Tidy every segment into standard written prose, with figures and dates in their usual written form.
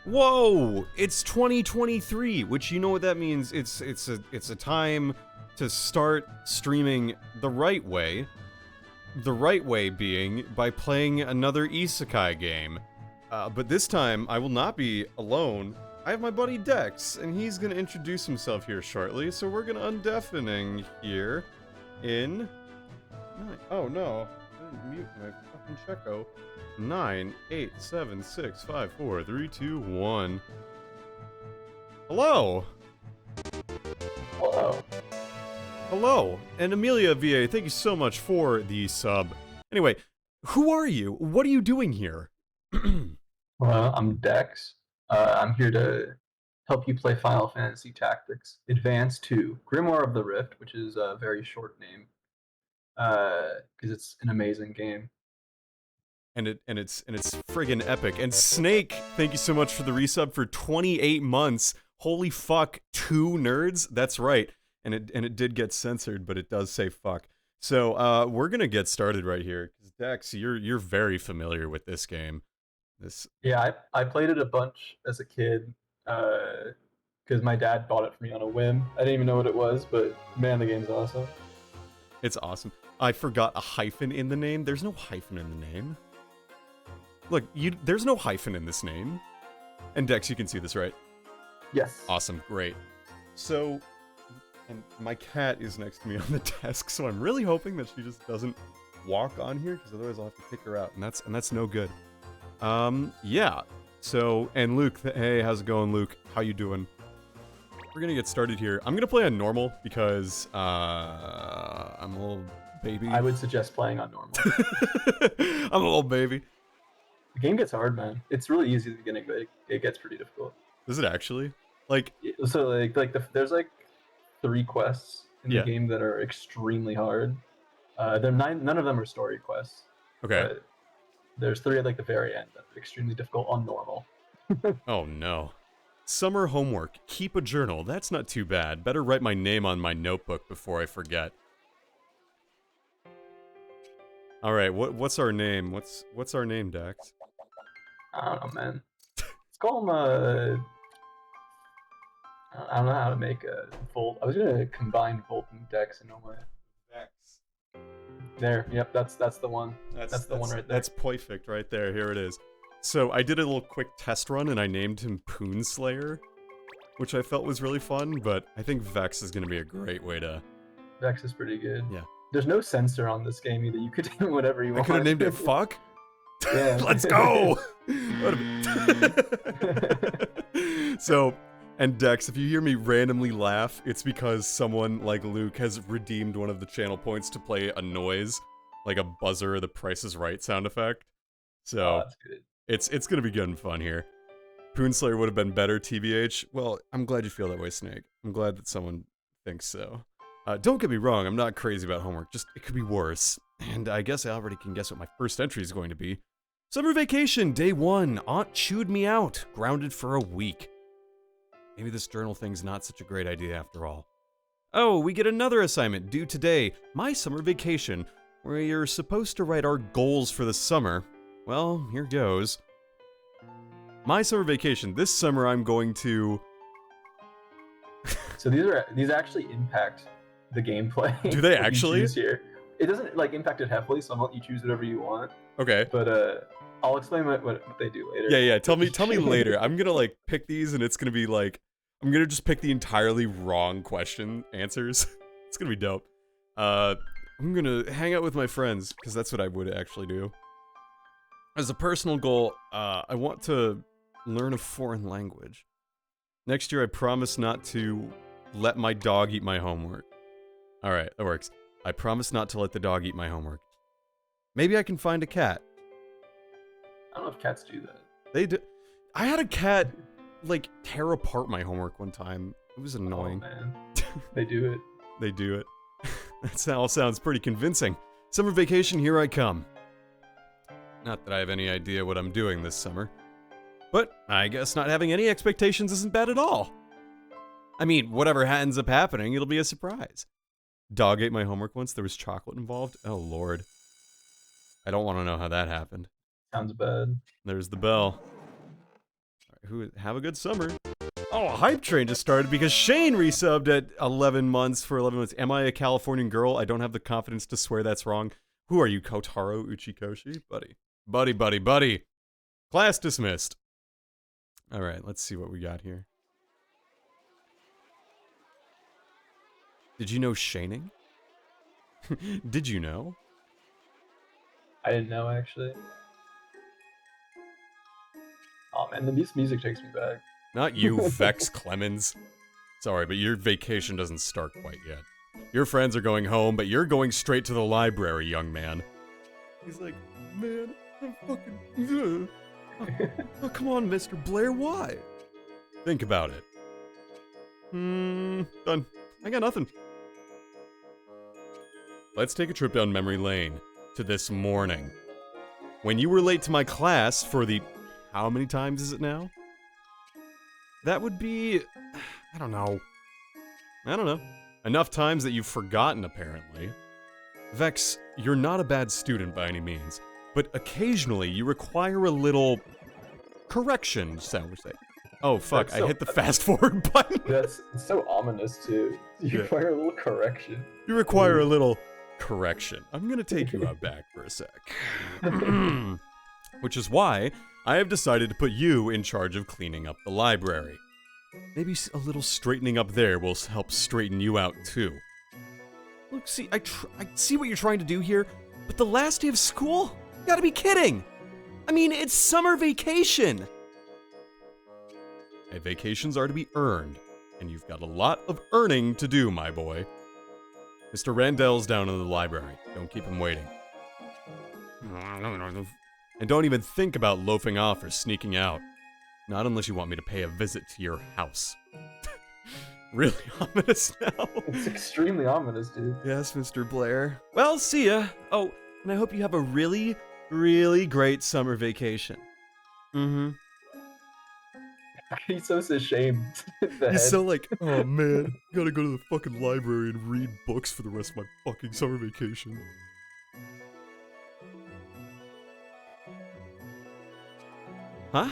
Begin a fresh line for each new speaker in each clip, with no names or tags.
Whoa! It's 2023, which you know what that means. It's a time to start streaming the right way. The right way being by playing another Isekai game. But this time, I will not be alone. I have my buddy Dex, and he's gonna introduce himself here shortly, so we're gonna undeafening here in... Oh no, I didn't mute my fucking Checo. 9, 8, 7, 6, 5, 4, 3, 2, 1. Hello!
Hello.
Hello! And Amelia VA, thank you so much for the sub. Anyway, who are you? What are you doing here?
Well, I'm Dex. I'm here to help you play Final Fantasy Tactics Advance 2, Grimoire of the Rift, which is a very short name, because it's an amazing game.
And it's friggin' epic. And Snake, thank you so much for the resub for 28 months. Holy fuck, 2 nerds? That's right. And it did get censored, but it does say fuck. So we're gonna get started right here. Because Dex, you're very familiar with this game.
Yeah, I played it a bunch as a kid, because my dad bought it for me on a whim. I didn't even know what it was, but man, the game's awesome.
It's awesome. I forgot a hyphen in the name. There's no hyphen in the name. Look, there's no hyphen in this name. And Dex, you can see this, right?
Yes.
Awesome, great. So, and my cat is next to me on the desk, so I'm really hoping that she just doesn't walk on here, because otherwise I'll have to kick her out, and that's no good. Yeah. So, and Luke, hey, how's it going, Luke? How you doing? We're gonna get started here. I'm gonna play on normal because I'm a little baby.
I would suggest playing on normal.
I'm a little baby.
The game gets hard, man. It's really easy at the beginning, but it gets pretty difficult.
Is it actually? Like,
so there's like 3 quests in the game that are extremely hard. None of them are story quests.
Okay.
But there's 3 at like the very end that are extremely difficult on normal.
Oh no. Summer homework. Keep a journal. That's not too bad. Better write my name on my notebook before I forget. All right. What's our name? What's our name, Dax?
I don't know, man. Let's call him I don't know how to make a Volt. I was gonna combine Volt and Dex in a way.
Dex.
There. Yep. That's the one. That's the one right there.
That's perfect right there. Here it is. So I did a little quick test run and I named him Poonslayer, which I felt was really fun. But I think Vex is gonna be a great way to.
Vex is pretty good.
Yeah. There's
no censor on this game either. You could do whatever you want.
I could have named it Fuck.
Yeah.
Let's go! So, and Dex, if you hear me randomly laugh, it's because someone like Luke has redeemed one of the channel points to play a noise, like a buzzer or the Price is Right sound effect. So,
that's good.
It's gonna be good and fun here. Poonslayer would have been better, TBH. Well, I'm glad you feel that way, Snake. I'm glad that someone thinks so. Don't get me wrong, I'm not crazy about homework, just it could be worse. And I guess I already can guess what my first entry is going to be. Summer vacation, day 1. Aunt chewed me out, grounded for a week. Maybe this journal thing's not such a great idea after all. Oh, we get another assignment due today. My summer vacation, where you're supposed to write our goals for the summer. Well, here goes. My summer vacation. This summer I'm going to...
So these actually impact the gameplay.
Do they actually?
Here. It doesn't like impact it heavily, so I'll let you choose whatever you want.
Okay.
But I'll explain what they do later.
Yeah. Tell me later. I'm gonna like pick these, and it's gonna be like I'm gonna just pick the entirely wrong question answers. It's gonna be dope. I'm gonna hang out with my friends because that's what I would actually do. As a personal goal, I want to learn a foreign language. Next year, I promise not to let my dog eat my homework. All right, that works. I promise not to let the dog eat my homework. Maybe I can find a cat.
I don't know if cats do that.
They do. I had a cat, like, tear apart my homework one time. It was annoying.
Oh, man. They do it.
They do it. That all sounds pretty convincing. Summer vacation, here I come. Not that I have any idea what I'm doing this summer. But I guess not having any expectations isn't bad at all. I mean, whatever ends up happening, it'll be a surprise. Dog ate my homework once, there was chocolate involved. Oh, Lord. I don't want to know how that happened.
Sounds bad.
There's the bell. Alright, have a good summer. Oh, a hype train just started because Shane resubbed at 11 months for 11 months. Am I a Californian girl? I don't have the confidence to swear that's wrong. Who are you, Kotaro Uchikoshi? Buddy. Class dismissed. All right, let's see what we got here. Did you know Shaning? Did you know?
I didn't know, actually. Oh man, this music takes me back.
Not you, Vex Clemens. Sorry, but your vacation doesn't start quite yet. Your friends are going home, but you're going straight to the library, young man. He's like, man, I'm fucking... Oh, come on, Mr. Blair, why? Think about it. Done. I got nothing. Let's take a trip down memory lane to this morning. When you were late to my class for the... How many times is it now? That would be... I don't know. Enough times that you've forgotten, apparently. Vex, you're not a bad student by any means, but occasionally you require a little... correction, shall we say. Oh, fuck, I hit the fast forward button.
That's so ominous, too. You require a little correction.
You require a little correction. I'm gonna take you out back for a sec. Which is why I have decided to put you in charge of cleaning up the library. Maybe a little straightening up there will help straighten you out, too. Look, see, I see what you're trying to do here, but the last day of school? You gotta be kidding! I mean, it's summer vacation! Hey, vacations are to be earned, and you've got a lot of earning to do, my boy. Mr. Randell's down in the library. Don't keep him waiting. And don't even think about loafing off or sneaking out. Not unless you want me to pay a visit to your house. Really ominous now.
It's extremely ominous, dude.
Yes, Mr. Blair. Well, see ya. Oh, and I hope you have a really, really great summer vacation.
He's so ashamed.
He's so like, oh man, gotta go to the fucking library and read books for the rest of my fucking summer vacation. Huh?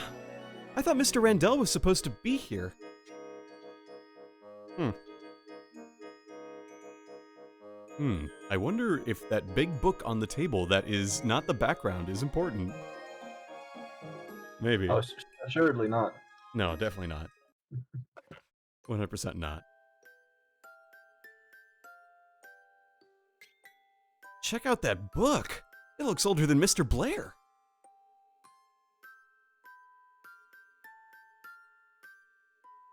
I thought Mr. Randell was supposed to be here. I wonder if that big book on the table that is not the background is important. Maybe.
Oh, assuredly not.
No, definitely not. 100% not. Check out that book. It looks older than Mr. Blair.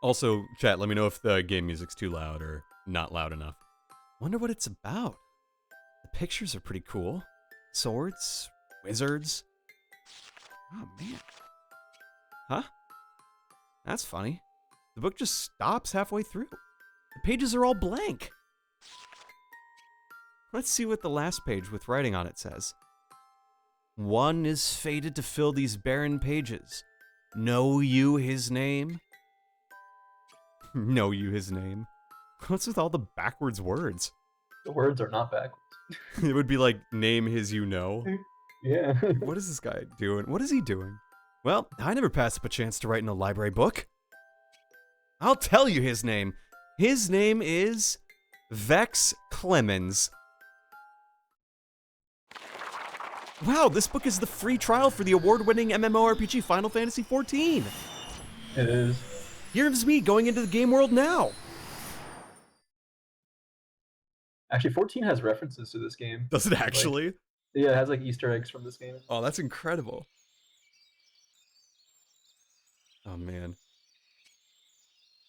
Also, chat, let me know if the game music's too loud or not loud enough. Wonder what it's about. The pictures are pretty cool. Swords, wizards. Oh, man. Huh? That's funny. The book just stops halfway through. The pages are all blank. Let's see what the last page with writing on it says. One is fated to fill these barren pages. Know you his name? Know you his name? What's with all the backwards words?
The words are not backwards.
It would be like, name his you know.
Yeah.
What is this guy doing? What is he doing? Well, I never passed up a chance to write in a library book. I'll tell you his name. His name is Vex Clemens. Wow, this book is the free trial for the award-winning MMORPG Final Fantasy XIV.
It is.
Here's me going into the game world now.
Actually, 14 has references to this game.
Does it actually?
Like, yeah, it has like Easter eggs from this game.
Oh, that's incredible. Oh, man.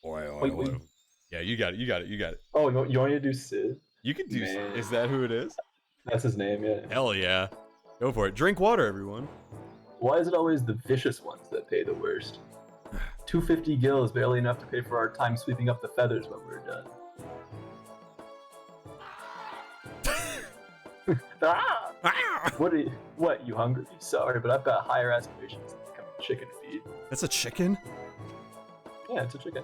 Wait.
Yeah, you got it.
Oh, no, you want me to do Sid?
You can do...
Man.
Is that who it is?
That's his name, yeah.
Hell yeah. Go for it. Drink water, everyone.
Why is it always the vicious ones that pay the worst? 250 gil is barely enough to pay for our time sweeping up the feathers when we're done. What, you hungry? Sorry, but I've got higher aspirations than becoming a chicken feed.
That's a chicken?
Yeah, it's a chicken.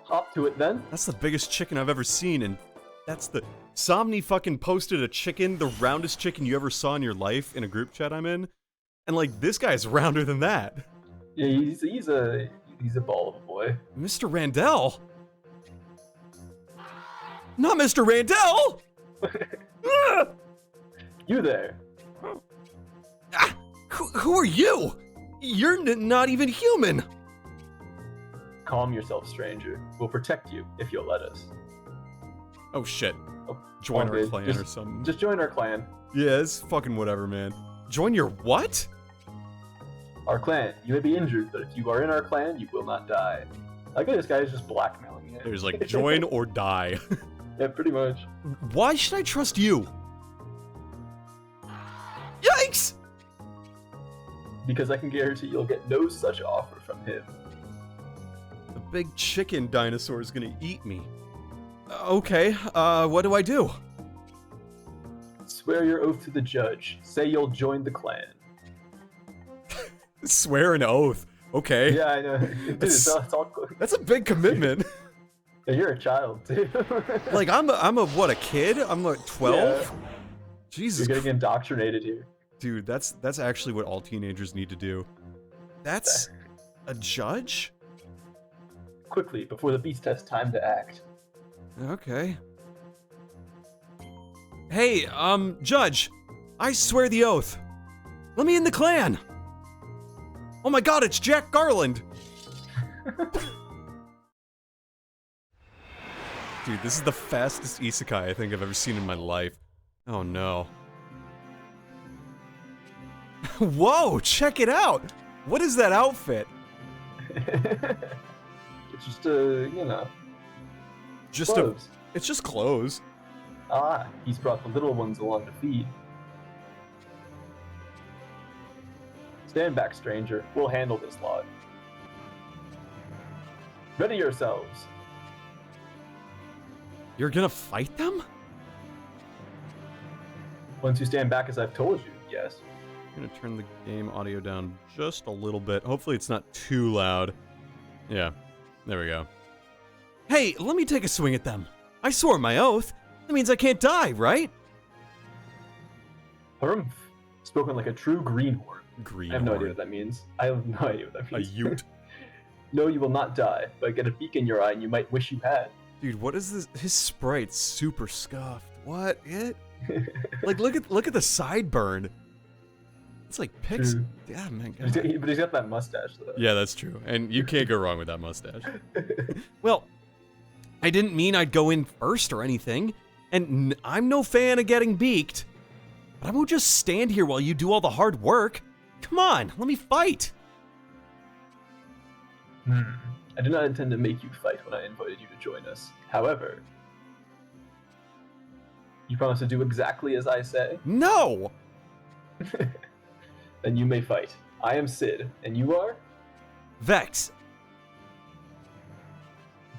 Hop to it then.
That's the biggest chicken I've ever seen, and that's the... Somni fucking posted a chicken, the roundest chicken you ever saw in your life, in a group chat I'm in. And like, this guy's rounder than that.
Yeah, he's He's a ball of a boy.
Mr. Randall? Not Mr. Randall!
You there.
Ah, who are you? You're not even human.
Calm yourself, stranger. We'll protect you if you'll let us.
Oh shit.
Oh,
Join
all
our
good.
clan or something.
Just join our clan.
Yeah, it's fucking whatever, man. Join your what?
Our clan. You may be injured, but if you are in our clan, you will not die. I guess this guy is just blackmailing it.
There's like, join or die.
Yeah, pretty much.
Why should I trust you? Yikes!
Because I can guarantee you'll get no such offer from him.
The big chicken dinosaur is gonna eat me. Okay, what do I do?
Swear your oath to the judge. Say you'll join the clan.
Swear an oath. Okay.
Yeah, I know. Dude, it's all
That's a big commitment.
Yeah, you're a child, too.
Like, I'm a what, a kid? I'm like 12?
Yeah.
Jesus
You're getting indoctrinated here.
Dude, that's actually what all teenagers need to do. That's a judge?
Quickly, before the beast has time to act.
Okay. Hey, Judge, I swear the oath. Let me in the clan. Oh my god, it's Jack Garland. Dude, this is the fastest isekai I think I've ever seen in my life. Oh no. Whoa, check it out! What is that outfit?
It's just,
Just
clothes.
It's just clothes.
Ah, he's brought the little ones along to feed. Stand back, stranger. We'll handle this lot. Ready yourselves.
You're gonna fight them?
Once you stand back as I've told you, yes.
I'm gonna turn the game audio down just a little bit. Hopefully it's not too loud. Yeah, there we go. Hey, let me take a swing at them. I swore my oath. That means I can't die, right?
Harumph. Spoken like a true greenhorn.
Green.
I have no idea what that means. I have no idea what that
A
means.
ute.
No, you will not die, but get a beak in your eye and you might wish you had.
Dude, what is this? His sprite's super scuffed. What? It? Like, look at the sideburn. It's like pics.
True.
Yeah, man.
But he's got that mustache, though.
Yeah, that's true. And you can't go wrong with that mustache. Well, I didn't mean I'd go in first or anything. And I'm no fan of getting beaked. But I won't just stand here while you do all the hard work. Come on, let me fight.
I did not intend to make you fight when I invited you to join us. However, you promise to do exactly as I say?
No!
Then you may fight. I am Sid, and you are?
Vex.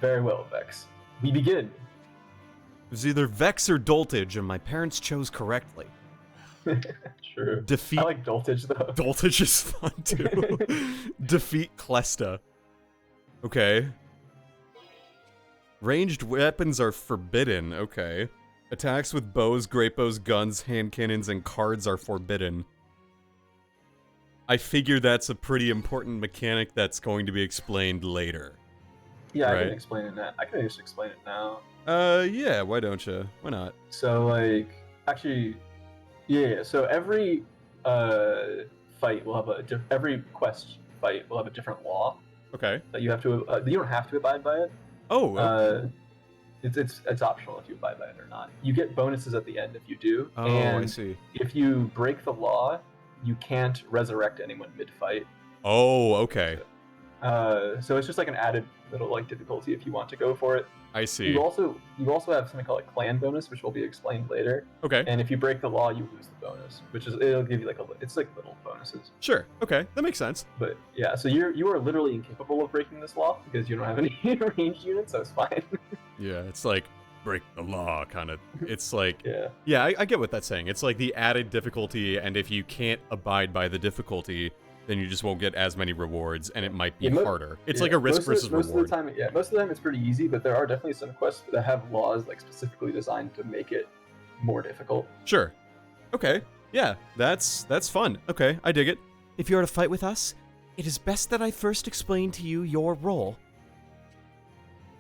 Very well, Vex. We begin.
It was either Vex or Doltage, and my parents chose correctly.
True.
Defeat.
I like Doltage, though.
Doltage is fun, too. Defeat Clesta. Okay. Ranged weapons are forbidden. Okay. Attacks with bows, great bows, guns, hand cannons, and cards are forbidden. I figure that's a pretty important mechanic that's going to be explained later.
Yeah, I
Right.
can explain it now. I can just explain it now.
Yeah, why don't you? Why not?
So, like, actually, yeah. So every fight will have every quest fight will have a different law
Okay.
that you have to. You don't have to abide by it.
Oh,
It's optional if you abide by it or not. You get bonuses at the end if you do.
oh,
and
I see.
if you break the law, you can't resurrect anyone mid-fight.
Oh, okay.
So it's just like an added little like difficulty if you want to go for it.
I see.
You also have something called a clan bonus, which will be explained later.
Okay.
And if you break the law, you lose the bonus, which is it'll give you it's like little bonuses.
Sure. Okay, that makes sense.
But yeah, so you are literally incapable of breaking this law because you don't have any ranged units, so it's fine.
Yeah, it's like break the law kind of. It's like
Yeah.
yeah, I get what that's saying. It's like the added difficulty, and if you can't abide by the difficulty, then you just won't get as many rewards, and it might be harder. It's like a risk versus
most
reward.
Of the time, most of the time it's pretty easy, but there are definitely some quests that have laws like specifically designed to make it more difficult.
Sure. Okay. Yeah, that's fun. Okay, I dig it. If you are to fight with us, it is best that I first explain to you your role.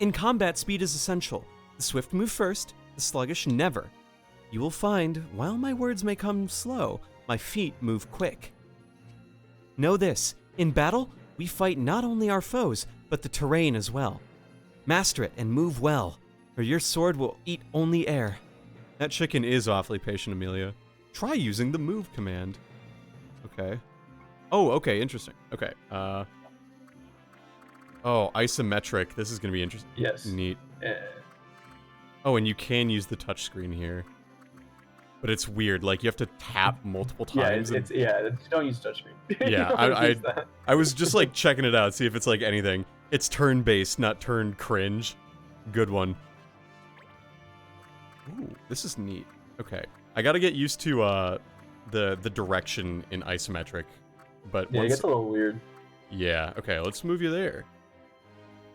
In combat, speed is essential. The swift move first, the sluggish never. You will find, while my words may come slow, my feet move quick. Know this, in battle, we fight not only our foes, but the terrain as well. Master it and move well, or your sword will eat only air. That chicken is awfully patient, Amelia. Try using the move command. Okay. Oh, okay, interesting. Okay, oh, isometric. This is gonna be interesting.
Yes.
Neat. Oh, and you can use the touchscreen here. But it's weird, like you have to tap multiple times.
Don't use touchscreen.
Yeah, I was just like checking it out, see if it's like anything. It's turn-based, not turn cringe. Good one. Ooh, this is neat. Okay, I gotta get used to the direction in isometric. But
yeah, it gets a little weird.
Yeah. Okay, let's move you there.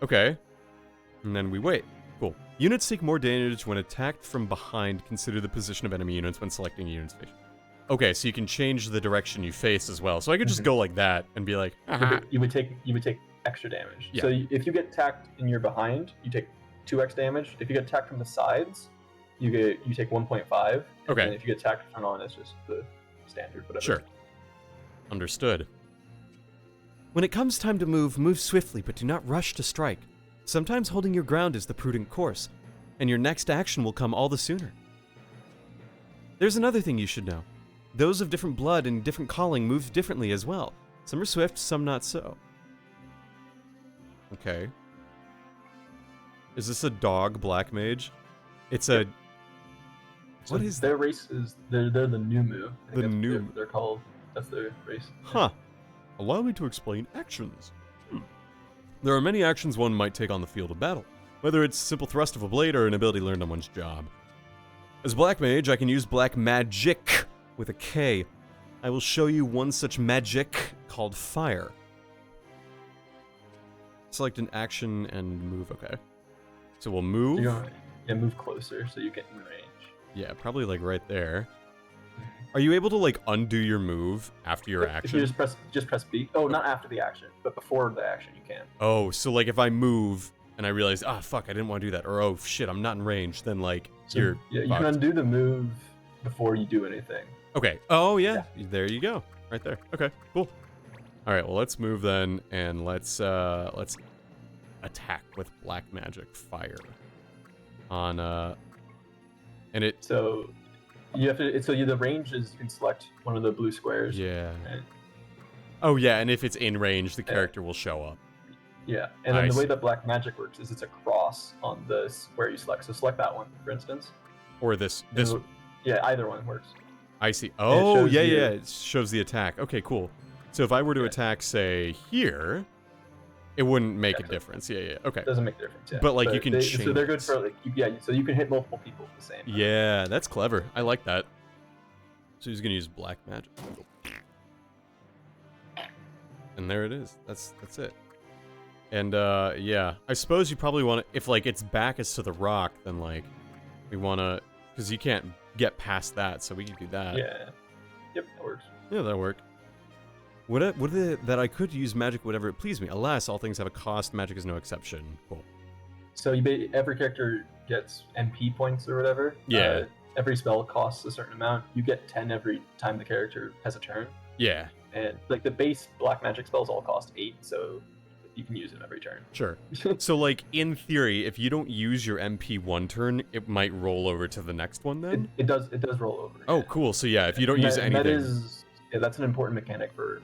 Okay, and then we wait. Cool. Units take more damage when attacked from behind. Consider the position of enemy units when selecting units face. Okay, so you can change the direction you face as well. So I could just go like that and be like,
yeah, you would take extra damage.
Yeah.
So if you get attacked and you're behind, you take 2x damage. If you get attacked from the sides, you take 1.5.
Okay.
And if you get attacked front on, it's just the standard, whatever.
Sure. Understood. When it comes time to move, move swiftly, but do not rush to strike. Sometimes holding your ground is the prudent course, and your next action will come all the sooner. There's another thing you should know. Those of different blood and different calling move differently as well. Some are swift, some not so. Okay. Is this a dog black mage? It's a...
So
what is
their race is they're the new move. They're called. That's their race.
Huh. Allow me to explain actions. There are many actions one might take on the field of battle, whether it's simple thrust of a blade or an ability learned on one's job. As Black Mage, I can use Black Magic with a K. I will show you one such magic called Fire. Select an action and move, okay. So we'll move.
Move closer so you get in range.
Yeah, probably like right there. Are you able to like undo your move after your action?
If you just press B. Oh, not after the action, but before the action you can.
Oh, so like if I move and I realize, fuck, I didn't want to do that, or oh shit, I'm not in range, then like you're
you
fucked.
can undo the move before you do anything.
Okay. Oh yeah. There you go. Right there. Okay. Cool. All right. Well, let's move then, and let's attack with Black Magic Fire on and it.
So you have to. So the range is you can select one of the blue squares.
Yeah. Oh yeah, and if it's in range, the character will show up.
Yeah, and then the way that Black Magic works is it's a cross on the square you select. So select that one, for instance.
Or this.
Yeah, either one works.
I see. Oh yeah, it shows the attack. Okay, cool. So if I were to attack, say here, it wouldn't make a difference. Yeah. Okay.
It doesn't make a difference. Yeah.
But like you can change.
So they're good for like so you can hit multiple people at the same time.
Yeah, that's clever. I like that. So he's gonna use Black Magic. And there it is. That's it. And yeah, I suppose you probably want to, if like its back is to the rock, then like we want to, because you can't get past that, so we can do that.
Yeah. Yep, that works.
Yeah, that'll work. That I could use magic whatever it please me. Alas, all things have a cost. Magic is no exception. Cool.
So every character gets MP points or whatever.
Yeah.
Every spell costs a certain amount. You get 10 every time the character has a turn.
Yeah.
And like the base Black Magic spells all cost 8, so you can use it every turn.
Sure. So like in theory, if you don't use your MP one turn, it might roll over to the next one then?
It does roll over.
Oh, cool. So yeah, if you don't use anything.
That's an important mechanic for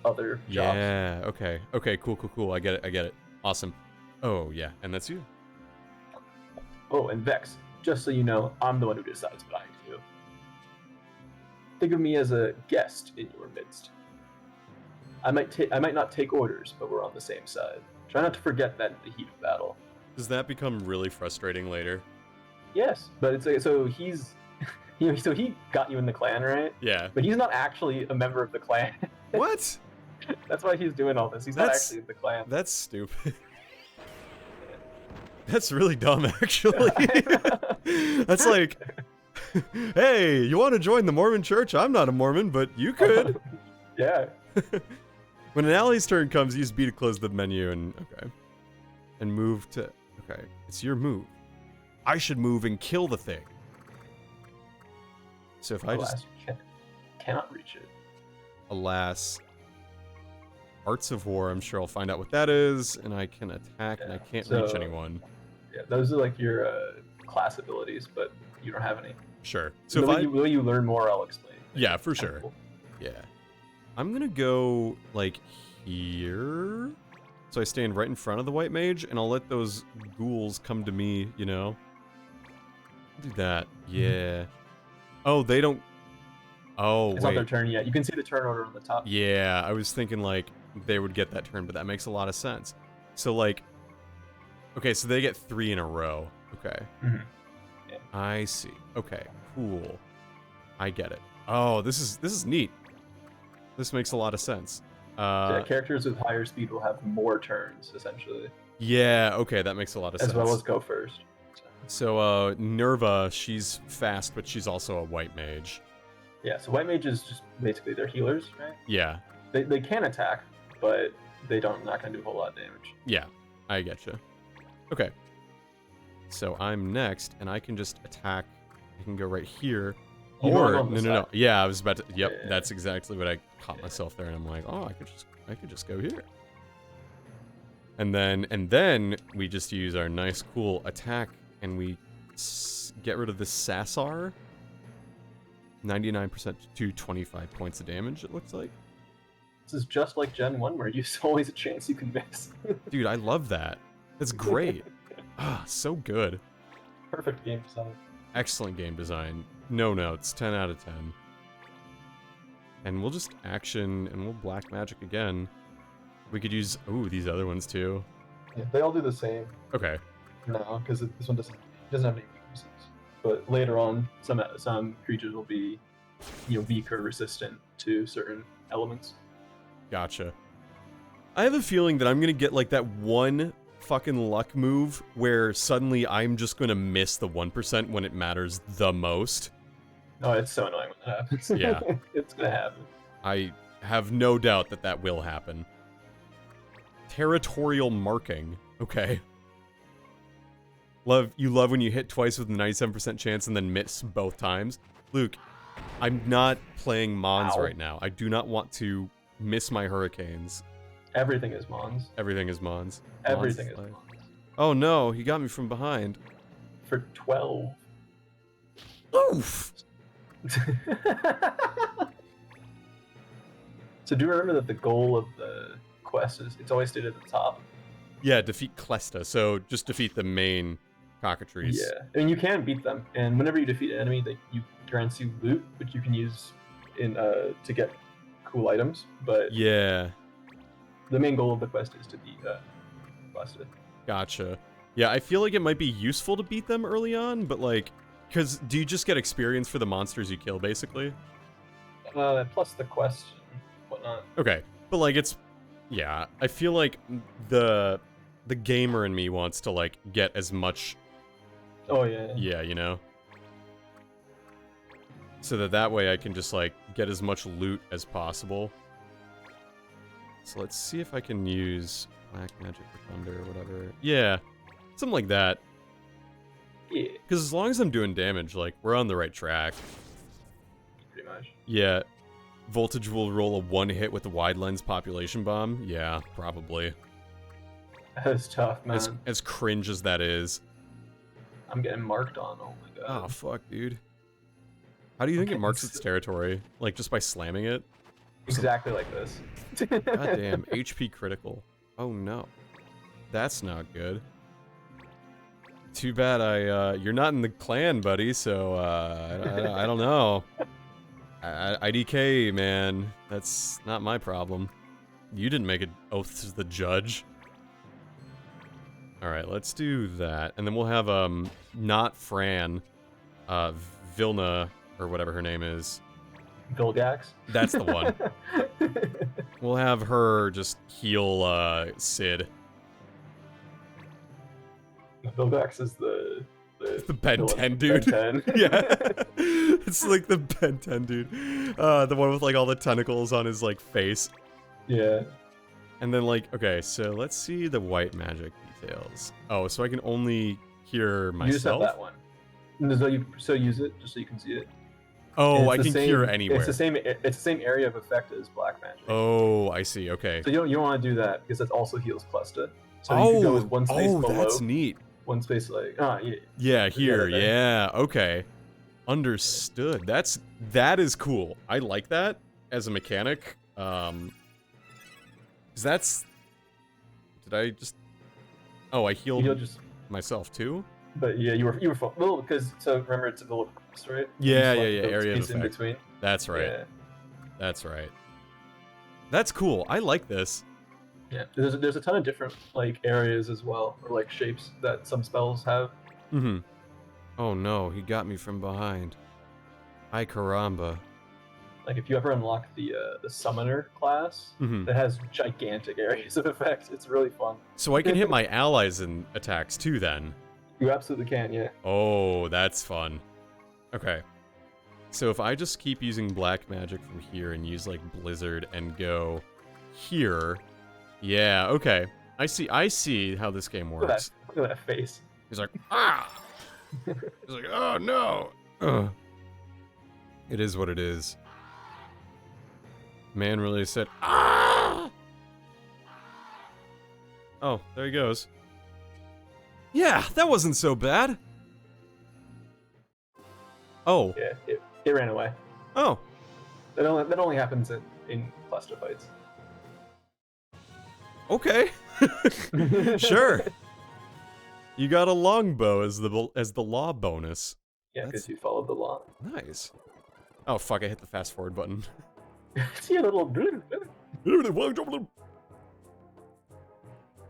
other jobs.
Yeah, okay, cool. I get it. Awesome. Oh yeah, and that's you.
Oh, and Vex, just so you know, I'm the one who decides what I do. Think of me as a guest in your midst. I might not take orders, but we're on the same side. Try not to forget that in the heat of battle.
Does that become really frustrating later?
Yes, but it's so he's, so he got you in the clan, right?
Yeah.
But he's not actually a member of the clan.
What?
That's why he's doing all this. He's not actually in the clan.
That's stupid. That's really dumb, actually. That's like, hey, you want to join the Mormon church? I'm not a Mormon, but you could.
Yeah.
When an ally's turn comes, use B to close the menu and and move to. Okay, it's your move. I should move and kill the thing. So if I just
cannot reach it.
Alas. Arts of War, I'm sure I'll find out what that is, and I can attack, and I can't reach anyone.
Yeah, those are like your class abilities, but you don't have any.
Sure. So
the way you learn more, I'll explain.
Yeah, for sure. Cool. Yeah. I'm gonna go, like, here. So I stand right in front of the white mage, and I'll let those ghouls come to me, you know? Do that. Yeah. Oh, they don't... Oh,
it's not their turn yet. You can see the turn order on the top.
Yeah, I was thinking, like, they would get that turn, but that makes a lot of sense. So, like... Okay, so they get 3 in a row. Okay.
Mm-hmm. Yeah.
I see. Okay, cool. I get it. Oh, this is neat. This makes a lot of sense.
Yeah, characters with higher speed will have more turns, essentially.
Yeah, okay, that makes a lot of sense.
As well as go first.
So, Nerva, she's fast, but she's also a white mage.
Yeah, so white mages just basically they're healers, right?
Yeah.
They can attack, but not gonna do a whole lot of damage.
Yeah, I getcha. Okay. So I'm next, and I can just attack. I can go right here. Or no. Yeah, I was about to. Yep, yeah. That's exactly what I caught myself there, and I'm like, oh, I could just go here. And then we just use our nice cool attack, and we get rid of this Sassar. 99% to 25 points of damage, it looks like.
This is just like Gen 1, where there's always a chance you can miss.
Dude, I love that. That's great. Ah, so good.
Perfect game design.
Excellent game design. No notes. 10 out of 10. And we'll just action, and we'll black magic again. We could use, these other ones too.
Yeah, they all do the same.
Okay.
No, because this one doesn't have any weaknesses. But later on, some creatures will be, weak or resistant to certain elements.
Gotcha. I have a feeling that I'm gonna get like that one fucking luck move where suddenly I'm just gonna miss the 1% when it matters the most.
Oh, it's so annoying when that happens.
Yeah.
It's gonna happen.
I have no doubt that will happen. Territorial marking. Okay. You love when you hit twice with a 97% chance and then miss both times. Luke, I'm not playing Mons right now. I do not want to miss my hurricanes.
Everything is Mons.
Everything is Mons.
Everything is Mons.
Oh no, he got me from behind.
For 12.
Oof!
So do you remember that the goal of the quest is, it's always stated at the top?
Yeah, defeat Clesta, so just defeat the main cockatrice.
Yeah, I mean, you can beat them, and whenever you defeat an enemy, you grants you loot, which you can use to get cool items, but
yeah,
the main goal of the quest is to beat Clesta.
Gotcha. Yeah, I feel like it might be useful to beat them early on, but like, because do you just get experience for the monsters you kill, basically?
Plus the quest and whatnot.
Okay, but like yeah, I feel like the gamer in me wants to like get as much.
Oh yeah.
Yeah, you know. So that way I can just like get as much loot as possible. So let's see if I can use black magic or thunder or whatever. Yeah, something like that.
Yeah.
Because as long as I'm doing damage, like we're on the right track.
Pretty much.
Yeah. Voltage will roll a 1 hit with the wide lens population bomb. Yeah, probably.
That's tough, man.
As cringe as that is.
I'm getting marked on. Oh my god.
Oh fuck, dude. How do you think it marks its territory? Like just by slamming it?
Exactly like this.
God damn, HP critical. Oh no. That's not good. Too bad you're not in the clan, buddy, so I don't know. IDK, man. That's not my problem. You didn't make an oath to the judge. Alright, let's do that. And then we'll have, not Fran, Vilna, or whatever her name is.
Vilgax?
That's the one. We'll have her just heal, Sid.
Vilgax is the
Ben 10 dude.
Ben 10.
Yeah. It's like the Ben 10 dude. The one with like all the tentacles on his like face.
Yeah.
And then, like, okay, so let's see the white magic details. Oh, so I can only hear myself?
You just have that one. And so you use it just so you can see it.
Oh, I can hear anywhere.
It's the same area of effect as black magic.
Oh, I see. Okay.
So you don't want to do that because that also heals cluster. So you can go with one space below.
That's neat.
One space like yeah.
Yeah, here. Yeah. Okay. Understood. That is cool. I like that as a mechanic. 'Cause that's. Did I just? Oh, I healed
just
myself too.
But yeah, you were well because so remember it's a little cross, right?
Yeah. Area of effect.
In between.
That's right.
Yeah.
That's right. That's cool. I like this.
Yeah, there's a ton of different like areas as well, or like shapes that some spells have.
Mm-hmm. Oh no, he got me from behind. Ay caramba.
Like if you ever unlock the summoner class, that has gigantic areas of effects. It's really fun.
So I can hit my allies in attacks too then?
You absolutely can, yeah.
Oh, that's fun. Okay. So if I just keep using black magic from here and use like Blizzard and go here. Yeah, okay. I see how this game works.
Look at that face.
He's like, ah! He's like, oh no! Ugh. It is what it is. Man really said, ah! Oh, there he goes. Yeah, that wasn't so bad. Oh.
Yeah, it ran away.
Oh.
That only happens in cluster fights.
Okay. Sure. You got a longbow as the law bonus.
Yeah, because you followed the law.
Nice. Oh fuck! I hit the fast forward button.
See a little.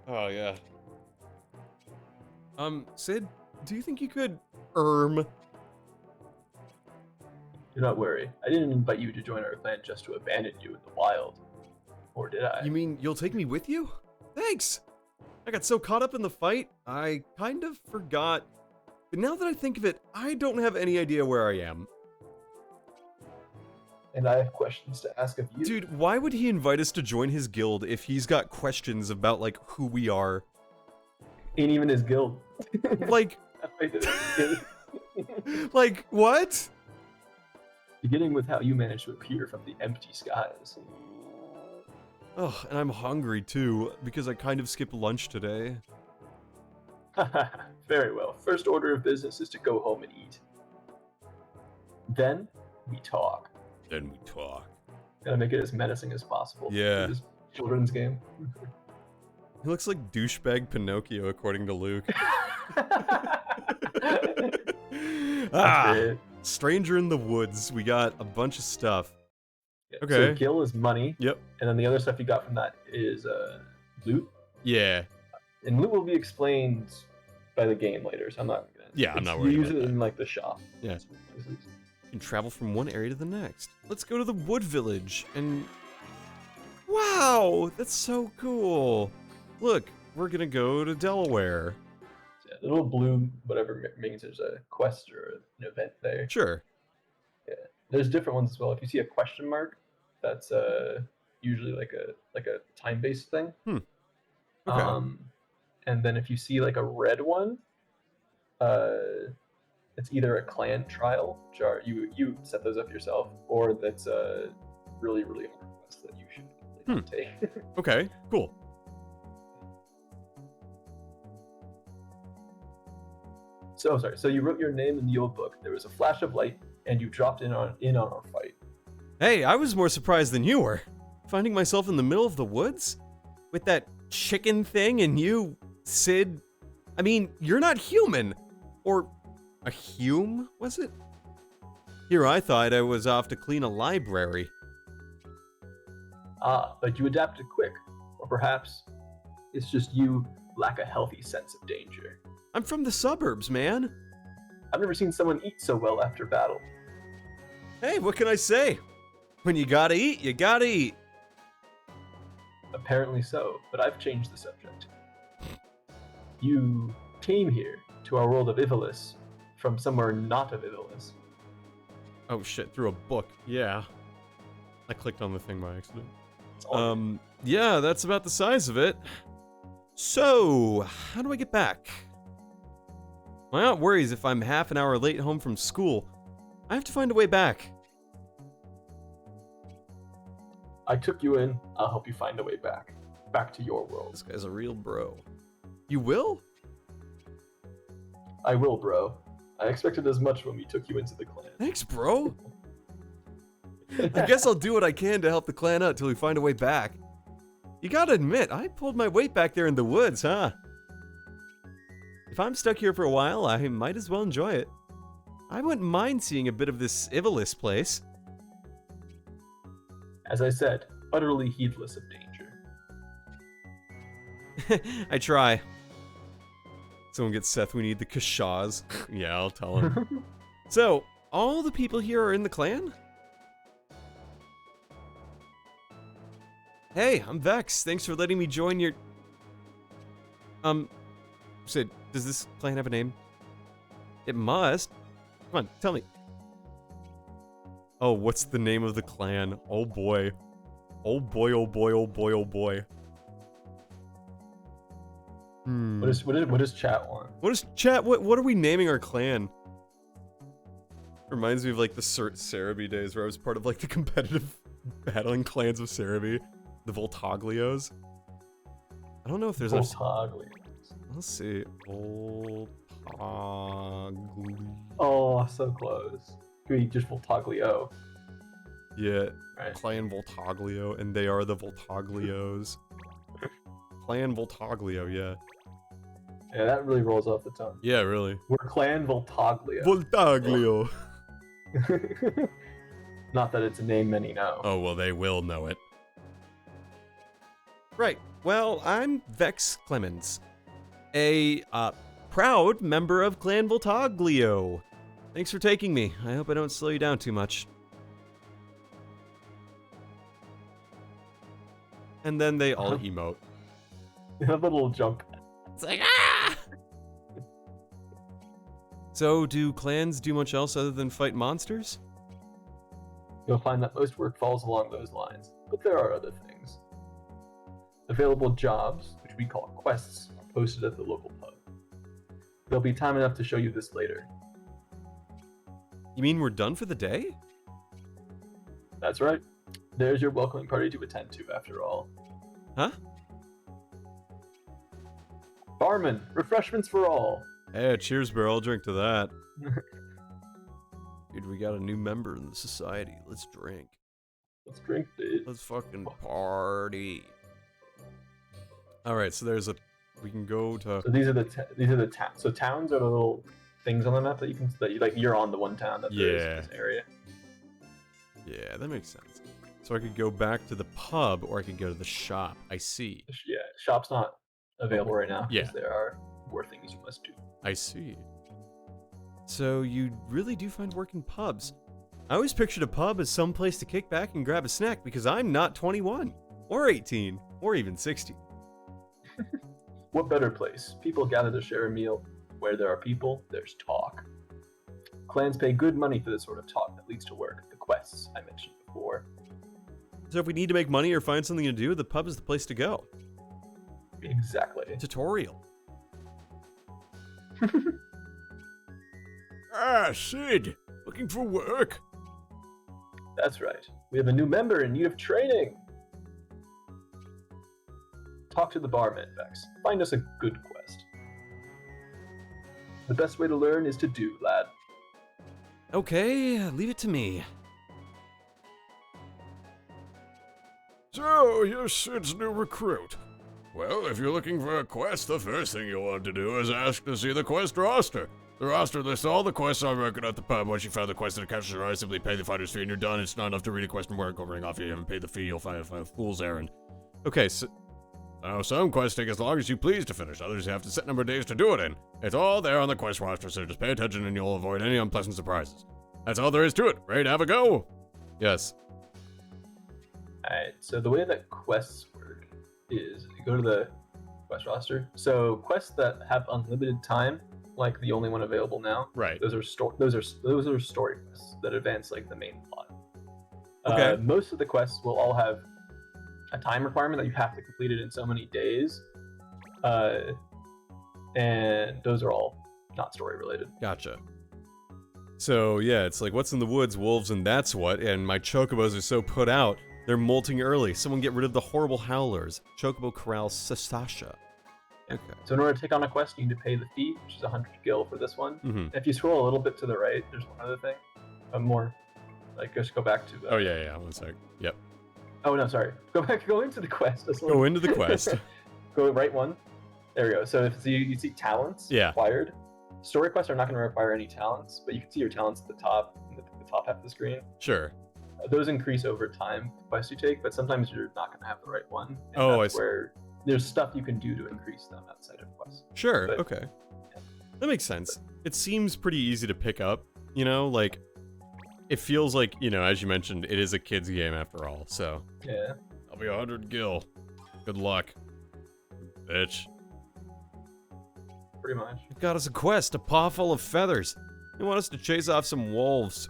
Oh yeah. Sid, do you think you could
Do not worry. I didn't invite you to join our clan just to abandon you in the wild. Or did I?
You mean you'll take me with you? Thanks! I got so caught up in the fight, I kind of forgot. But now that I think of it, I don't have any idea where I am.
And I have questions to ask of you.
Dude, why would he invite us to join his guild if he's got questions about, like, who we are?
Ain't even his guild.
Like... like, what?
Beginning with how you managed to appear from the empty skies.
Ugh, and I'm hungry too, because I kind of skipped lunch today.
Very well. First order of business is to go home and eat. Then we talk. Gotta make it as menacing as possible.
Yeah.
This children's game.
He looks like douchebag Pinocchio, according to Luke. Stranger in the woods. We got a bunch of stuff.
Yeah,
okay.
So gil is money.
Yep.
And then the other stuff you got from that is loot.
Yeah.
And loot will be explained by the game later, so I'm not gonna.
Yeah, I'm not worried.
You use
about
it
that.
in like the shop.
Yeah. You can travel from one area to the next. Let's go to the wood village and. Wow, that's so cool. Look, we're gonna go to Delaware.
Yeah, the little blue whatever means there's a quest or an event there.
Sure.
Yeah, there's different ones as well. If you see a question mark, that's usually like a time-based thing.
Okay.
And then if you see like a red one, it's either a clan trial, which are you set those up yourself, or that's a really hard quest that you should take.
Okay. Cool.
So sorry. So you wrote your name in the old book. There was a flash of light, and you dropped in on our fight.
Hey, I was more surprised than you were. Finding myself in the middle of the woods? With that chicken thing and you, Sid... I mean, you're not human! Or... a Hume, was it? Here I thought I was off to clean a library.
Ah, but you adapted quick. Or perhaps it's just you lack a healthy sense of danger.
I'm from the suburbs, man.
I've never seen someone eat so well after battle.
Hey, what can I say? When you gotta eat, you gotta eat.
Apparently so, but I've changed the subject. You came here to our world of Ivalis from somewhere not of Ivalis.
Oh shit, through a book. Yeah. I clicked on the thing by accident. Yeah, that's about the size of it. So, how do I get back? My aunt worries if I'm half an hour late home from school. I have to find a way back.
I took you in. I'll help you find a way back. Back to your world.
This guy's a real bro. You will?
I will, bro. I expected as much when we took you into the clan.
Thanks, bro. I guess I'll do what I can to help the clan out till we find a way back. You gotta admit, I pulled my weight back there in the woods, huh? If I'm stuck here for a while, I might as well enjoy it. I wouldn't mind seeing a bit of this Ivalis place.
As I said, utterly heedless of danger.
I try. Someone gets Seth, we need the Kashaws. Yeah, I'll tell him. So, all the people here are in the clan? Hey, I'm Vex. Thanks for letting me join your... Sid, does this clan have a name? It must. Come on, tell me. Oh, what's the name of the clan? Oh boy. Oh boy, oh boy, oh boy, oh boy.
What does chat want?
What is chat? What are we naming our clan? Reminds me of like the Cerebi days where I was part of like the competitive battling clans of Cerebi. The Voltaglios. I don't know if there's
Voltaglios.
Let's see. Voltagli.
Oh, so close. Could be just Voltaglio.
Yeah.
Right.
Clan Voltaglio, and they are the Voltaglios. Clan Voltaglio, yeah.
Yeah, that really rolls off the tongue.
Yeah, really.
We're Clan Voltaglio.
Voltaglio.
Not that it's a name many know.
Oh, well, they will know it. Right. Well, I'm Vex Clemens, a proud member of Clan Voltaglio. Thanks for taking me. I hope I don't slow you down too much. And then they all emote.
A little jump.
It's like, ah! So, do clans do much else other than fight monsters?
You'll find that most work falls along those lines, but there are other things. Available jobs, which we call quests, are posted at the local pub. There'll be time enough to show you this later.
You mean we're done for the day?
That's right. There's your welcoming party to attend to, after all.
Huh?
Barman, refreshments for all.
Hey, cheers, bro. I'll drink to that. Dude, we got a new member in the society. Let's drink.
Let's drink, dude.
Let's fucking party. All right, so there's a. We can go to.
So these are the towns. So towns are the little things on the map that you can like. You're on the one town that there is in this area.
Yeah, that makes sense. So I could go back to the pub, or I could go to the shop. I see.
Yeah, shop's not available right now because
Yeah.
there are more things you must do.
I see. So you really do find work in pubs. I always pictured a pub as some place to kick back and grab a snack because I'm not 21, or 18, or even 60.
What better place? People gather to share a meal. Where there are people, there's talk. Clans pay good money for this sort of talk that leads to work, the quests I mentioned before.
So if we need to make money or find something to do, the pub is the place to go.
Exactly.
Tutorial. Ah, Sid! Looking for work?
That's right. We have a new member in need of training. Talk to the barman, Vex. Find us a good quest. The best way to learn is to do, lad.
Okay, leave it to me.
So, you're Sid's new recruit. Well, if you're looking for a quest, the first thing you'll want to do is ask to see the quest roster. The roster lists all the quests on record at the pub. Once you found the quest that captures your eye, simply pay the fighter's fee and you're done. It's not enough to read a quest and work overing off. You haven't paid the fee, you'll find a fool's errand.
Okay, so...
Now, some quests take as long as you please to finish. Others you have to set number of days to do it in. It's all there on the quest roster, so just pay attention and you'll avoid any unpleasant surprises. That's all there is to it. Ready to have a go?
Yes.
Alright, so the way that quests work is you go to the quest roster. So quests that have unlimited time, like the only one available now,
Right.
those are story quests that advance like the main plot.
Okay.
Most of the quests will all have a time requirement that you have to complete it in so many days, and those are all not story related.
Gotcha. So yeah, it's like, what's in the woods, wolves, and that's what. And my chocobos are so put out, they're molting early. Someone get rid of the horrible howlers. Chocobo corral Sasasha. Okay.
So in order to take on a quest, you need to pay the fee, which is 100 gil for this one.
Mm-hmm.
If you scroll a little bit to the right, there's one other thing. More. Like, just go back to the...
Oh yeah, 1 sec. Yep.
Oh no, sorry. Go into the quest.
Go into the quest.
Go right one. There we go. So if you see talents required, story quests are not going to require any talents, but you can see your talents at the top, in the top half of the screen.
Sure.
Those increase over time, the quests you take, but sometimes you're not going to have the right one.
And
that's where there's stuff you can do to increase them outside of quests.
Sure,
but,
okay. That makes sense. It seems pretty easy to pick up, you know, like, it feels like, you know, as you mentioned, it is a kid's game after all, so.
Yeah.
I'll be 100 gil. Good luck, bitch.
Pretty much.
It got us a quest, a paw full of feathers. They want us to chase off some wolves.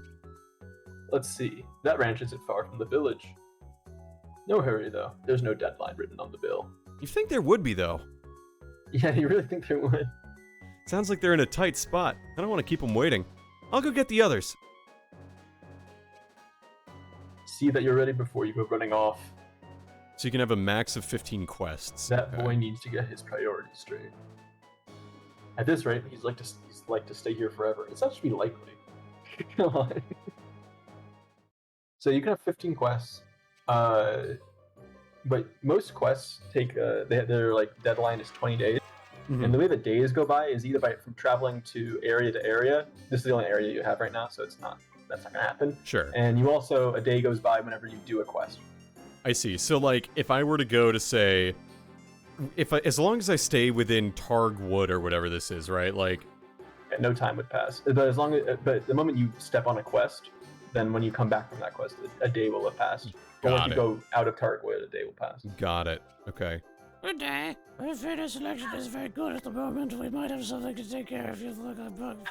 Let's see. That ranch isn't far from the village. No hurry, though. There's no deadline written on the bill.
You think there would be, though?
Yeah, you really think there would?
Sounds like they're in a tight spot. I don't want to keep them waiting. I'll go get the others.
See that you're ready before you go running off.
So you can have a max of 15 quests.
That boy needs to get his priorities straight. At this rate, he's like to stay here forever. It's not to be likely. Come on. So you can have 15 quests, but most quests take their like deadline is 20 days, and the way the days go by is either from traveling to area. This is the only area you have right now, so that's not gonna happen.
Sure.
And you also, a day goes by whenever you do a quest.
I see. So like, if I were to go to say, as long as I stay within Targ Wood or whatever this is, right? Like,
no time would pass. But but the moment you step on a quest, then when you come back from that quest, a day will have passed. But once you go out of Targ Wood, a day will pass.
Got it. Okay.
Good day. Our fader selection is very good at the moment. We might have something to take care of. You look at bug.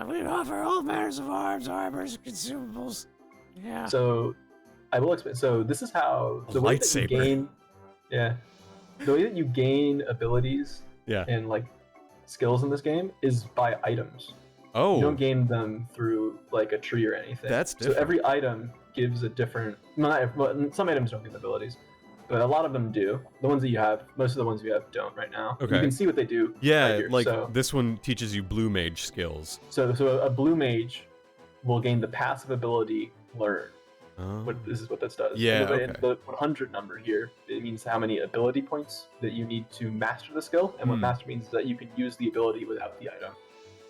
We offer all manners of arms, armors, and consumables. Yeah.
So, I will explain. So this is how the way that you gain. Yeah. The way that you gain abilities. And like skills in this game is by items.
Oh.
You don't gain them through like a tree or anything.
That's different.
So every item gives a different. Some items don't give abilities, but a lot of them do. The ones that you have, most of the ones you have don't right now.
Okay.
You can see what they do.
Yeah,
right here.
like
so,
this one teaches you blue mage skills.
So a blue mage will gain the passive ability Learn. This is what this does.
Yeah.
The 100 number here, it means how many ability points that you need to master the skill, and what master means is that you can use the ability without the item.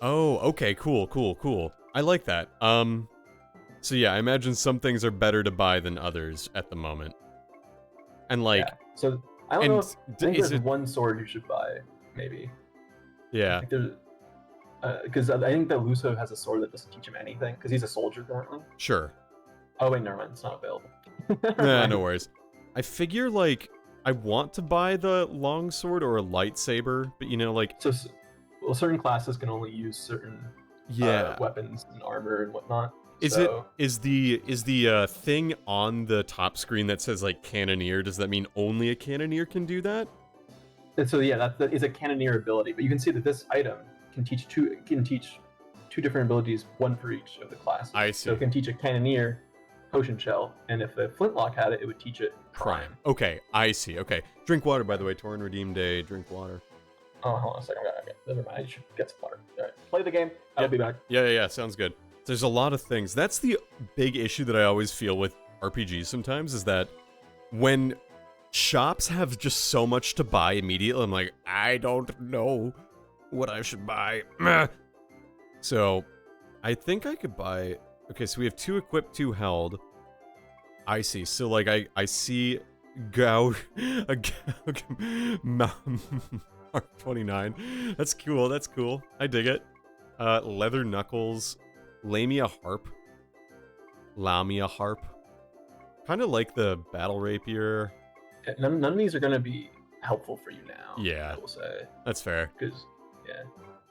Oh, okay, cool. I like that. So yeah, I imagine some things are better to buy than others at the moment. And like,
so I don't know. I think there's one sword you should buy, maybe.
Yeah.
Because I think that Luso has a sword that doesn't teach him anything, because he's a soldier currently.
Sure.
Oh wait, never mind. It's not available.
Nah, no worries. I figure like I want to buy the longsword or a lightsaber, but you know, like
well, certain classes can only use certain weapons and armor and whatnot. Is
the thing on the top screen that says like cannoneer? Does that mean only a cannoneer can do that?
And so yeah, that is a cannoneer ability. But you can see that this item can teach two different abilities, one for each of the classes.
I see.
So it can teach a cannoneer potion shell, and if the flintlock had it, it would teach it prime.
Okay, I see. Okay, drink water, by the way. Torn Redeem Day. Drink water.
Oh, hold on a second. Okay, never mind. I should get some water. All right, play the game. I'll be back.
Yeah. Sounds good. There's a lot of things. That's the big issue that I always feel with RPGs sometimes, is that when shops have just so much to buy immediately, I'm like, I don't know what I should buy. So, I think I could buy... Okay, so we have 2 equipped, 2 held. I see. So, like, I see Mark 29. That's cool. I dig it. Leather Knuckles. Lamia Harp. Kind of like the Battle Rapier.
None of these are going to be helpful for you now.
Yeah.
I will say.
That's fair.
Because, yeah.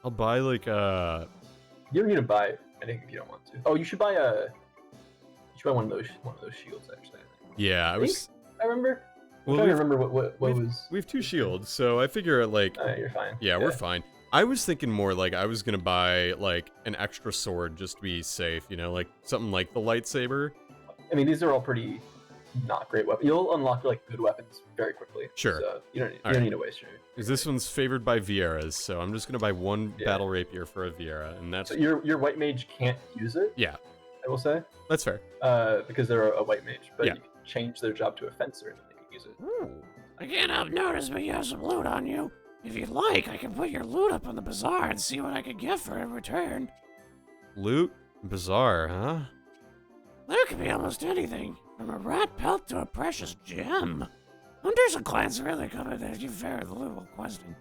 I'll buy, like,
You don't need to buy anything if you don't want to. Oh, you should buy one of those shields, actually.
Yeah,
I remember.
Well,
I
we've,
remember what was.
we have 2 shields, so I figure like,
You're fine.
yeah, we're fine. I was thinking more like I was gonna buy like an extra sword just to be safe, you know, like something like the lightsaber.
I mean, these are all pretty not great weapons. You'll unlock like good weapons very quickly.
Sure.
So you don't
Alright.
need to waste your.
Because this one's favored by Vieira's, so I'm just gonna buy 1
Yeah.
battle rapier for a Vieira, and that's
So your white mage can't use it.
yeah,
I will say.
that's fair.
Because they're a white mage, but
Yeah.
you can change their job to a fencer and they can use it.
Ooh, I can't help notice, but you have some loot on you. If you'd like, I can put your loot up on the bazaar and see what I can get for it in return.
Loot? Bizarre, huh?
There could be almost anything, from a rat pelt to a precious gem. Hunters and clans really come in there. You very little question.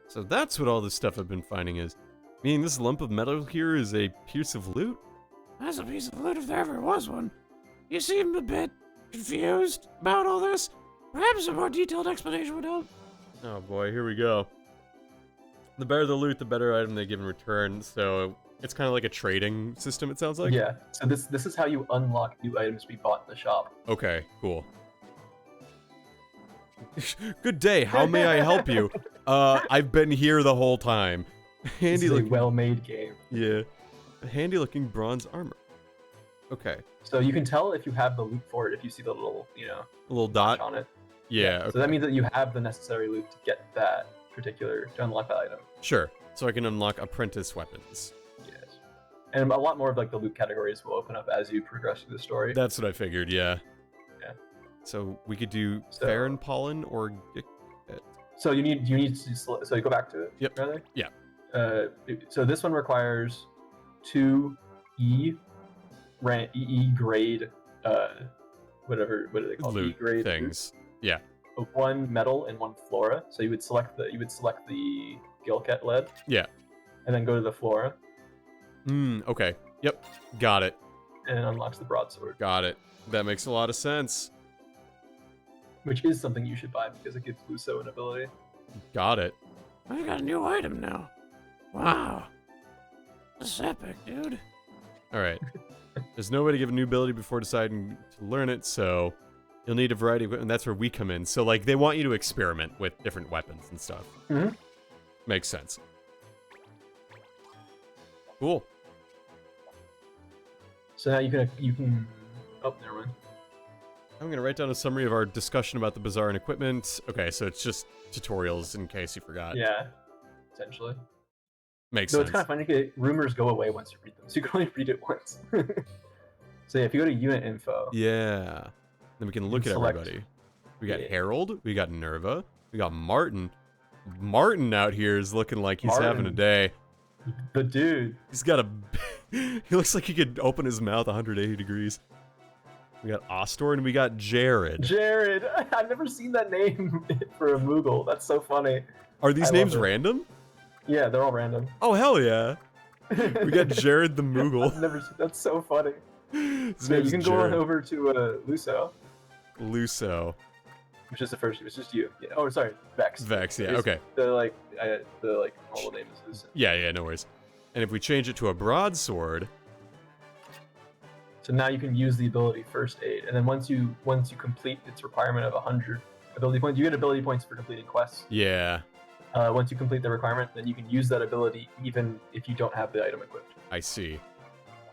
So that's what all this stuff I've been finding is. Meaning this lump of metal here is a piece of loot?
That's a piece of loot if there ever was one. You seem a bit confused about all this. Perhaps a more detailed explanation would help.
Oh boy, here we go. The better the loot, the better item they give in return, so it's kind of like a trading system, it sounds like?
Yeah. So this is how you unlock new items to be bought in the shop.
Okay, cool. Good day, how may I help you? I've been here the whole time.
This
Handy
is a
looking,
well-made game.
yeah. Handy looking bronze armor. Okay,
So you can tell if you have the loot for it if you see the little,
a little dot.
on it.
Yeah, okay.
So that means that you have the necessary loot to get that to unlock that item.
Sure. So I can unlock apprentice weapons.
Yes. And a lot more of like the loot categories will open up as you progress through the story.
That's what I figured, yeah.
Yeah.
So we could do
So-
Farron Pollen or Gikket.
So you need to so you go back to it.
Yep.
Rather.
Yeah.
So this one requires 2 E grade what are they called?
Loot
E grade
things. Yeah.
1 metal and 1 flora. So you would select the Gilket lead.
Yeah.
And then go to the flora
Okay. Yep. Got it.
and it unlocks the broadsword,
Got it. That makes a lot of sense.
which is something you should buy because it gives Luso an ability.
Got it.
I got a new item now. Wow. That's epic, dude.
Alright. There's no way to give a new ability before deciding to learn it, so you'll need a variety of, and that's where we come in. So, like, they want you to experiment with different weapons and stuff.
Mhm.
Makes sense. Cool.
So now you can. Oh, never mind.
I'm going to write down a summary of our discussion about the bazaar and equipment. Okay, so it's just tutorials in case you forgot.
Yeah, essentially.
Makes
So
sense.
it's kind of funny because rumors go away once you read them, so you can only read it once. So yeah, if you go to unit info,
Yeah. Then we can look at
select-
everybody. We got
Yeah.
Harold. We got Nerva. We got Martin. Martin out here is looking like he's having a
Martin.
day.
the dude.
He's got a... he looks like he could open his mouth 180 degrees. We got Ostor and we got Jared.
Jared. I've never seen that name for a Moogle. That's so funny.
Are these
I
names
love it.
random?
Yeah, they're all random.
Oh, hell yeah. We got Jared the Moogle.
I've never. That's so funny.
His
So you
name's
can go on
Jared.
over to Luso,
Luso.
which is the first. It's just you. Yeah. Oh, sorry, Vex.
Vex, yeah,
It's-
okay.
The normal name is Luso.
Yeah, no worries. And if we change it to a broadsword...
So now you can use the ability First Aid, and then once you complete its requirement of 100 ability points, you get ability points for completing quests.
Yeah,
Once you complete the requirement, then you can use that ability even if you don't have the item equipped.
I see.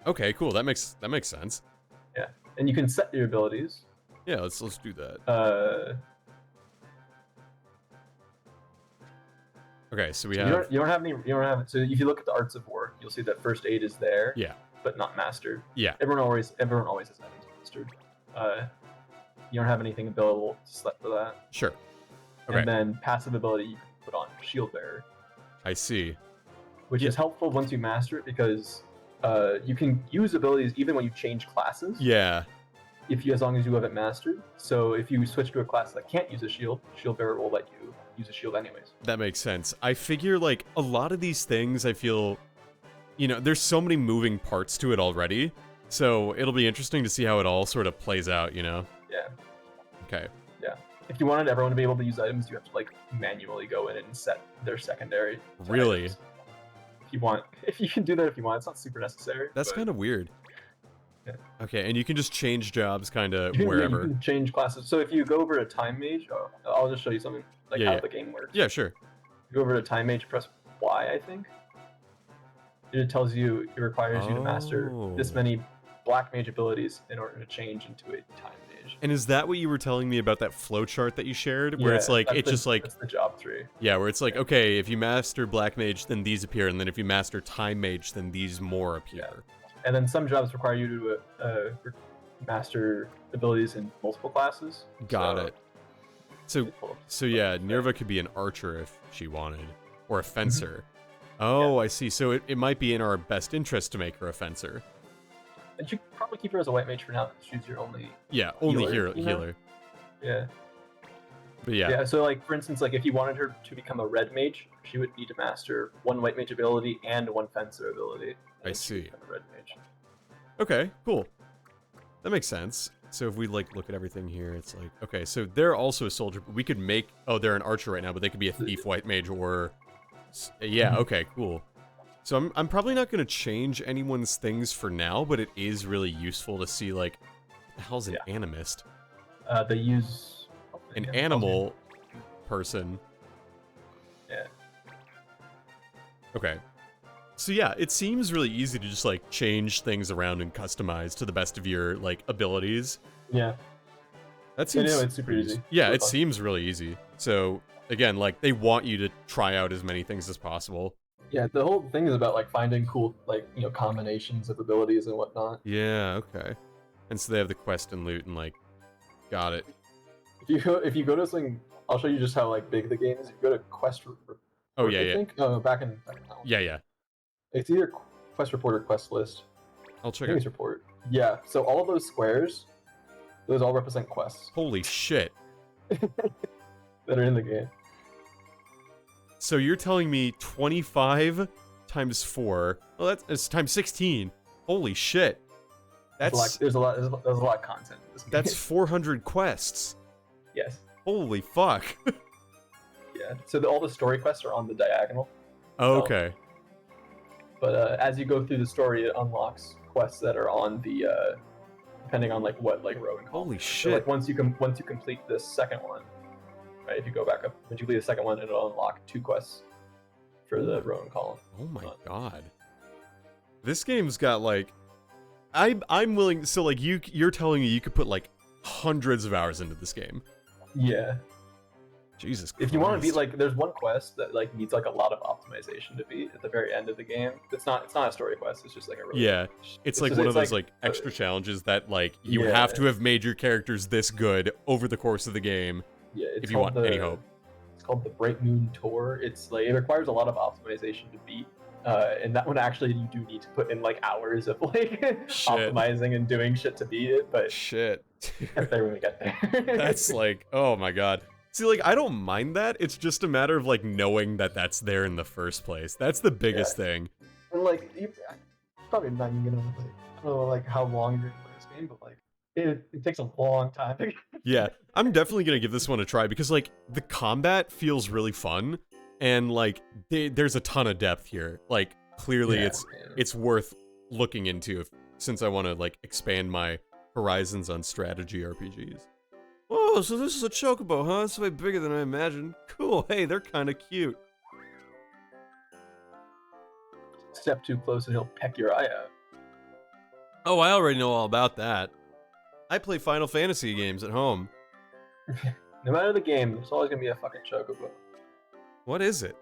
Okay, cool. That makes sense.
And you can set your abilities.
Yeah, let's do that. Okay, so we
You
have...
don't have any. You don't have. So if you look at the Arts of War, you'll see that First Aid is there.
Yeah.
But not mastered.
Yeah.
Everyone always has items mastered. You don't have anything available to select for that.
Sure. Okay,
And then passive ability you can put on Shield Bearer,
I see.
which
Yeah.
is helpful once you master it because you can use abilities even when you change classes.
Yeah,
As long as you have it mastered. So if you switch to a class that can't use a shield, Shield Bearer will let you use a shield anyways.
that makes sense. I figure, like, a lot of these things, I feel... You know, there's so many moving parts to it already, so it'll be interesting to see how it all sort of plays out, you know?
Yeah.
Okay.
If you wanted everyone to be able to use items, you have to like manually go in and set their secondary. to
Really?
items. If you can do that if you want. It's not super necessary.
That's
but
kind of weird. Okay, and you can just change jobs kind of
You
wherever.
can change classes. So if you go over to Time Mage, I'll just show you something like
Yeah,
how
yeah.
the game works.
Yeah, sure.
You go over to Time Mage, press Y, I think. It tells you it requires you to master this
Oh.
many Black Mage abilities in order to change into a Time Mage.
And is that what you were telling me about that flowchart that you shared? Where it's like, it's just like,
that's the job tree.
yeah, where it's like, okay, if you master Black Mage, then these appear, and then if you master Time Mage, then these more appear.
And then some jobs require you to master abilities in multiple classes.
Got it. So,
Cool.
yeah, Nirva could be an archer if she wanted, or a fencer. Oh, I see. So it might be in our best interest to make her a fencer.
And you could probably keep her as a white mage for now, because she's your only.
Yeah, only
Healer, you know?
healer.
Yeah.
But yeah.
Yeah. So like for instance, like if you wanted her to become a red mage, she would need to master one white mage ability and one fencer ability.
I
and she would
see.
become a red mage.
Okay, cool. That makes sense. So if we like look at everything here, it's like, okay, so they're also a soldier. But we could make, oh, they're an archer right now, but they could be a thief, white mage, or yeah. Okay, cool. So I'm probably not going to change anyone's things for now, but it is really useful to see like, what the hell's an animist?
They use
An animal person.
Yeah.
Okay. So yeah, it seems really easy to just like change things around and customize to the best of your like abilities.
Yeah.
That seems
it's super easy.
Yeah,
Super
it
fun.
seems really easy. So again, like they want you to try out as many things as possible.
Yeah, the whole thing is about like finding cool combinations of abilities and whatnot.
Yeah, okay. And so they have the quest and loot and like, got it.
If you go to something, I'll show you just how like big the game is. If you go to quest report,
Oh yeah,
I
yeah,
think. Oh, back in that one.
yeah, yeah.
It's either quest report or quest list.
I'll
I
check
think
it.
it's report. Yeah. So all of those squares, those all represent quests
Holy shit!
that are in the game.
So you're telling me 25 times 4? Well, that's times 16. Holy shit!
There's a lot of content in this game.
That's 400 quests.
Yes.
Holy fuck!
Yeah. So all the story quests are on the diagonal.
Oh, okay.
But as you go through the story, it unlocks quests that are on the depending on like what like row and column.
Holy
So
shit!
like once you complete this second one, right? If you go back up, once you complete the second one, it'll unlock 2 quests for the row and column.
Oh my god. This game's got like, I'm willing. So like you're telling me you could put like hundreds of hours into this game.
Yeah.
Jesus Christ.
If you want to beat like, there's one quest that like needs like a lot of optimization to beat at the very end of the game. It's not a story quest. It's just like a really
Yeah, it's like
just-
one of those
like,
like extra challenges that like you
Yeah.
have to have made your characters this good over the course of the game
yeah. It's
if you
called
want any hope.
It's called the Bright Moon Tour. It's like it requires a lot of optimization to beat. And that one actually you do need to put in like hours of like optimizing and doing shit to beat it, but
Shit.
get there when we get there.
That's like, oh my god. See, like, I don't mind that. It's just a matter of, like, knowing that that's there in the first place. That's the biggest thing.
And like, probably not even gonna like, I don't know like how long you're gonna play this game, but like, it takes a long time.
Yeah, I'm definitely gonna give this one a try because, like, the combat feels really fun, and like, there's a ton of depth here. Like, clearly,
Yeah,
it's worth looking into since I want to like expand my horizons on strategy RPGs. Oh, so this is a chocobo, huh? It's way bigger than I imagined. Cool. Hey, they're kind of cute.
Step too close and he'll peck your eye out.
Oh, I already know all about that. I play Final Fantasy games at home.
No matter the game, there's always gonna be a fucking chocobo.
What is it?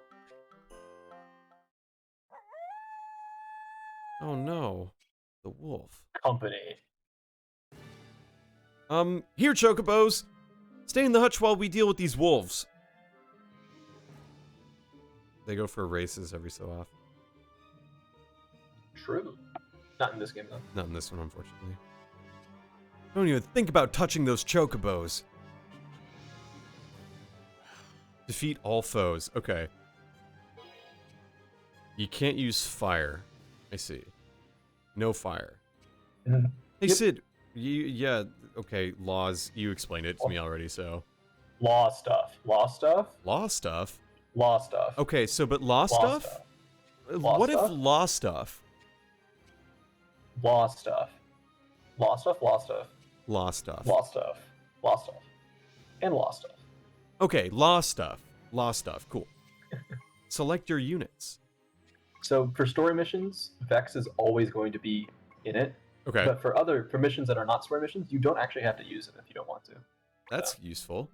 Oh no. The wolf.
Company.
Here, chocobos! Stay in the hutch while we deal with these wolves. They go for races every so often.
True. Not in this game though.
Not in this one, unfortunately. Don't even think about touching those chocobos. Defeat all foes. Okay. You can't use fire. I see. No fire.
Mhm.
Hey,
Yep.
Sid. Yeah, okay, laws. You explained it to me already, so.
Law stuff. Law stuff.
Law stuff?
Law stuff.
Okay, so, but law stuff?
Law
What if
stuff?
law stuff?
Law stuff. Lost stuff, lost stuff,
Lost stuff.
lost stuff, lost stuff, and lost stuff.
Okay, lost stuff. Lost stuff. Cool. Select your units.
So for story missions, Vex is always going to be in it.
Okay,
But for missions that are not story missions, you don't actually have to use it if you don't want to.
that's useful.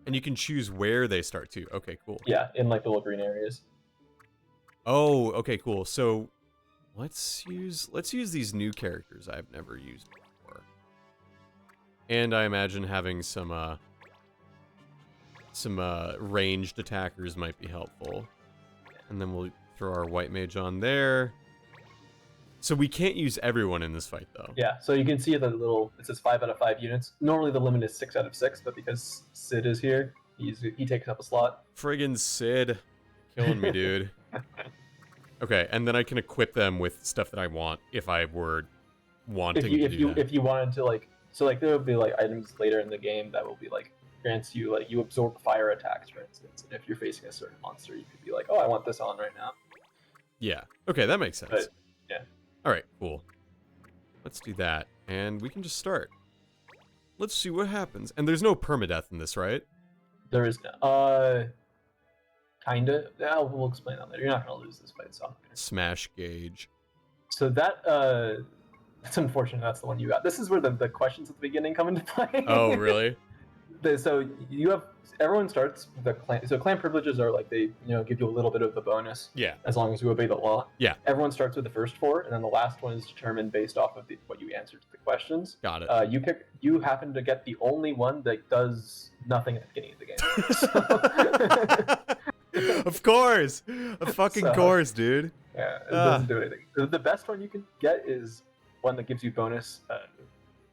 And you can choose where they start too. Okay, cool.
Yeah, in like the little green areas.
Oh, okay, cool. So let's use these new characters I've never used before. And I imagine having some ranged attackers might be helpful. And then we'll throw our white mage on there. So we can't use everyone in this fight though.
Yeah, so you can see the little, it says 5 out of 5 units. Normally the limit is 6 out of 6, but because Sid is here, he takes up a slot.
Friggin' Sid. Killing me, dude. Okay, and then I can equip them with stuff that I want if I were wanting to do that.
If you wanted to like, so like there will be like items later in the game that will be like, grants you like, you absorb fire attacks, for instance. And if you're facing a certain monster, you could be like, oh, I want this on right now.
Yeah. Okay, that makes sense.
But, yeah.
Alright, cool. Let's do that. And we can just start. Let's see what happens. And there's no permadeath in this, right?
There is no, kinda. Yeah, we'll explain that later. You're not gonna lose this fight, so I'm gonna...
Smash gauge.
So that, that's unfortunate. That's the one you got. This is where the questions at the beginning come into play.
Oh, really?
So you have, everyone starts the clan. So clan privileges are like, they give you a little bit of the bonus.
Yeah.
As long as you obey the law.
Yeah.
Everyone starts with the first 4, and then the last one is determined based off of what you answered to the questions.
Got it.
You happen to get the only one that does nothing at the beginning of the game.
Of course. A fucking course, dude.
Yeah, it doesn't do anything. The best one you can get is one that gives you bonus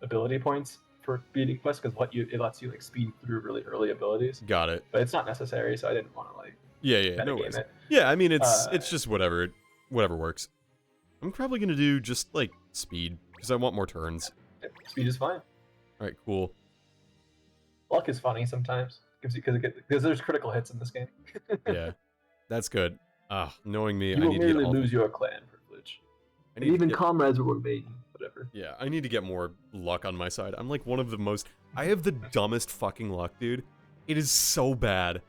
ability points for beating quests, because it lets you like speed through really early abilities.
Got it.
But it's not necessary, so I didn't want to like
Yeah, no
metagame
worries.
it.
Yeah, I mean it's just whatever works. I'm probably gonna do just like speed because I want more turns.
Speed is fine.
All right, cool.
Luck is funny sometimes because there's critical hits in this game.
Yeah, that's good. Knowing me,
You
I
will
need to get
merely
all.
lose your clan privilege.
I
And
need to
even
get-
comrades will invade you. Whatever.
Yeah, I need to get more luck on my side. I'm like one of the most. I have the dumbest fucking luck, dude. It is so bad.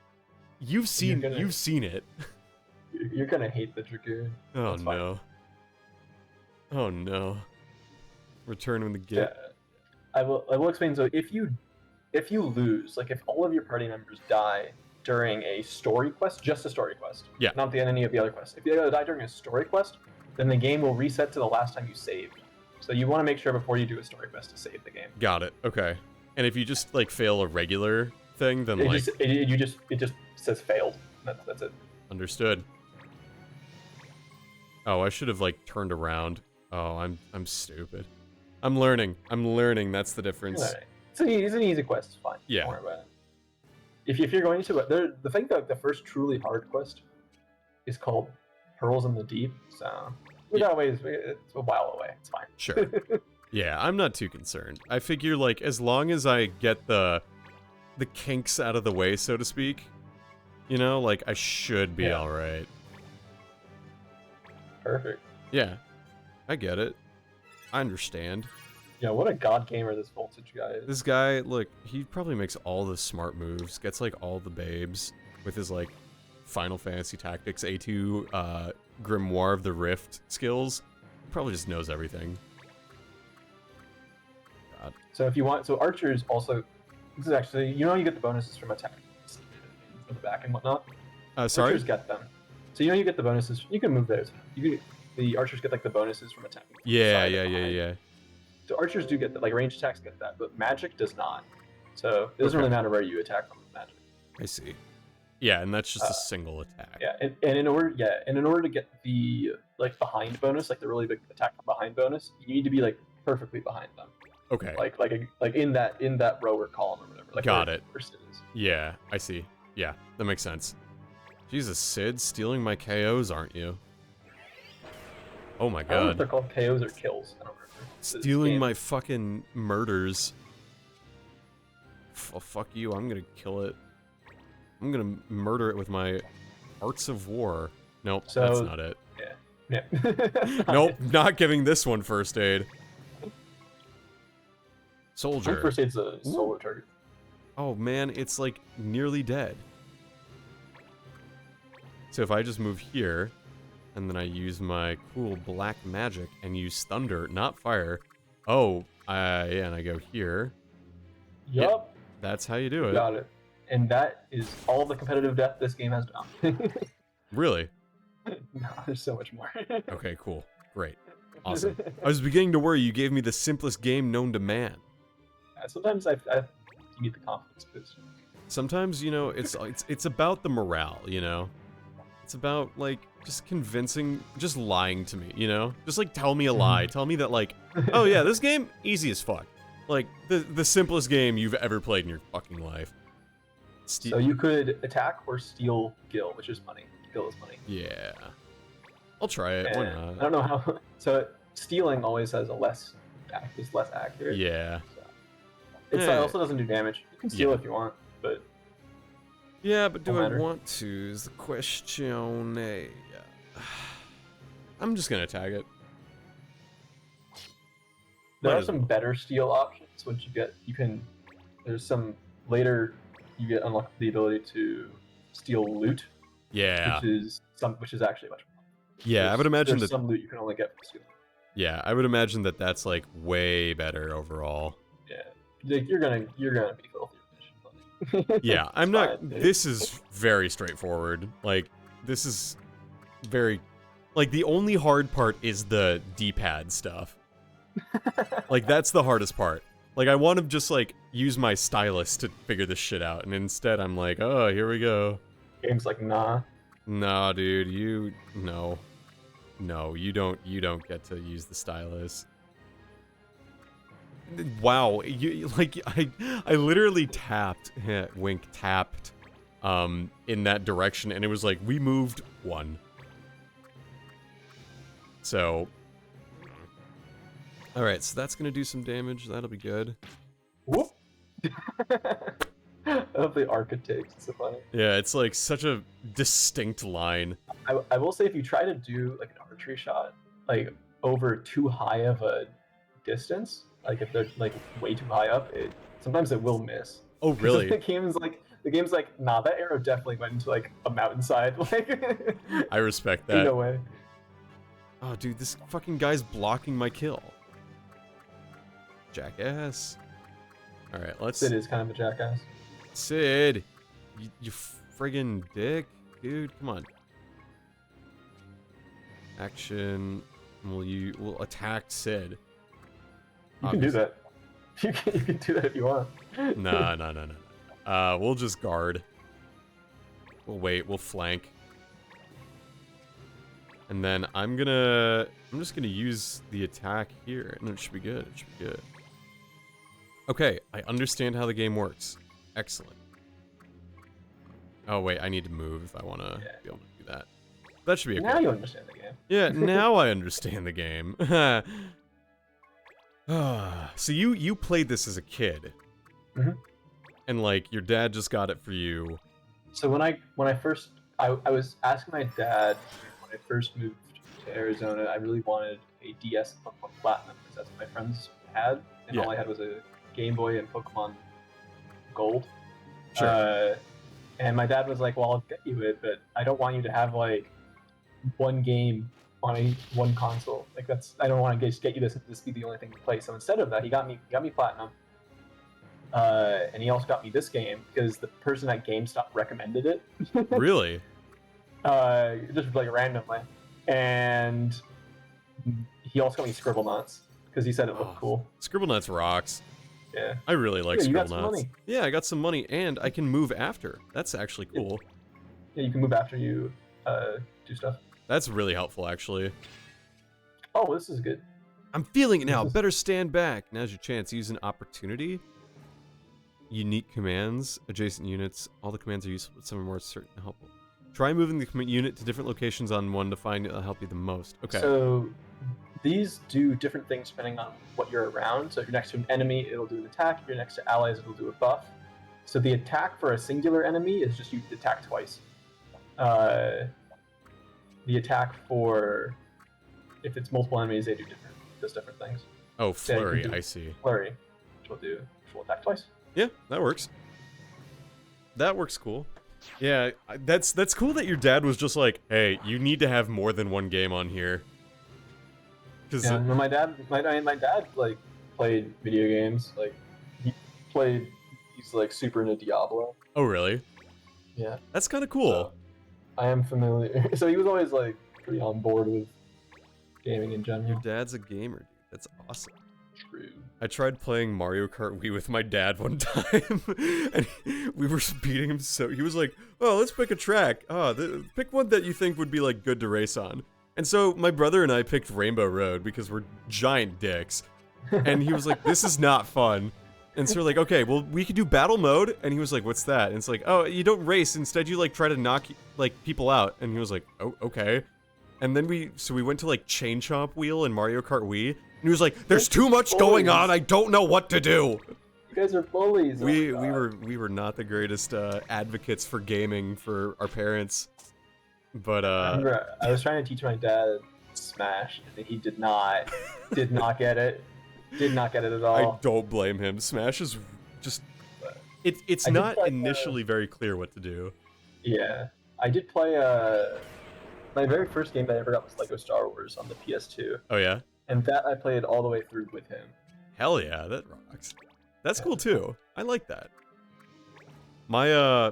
You've seen it.
You're gonna hate the Dragoon.
Oh
That's fine.
no. Oh no. Return when the
Yeah,
gift.
I will explain. So if you lose, like if all of your party members die during a story quest, just a story quest,
Yeah.
not the any of the other quests. If you die during a story quest, then the game will reset to the last time you saved. So you want to make sure before you do a story quest to save the game.
Got it. Okay. And if you just like fail a regular thing, then like
It just says failed. That's it.
understood. Oh, I should have like turned around. Oh, I'm stupid. I'm learning. That's the difference.
Alright. It's an easy quest. It's fine.
Yeah.
Don't worry about it. If you're going to the thing that the first truly hard quest is called Pearls in the Deep. So we got ways. It's a while away. It's fine.
Sure. Yeah, I'm not too concerned. I figure like as long as I get the kinks out of the way, so to speak, like I should be
Yeah.
all right.
Perfect.
Yeah, I get it. I understand.
Yeah, what a god gamer this Voltage guy is.
This guy, look, he probably makes all the smart moves, gets like all the babes with his like Final Fantasy Tactics A2 Grimoire of the Rift skills. He probably just knows everything. God.
So if you want, so archers also, this is actually, you get the bonuses from attack from the back and whatnot.
Sorry?
Archers get them. So you get the bonuses. You can move those. The archers get like the bonuses from attack.
Yeah.
So archers do get that, like ranged attacks get that, but magic does not. So it doesn't
Okay.
really matter where you attack from with magic.
I see. Yeah, and that's just a single attack.
Yeah, and in order to get the like behind bonus, like the really big attack from behind bonus, you need to be like perfectly behind them.
Okay.
Like in that row or column or whatever. Like
Got
where
it.
Sid is.
Yeah, I see. Yeah, that makes sense. Jesus, Sid, stealing my KOs, aren't you? Oh my
I don't know if
god.
they're called KOs or kills. I don't remember.
Stealing my fucking murders. Oh, fuck you, I'm gonna kill it. I'm gonna murder it with my Arts of War. Nope,
So-
that's not it.
Yeah.
Nope, not giving this one first aid. Soldier.
First aid's a solo target.
Oh man, it's like nearly dead. So if I just move here, and then I use my cool black magic and use thunder, not fire. Oh, yeah, and I go here.
Yup.
That's how you do it.
Got it. And that is all the competitive depth this game has done.
Really?
No, there's so much more.
Okay, cool. Great. Awesome. I was beginning to worry you gave me the simplest game known to man.
Sometimes I need the confidence boost.
Sometimes, you know, it's about the morale, you know? It's about, like, just convincing, just lying to me, you know? Just, like, tell me a lie. Tell me that, like, oh yeah, this game, easy as fuck. Like, the simplest game you've ever played in your fucking life.
So you could attack or steal gil, which is money. Gil is money.
Yeah. I'll try it, why not?
I don't know how... So stealing always has less accurate.
Yeah.
So. It also doesn't do damage. You can steal if you want, but...
Yeah, but do I
matter.
want to is the question. I'm just gonna tag it.
There
Might
are
as
some
well.
better steal options. Once you can... There's some... Later, you get unlock the ability to steal loot,
Yeah.
which is actually much more.
Yeah, I would imagine
there's
that.
some loot you can only get from stealing.
Yeah, I would imagine that that's like way better overall.
Yeah, like, you're gonna be filthy.
Yeah, I'm
It's
not.
fine, dude.
This is very straightforward. Like, this is very. Like, the only hard part is the D-pad stuff. Like, that's the hardest part. Like, I want to just, like, use my stylus to figure this shit out, and instead I'm like, oh, here we go.
Game's like, nah.
Nah, dude, no. No, you don't get to use the stylus. Wow, I literally tapped, Wink tapped, in that direction, and it was like, we moved 1. So, alright, so that's gonna do some damage, that'll be good.
Whoop. I love the archetypes. It's so funny.
Yeah, it's like such a distinct line.
I will say, if you try to do like an archery shot, like over too high of a distance, like if they're like way too high up, sometimes it will miss.
Oh, really?
the game's like, nah, that arrow definitely went into like a mountainside. Like,
I respect that.
no way.
Oh, dude, this fucking guy's blocking my kill. Jackass. Alright, let's...
Sid is kind of a jackass.
Sid! You friggin' dick. Dude, come on. Action. We'll attack Sid.
You can do that. You can do that if you want.
No. We'll just guard. We'll wait, we'll flank. And then I'm just gonna use the attack here, and it should be good, Okay, I understand how the game works. Excellent. Oh wait, I need to move if I wanna be able to do that. That should be okay.
Now you understand the game.
Yeah, now I understand the game. So you played this as a kid.
Mhm.
And like your dad just got it for you.
So when I first I was asking my dad when I first moved to Arizona, I really wanted a DS and Pokemon Platinum because that's what my friends had, and all I had was a Game Boy and Pokemon Gold.
Sure.
And my dad was like, "Well, I'll get you it, but I don't want you to have like one game on one console. Like I don't want to just get you this and this be the only thing to play." So instead of that, he got me Platinum. And he also got me this game because the person at GameStop recommended it.
Really?
Just like randomly. And he also got me Scribblenauts because he said it looked cool.
Scribblenauts rocks.
Yeah.
I really like
Yeah, you got
Scribblenauts.
some money.
Yeah, I got some money, and I can move after. That's actually cool.
Yeah, you can move after you do stuff.
That's really helpful, actually.
Oh, this is good.
I'm feeling it now.
This is-
Better stand back. Now's your chance. Use an opportunity. Unique commands, adjacent units. All the commands are useful, but some are more certain and helpful. Try moving the unit to different locations on one to find it'll help you the most. Okay.
So these do different things depending on what you're around. So if you're next to an enemy, it'll do an attack. If you're next to allies, it'll do a buff. So the attack for a singular enemy is just you attack twice. The attack for if it's multiple enemies, does different things.
Oh, flurry.
do
I see.
Flurry. Which will attack twice.
Yeah, that works. That works cool. Yeah, that's cool that your dad was just like, hey, you need to have more than one game on here. Cause
Yeah, no, my dad like played video games. Like he's like super into Diablo.
oh really?
Yeah.
That's kind of cool.
So, I am familiar. So he was always like pretty on board with gaming in general.
Your dad's a gamer, dude. That's awesome.
True.
I tried playing Mario Kart Wii with my dad one time, and we were beating him. So he was like, "Oh, let's pick a track. Pick one that you think would be like good to race on." And so my brother and I picked Rainbow Road because we're giant dicks. And he was like, "This is not fun." And so we're like, "Okay, well, we could do battle mode." And he was like, "What's that?" And it's like, "Oh, you don't race. Instead, you like try to knock like people out." And he was like, "Oh, okay." And then we went to like Chain Chomp Wheel and Mario Kart Wii, and he was like, "There's too much going on. I don't know what to do."
You guys are bullies.
We were not the greatest advocates for gaming for our parents, but
I remember I was trying to teach my dad Smash, and he did not get it. Did not get it at all.
I don't blame him. Smash is just it's
I did
not
play,
initially very clear what to do.
Yeah, I did play. My very first game that I ever got was Lego Star Wars on the PS2,
Oh yeah,
and that I played all the way through with him.
hell yeah, that rocks. That's cool too. I like that. My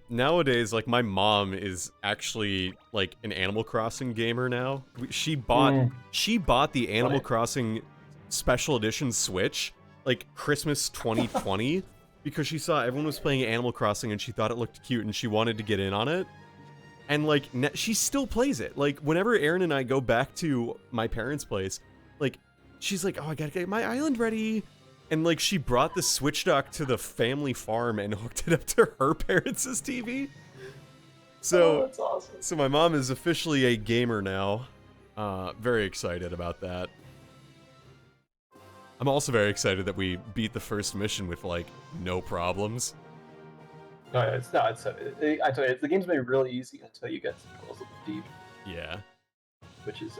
nowadays, like my mom is actually like an Animal Crossing gamer now. She bought the Animal
Right.
Crossing Special Edition Switch like Christmas 2020 because she saw everyone was playing Animal Crossing and she thought it looked cute and she wanted to get in on it. And like she still plays it. Like whenever Aaron and I go back to my parents' place, like she's like, "Oh, I gotta get my island ready." And like she brought the Switch dock to the family farm and hooked it up to her parents' TV. So
that's awesome.
so my mom is officially a gamer now. Very excited about that. I'm also very excited that we beat the first mission with like no problems.
No, it's not. I tell you, the game's made really easy until you get some levels of deep,
Yeah.
which is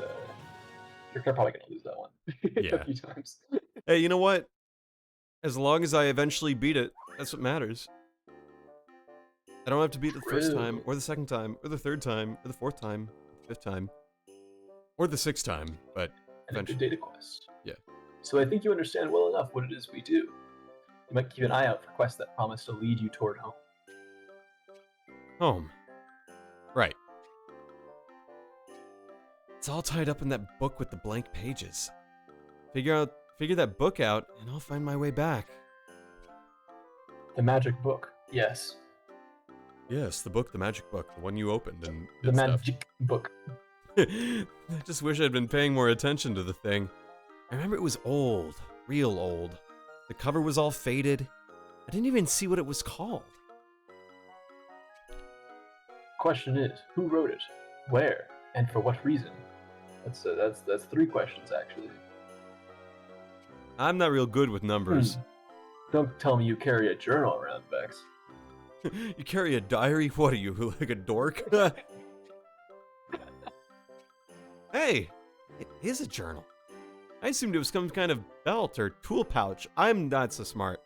you're probably gonna lose that one
Yeah.
a few times.
Hey, you know what? As long as I eventually beat it, that's what matters. I don't have to beat it the first
True.
time, or the second time, or the third time, or the fourth time, the fifth time, or the sixth time, but
And a good
eventually.
data quest.
Yeah.
So I think you understand well enough what it is we do. You might keep an eye out for quests that promise to lead you toward home.
Home. Right. It's all tied up in that book with the blank pages. Figure that book out, and I'll find my way back.
The magic book. Yes.
Yes, the book, the magic book, the one you opened and
The
did stuff.
magic book.
I just wish I'd been paying more attention to the thing. I remember it was old, real old. The cover was all faded. I didn't even see what it was called.
Question is, who wrote it, where, and for what reason? That's three questions actually.
I'm not real good with numbers.
Don't tell me you carry a journal around, Vex.
You carry a diary? What are you, like a dork? Hey, it is a journal. I assumed it was some kind of belt or tool pouch. I'm not so smart.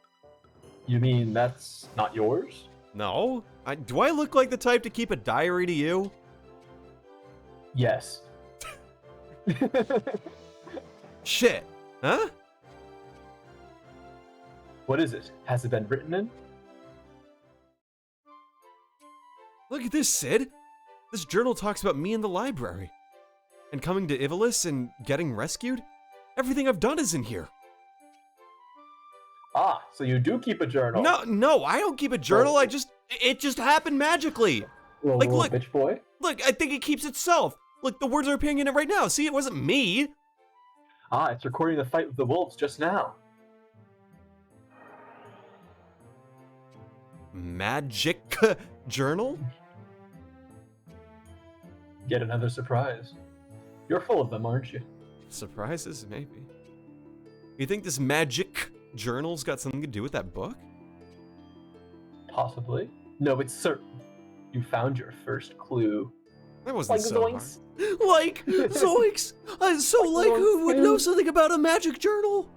You mean that's not yours?
No? Do I look like the type to keep a diary to you?
Yes.
Shit. Huh?
What is it? Has it been written in?
Look at this, Sid. This journal talks about me in the library. And coming to Ivalis and getting rescued? Everything I've done is in here.
Ah, so you do keep a journal.
No, I don't keep a journal. It just happened magically.
Little,
like,
little
look.
bitch boy.
Look, I think it keeps itself. Look, the words are appearing in it right now. See, it wasn't me.
Ah, it's recording the fight with the wolves just now.
Magic journal?
Yet another surprise. You're full of them, aren't you?
Surprises, maybe. You think this magic journal's got something to do with that book?
Possibly. No, it's certain. You found your first clue.
That wasn't
Like
so
zoinks.
hard. Like, zoinks! Who would know something about a magic journal?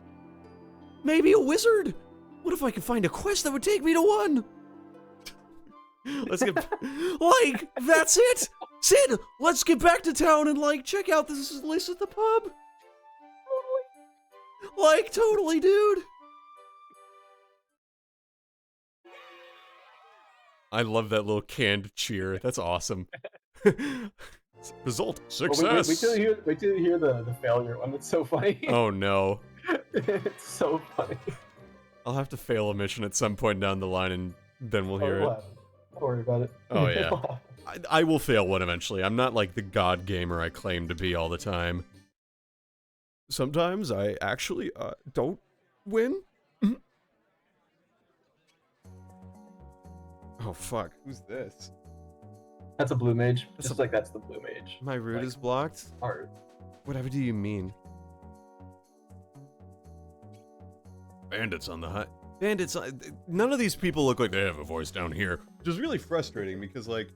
Maybe a wizard? What if I could find a quest that would take me to one? Let's get... like, that's it! Sid, let's get back to town and, like, check out this list at the pub. Totally. Like, totally, dude. I love that little canned cheer. That's awesome. Result, success.
Wait till you hear the failure one. It's so funny.
Oh, no.
It's so funny.
I'll have to fail a mission at some point down the line, and then we'll hear it.
Don't worry about it.
Oh, yeah. I will fail one eventually. I'm not like the god gamer I claim to be all the time. Sometimes I actually, don't win. Oh, fuck. Who's this?
That's a blue mage.
That's
Just like that's the blue mage.
My route is blocked?
Hard.
Whatever do you mean?
Bandits on the hut.
Bandits, none of these people look like they have a voice down here. Which is really frustrating because, like,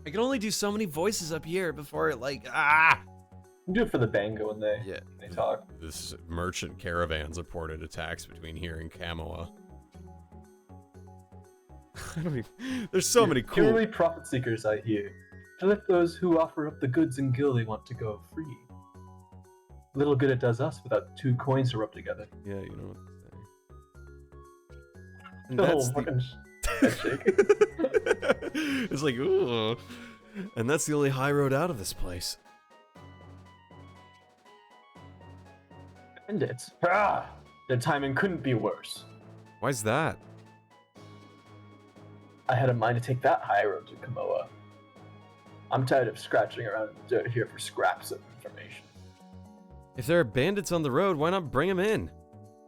I can only do so many voices up here before, like,
You do it for the bango when they talk.
This merchant caravans reported attacks between here and Kamoa. I don't even, there's so many cool...
Purely profit seekers, I hear. To let those who offer up the goods and gil they want to go free. Little good it does us without 2 coins to rub together.
Yeah, you know what to say. And
Oh,
that's
fucking shake.
It's like, ooh. And that's the only high road out of this place.
Bandits. Ah! Their timing couldn't be worse.
Why's that?
I had a mind to take that high road to Kamoa. I'm tired of scratching around in the dirt here for scraps of information.
If there are bandits on the road, why not bring them in?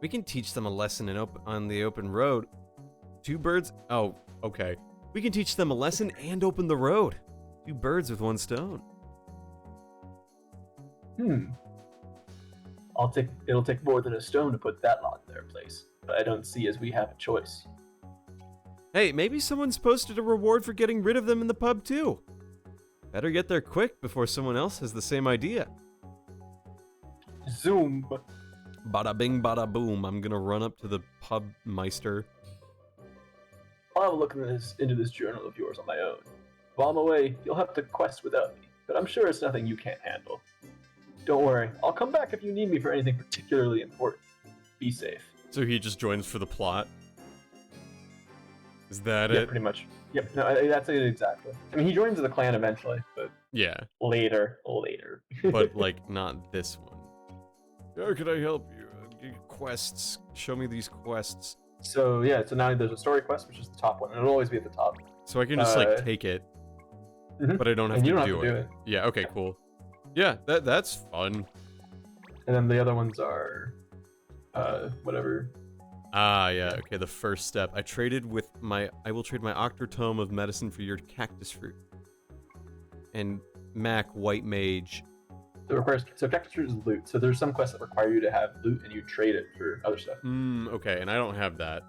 We can teach them a lesson on the open road. 2 birds? Oh, okay. We can teach them a lesson and open the road. 2 birds with 1 stone.
It'll take more than a stone to put that lot in their place, but I don't see as we have a choice.
Hey, maybe someone's posted a reward for getting rid of them in the pub too. Better get there quick before someone else has the same idea.
Zoom!
Bada bing, bada boom. I'm gonna run up to the pub meister.
I'll have a look into this journal of yours on my own. While I'm away, you'll have to quest without me, but I'm sure it's nothing you can't handle. Don't worry, I'll come back if you need me for anything particularly important. Be safe.
So he just joins for the plot? Is that
Yeah,
it?
pretty much. Yep, no, that's it exactly. I mean, he joins the clan eventually, but
Yeah,
later.
but like not this one. How can I help you? Quests. Show me these quests.
So yeah, so now there's a story quest, which is the top one, and it'll always be at the top.
So I can just like take it, but I don't have
And
to
you don't
do
have to do it.
Yeah, okay, cool. Yeah, that's fun.
And then the other ones are, whatever.
Ah, yeah, okay, the first step. I will trade my Octotome of Medicine for your Cactus Fruit. And Mac, White Mage.
So cactus fruit is loot. So there's some quests that require you to have loot, and you trade it for other stuff.
Okay, and I don't have that.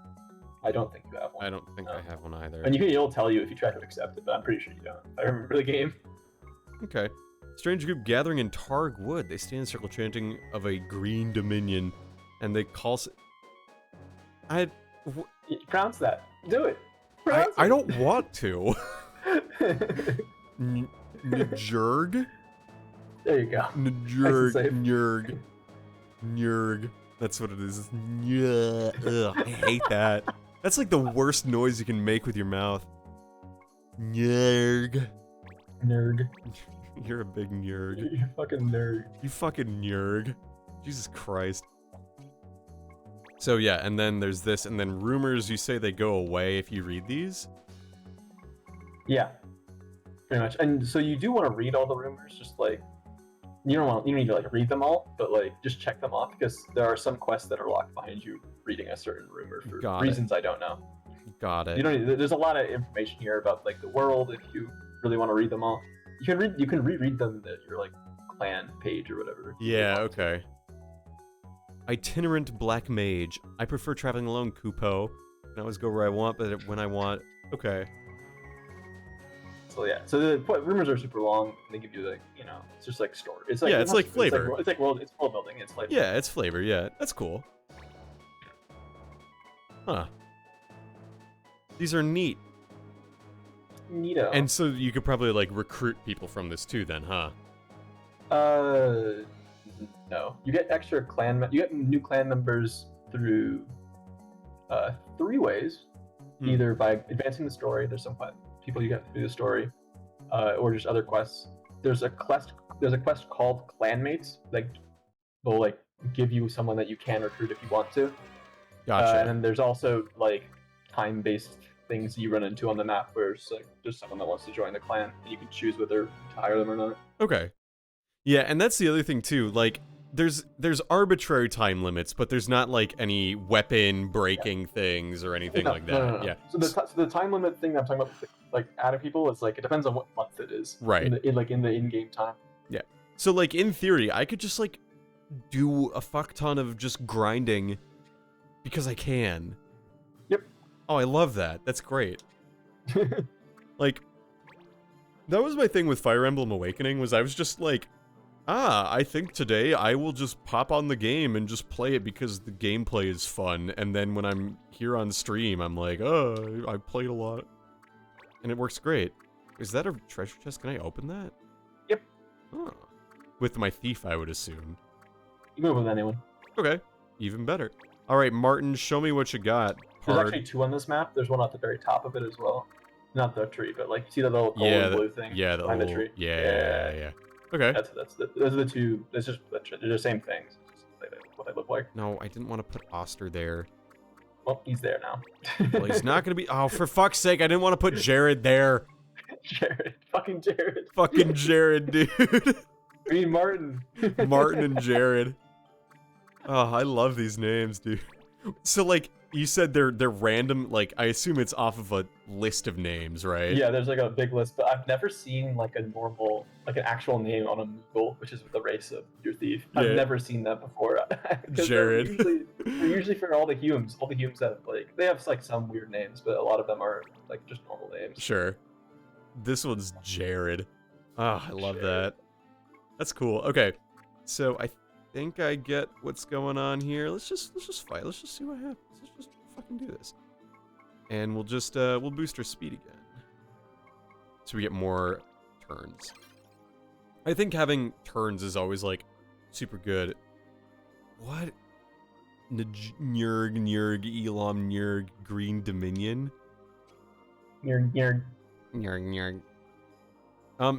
I don't think you have one.
I don't think I have one either.
And it'll tell you if you try to accept it, but I'm pretty sure you don't. If I remember the game.
Okay. Strange group gathering in Targ Wood. They stand in circle chanting of a green dominion, and they call...
You pronounce that. Do it.
I don't want to. Njurg?
There you go.
Njurg. Njurg. That's what it is. Ugh, I hate that. That's like the worst noise you can make with your mouth. Njurg.
Nerd.
You're a big nerd.
You fucking nerd.
You fucking nerd. Jesus Christ. So yeah, and then there's this, and then rumors, you say they go away if you read these?
Yeah. Pretty much. And so you do want to read all the rumors, just like you don't need to like read them all, but like just check them off because there are some quests that are locked behind you reading a certain rumor for reasons I don't know.
Got it.
You don't need, there's a lot of information here about like the world if you really want to read them all. You can reread them at your like clan page or whatever.
Yeah, okay. Itinerant Black Mage. I prefer traveling alone, Kupo. I can always go where I want, but when I want. Okay.
So yeah, so the rumors are super long. And they give you like, it's just like story. It's like
yeah, it's like flavor.
It's like world building. It's flavor.
Yeah, it's flavor. Yeah, that's cool. Huh. These are neat.
Neato.
And so you could probably, like, recruit people from this too then, huh?
No. You get extra you get new clan members through 3 ways.
Hmm.
Either by advancing the story, there's some people you get through the story, or just other quests. There's a quest called Clanmates that will like give you someone that you can recruit if you want to.
Gotcha.
And then there's also like time-based things you run into on the map where it's like there's someone that wants to join the clan and you can choose whether to hire them or not.
Okay. Yeah, and that's the other thing too. Like, there's arbitrary time limits, but there's not like any weapon breaking things or anything like that.
No.
Yeah.
So the time limit thing that I'm talking about, like adding people, is like it depends on what month it is.
Right.
In the in-game time.
Yeah. So like in theory, I could just like do a fuck ton of just grinding because I can.
Yep.
Oh, I love that. That's great. Like, that was my thing with Fire Emblem Awakening, was I was just like, I think today I will just pop on the game and just play it because the gameplay is fun, and then when I'm here on stream, I'm like, oh, I played a lot. And it works great. Is that a treasure chest? Can I open that?
Yep.
Oh. With my thief, I would assume.
You can move with anyone.
Okay, even better. Alright, Martin, show me what you got.
There's
Hard.
actually 2 on this map. There's one at the very top of it as well. Not the tree, but like see the little gold and blue thing behind the tree.
Yeah. Okay.
Those are the 2. They're the same things. It's just what they look like.
No, I didn't want to put Oster there.
Well, he's there now.
Well, he's not gonna be. Oh, for fuck's sake! I didn't want to put Jared there.
Jared, fucking Jared.
Fucking Jared, dude.
I mean Martin.
Martin and Jared. Oh, I love these names, dude. So, like, you said they're random. Like, I assume it's off of a list of names, right?
Yeah, there's like a big list, but I've never seen like a normal, like an actual name on a Moogle, which is the race of your thief.
Yeah.
I've never seen that before.
Jared.
They're usually for all the Humes. All the Humes have like they have like some weird names, but a lot of them are like just normal names.
Sure. This one's Jared. Oh, I love that. That's cool. Okay, so I think I get what's going on here. Let's just fight. Let's just see what happens. Let's just fucking do this. And we'll just we'll boost our speed again, so we get more turns. I think having turns is always like super good. What? Nyurg, Elam, Nyurg, Green Dominion.
You're
Nyurg.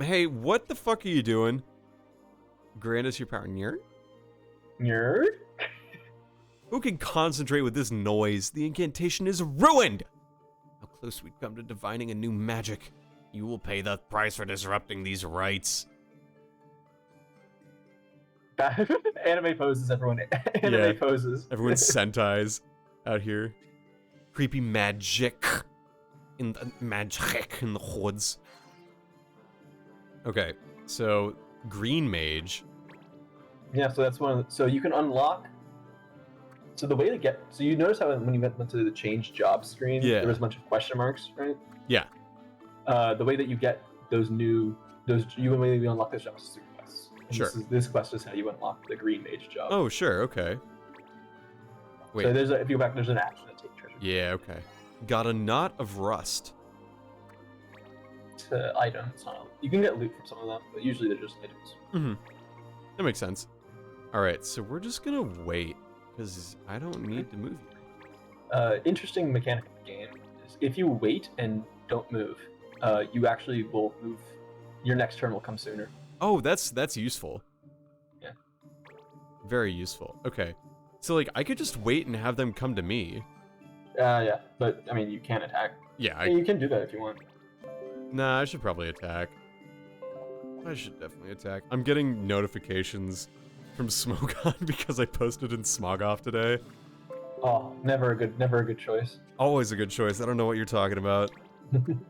Hey, what the fuck are you doing? Grant us your power. Nyurg? Who can concentrate with this noise? The incantation is ruined! How close we'd come to divining a new magic. You will pay the price for disrupting these rites.
Anime poses, everyone. Anime poses.
Everyone's sentais out here. Creepy magic in the woods. Okay, so green mage.
Yeah, so that's one. So you can unlock. So the way to get. So you notice how when you went to the change job screen,
Yeah.
there was a bunch of question marks, right?
Yeah.
The way that you get you unlock those jobs is through quests. And
Sure.
This quest is how you unlock the green mage job.
Oh, sure. Okay. Wait.
So if you go back, there's an action to take treasure.
Yeah. Okay. Got a knot of rust.
To items. You can get loot from some of them, but usually they're just items.
Mm-hmm. That makes sense. All right, so we're just gonna wait because I don't need to move here.
Interesting mechanic of the game is if you wait and don't move, you actually will move. Your next turn will come sooner.
Oh, that's useful.
Yeah.
Very useful. Okay, so like I could just wait and have them come to me.
Yeah, but I mean you can attack.
Yeah.
You can do that if you want.
Nah, I should probably attack. I should definitely attack. I'm getting notifications from Smogon because I posted in Smogoff today.
Oh, never a good choice.
Always a good choice. I don't know what you're talking about.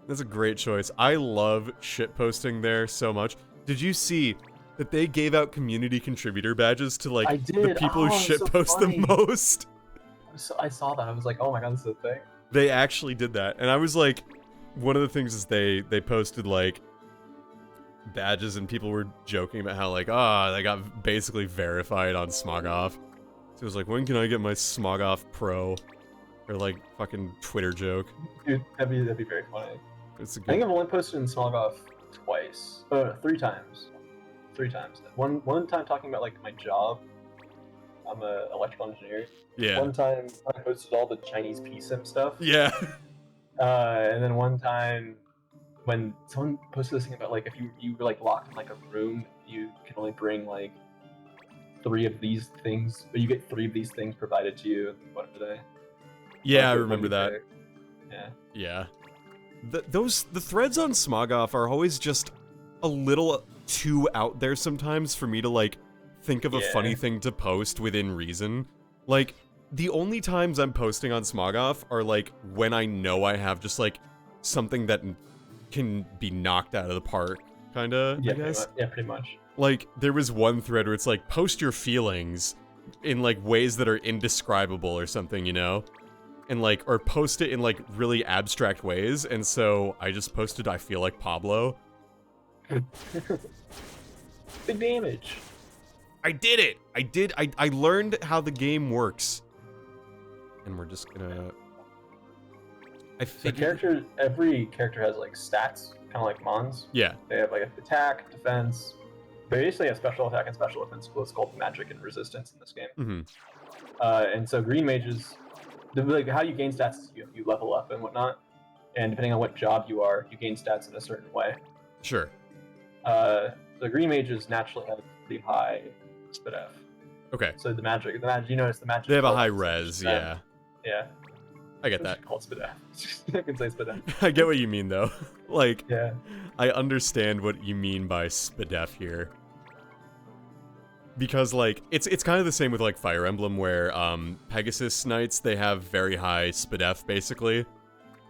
That's a great choice. I love shitposting there so much. Did you see that they gave out community contributor badges to like the people who shitpost the most?
I saw that. I was like, oh my god, this is a thing.
They actually did that, and I was like, one of the things is they posted like badges, and people were joking about how like, they got basically verified on Smogoff. So it was like, when can I get my Smogoff Pro? or like fucking Twitter joke.
Dude, that'd be very funny.
It's a
I think
good.
I've only posted in Smoggoth twice. Three times. Three times. One time talking about like my job. I'm an electrical engineer.
Yeah.
One time I posted all the Chinese PSIM stuff.
Yeah.
And then one time when someone posted this thing about like if you were like locked in like a room, you can only bring like 3 of these things, but you get 3 of these things provided to you. What are they?
Yeah, I
Like,
remember that.
Yeah.
Yeah. The threads on Smogoff are always just a little too out there sometimes for me to like think of a funny thing to post within reason. Like, the only times I'm posting on Smogoff are like when I know I have just like something that can be knocked out of the park, kinda,
Yeah,
I guess.
pretty much.
Like, there was one thread where it's like, post your feelings in like ways that are indescribable or something, you know? And like, or post it in like really abstract ways, and so I just posted I feel like Pablo.
Big damage.
I did it! I learned how the game works. And we're just gonna...
Every character has like stats, kind of like Mons.
Yeah.
They have like attack, defense. They basically have special attack and special defense, what's called magic and resistance in this game.
Mm-hmm.
And so green mages, like how you gain stats is you level up and whatnot, and depending on what job you are, you gain stats in a certain way.
Sure.
The green mages naturally have pretty high spit F.
Okay.
So the magic, you notice the magic.
They have a high
focus
res,
is
yeah.
Yeah.
I get that.
Called spit F. I can say spit F.
I get what you mean, though. Like,
Yeah.
I understand what you mean by SPDEF here. Because, like, it's kind of the same with, like, Fire Emblem, where, Pegasus Knights, they have very high SPDEF, basically.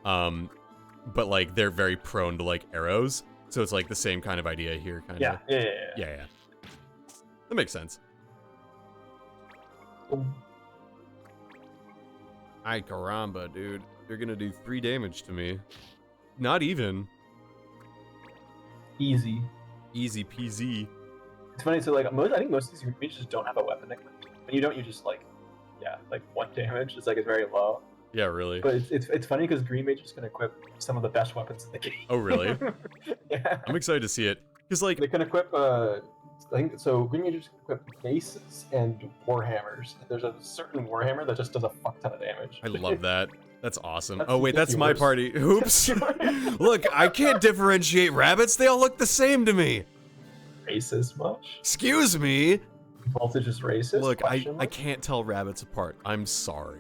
But, like, they're very prone to, like, arrows. So it's, like, the same kind of idea here, kind of. Yeah. That makes sense. Ay caramba, dude. You're gonna do 3 damage to me. Not even.
Easy.
Easy peasy.
It's funny, so like I think most of these mages don't have a weapon equipped. When you don't, you just like 1 damage. It's like it's very low.
Yeah, really.
But it's funny because green mages can equip some of the best weapons in the game.
Oh, really?
Yeah.
I'm excited to see it. Because, like...
They can equip, I think, so green mages can equip maces and warhammers. There's a certain warhammer that just does a fuck ton of damage.
I love that. That's awesome.
That's
Oh, wait, that's my
yours.
party. Oops. Look, I can't differentiate rabbits. They all look the same to me.
Racist much?
Excuse me.
Voltage is racist?
Look, I
Mark?
can't tell rabbits apart. I'm sorry.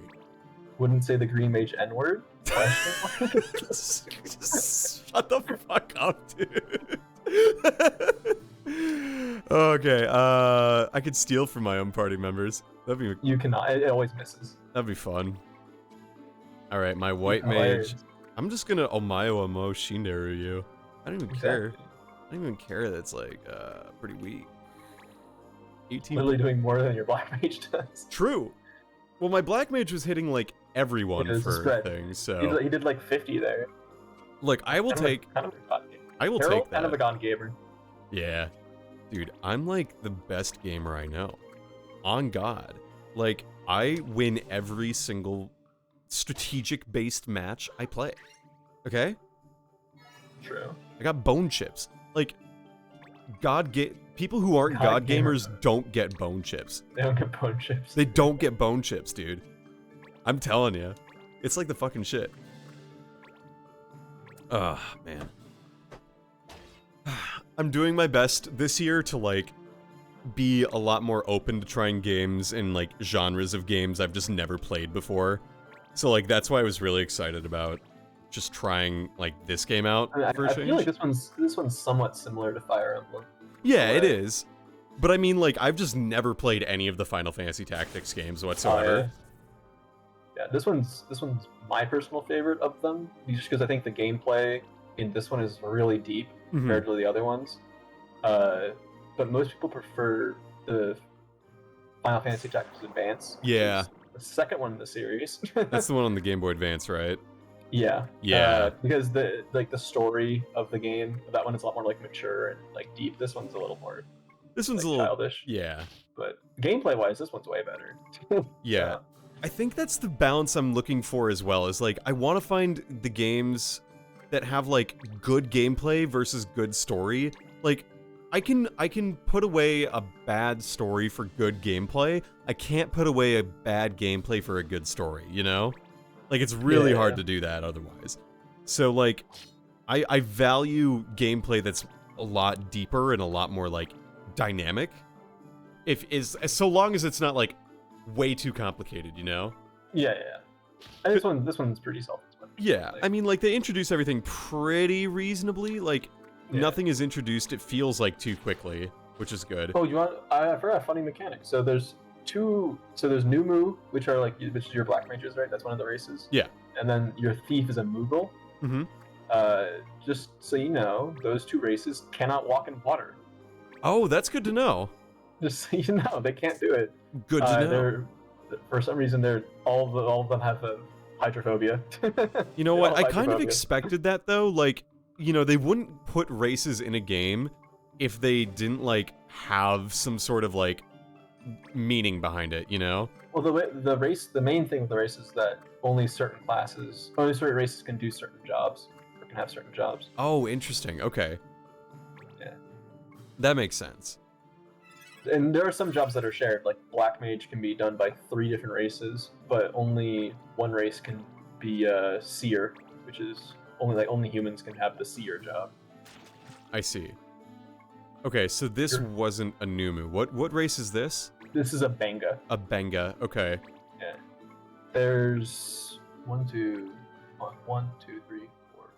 Wouldn't say the green mage N-word? Question mark?
Shut the fuck up, dude. Okay, I could steal from my own party members. That'd be
You cannot. It always misses.
that'd be fun. All right, my white mage.
Hilarious.
I'm just gonna Omayo Amo Shinderu you. I don't even care.
Exactly.
I don't even care that's like pretty weak. 18.
Literally doing more than your black mage does.
True. Well, my black mage was hitting like everyone
Yeah, it's a
for
spread.
things, so
He did like 50 there.
look, I will take.
Kind of a god gamer.
I will
Harold,
take that.
kind of a god gamer.
Yeah. Dude, I'm like the best gamer I know. On God. Like, I win every single strategic-based match I play. Okay?
True.
I got bone chips. Like, people who aren't
God
God
gamer.
gamers don't get bone chips.
They don't get bone chips.
They don't get bone chips, dude. I'm telling you. It's like the fucking shit. Ugh, man. I'm doing my best this year to, like, be a lot more open to trying games in, like, genres of games I've just never played before. So, like, that's why I was really excited about just trying, like, this game out
I
for a change.
feel like this one's somewhat similar to Fire Emblem.
Yeah, it
Right.
is. But I mean, like, I've just never played any of the Final Fantasy Tactics games whatsoever.
Yeah, this one's my personal favorite of them, just because I think the gameplay in this one is really deep
Mhm.
compared to the other ones. But most people prefer the Final Fantasy Tactics Advance. which
Yeah.
is the second one in the series.
That's the one on the Game Boy Advance, right?
Yeah.
Yeah.
Because the story of the game, that one is a lot more like mature and like deep. This one's a little more
This one's
like,
a little...
childish.
Yeah.
But gameplay wise, this one's way better.
Yeah. I think that's the balance I'm looking for as well, is like, I want to find the games that have like good gameplay versus good story. Like, I can put away a bad story for good gameplay. I can't put away a bad gameplay for a good story, you know? Like, it's really hard to do that otherwise. So, like, I value gameplay that's a lot deeper and a lot more, like, dynamic. So long as it's not, like, way too complicated, you know?
Yeah. And this one's pretty self-explanatory.
Yeah, I mean, like, they introduce everything pretty reasonably. Like, nothing is introduced, it feels like, too quickly, which is good.
Oh, I forgot a funny mechanic. So there's there's Numu, which is your black mages, right? That's one of the races.
Yeah.
And then your thief is a Moogle.
Mm-hmm.
Just so you know, those two races cannot walk in water.
Oh, that's good to know.
Just so you know, they can't do it.
Good to know.
For some reason, all of them have hydrophobia.
You know what? I kind of expected that, though. Like, you know, they wouldn't put races in a game if they didn't, like, have some sort of, like, meaning behind it, you know?
Well, the main thing with the race is that only certain races can do certain jobs, or can have certain jobs.
Oh, interesting. Okay.
Yeah.
That makes sense.
And there are some jobs that are shared, like Black Mage can be done by 3 different races, but only one race can be a Seer, which is only humans can have the Seer job.
I see. Okay, so this wasn't a Numu. What race is this?
This is a Benga.
A Benga. Okay.
Yeah. There's 1, 2, 3, 4,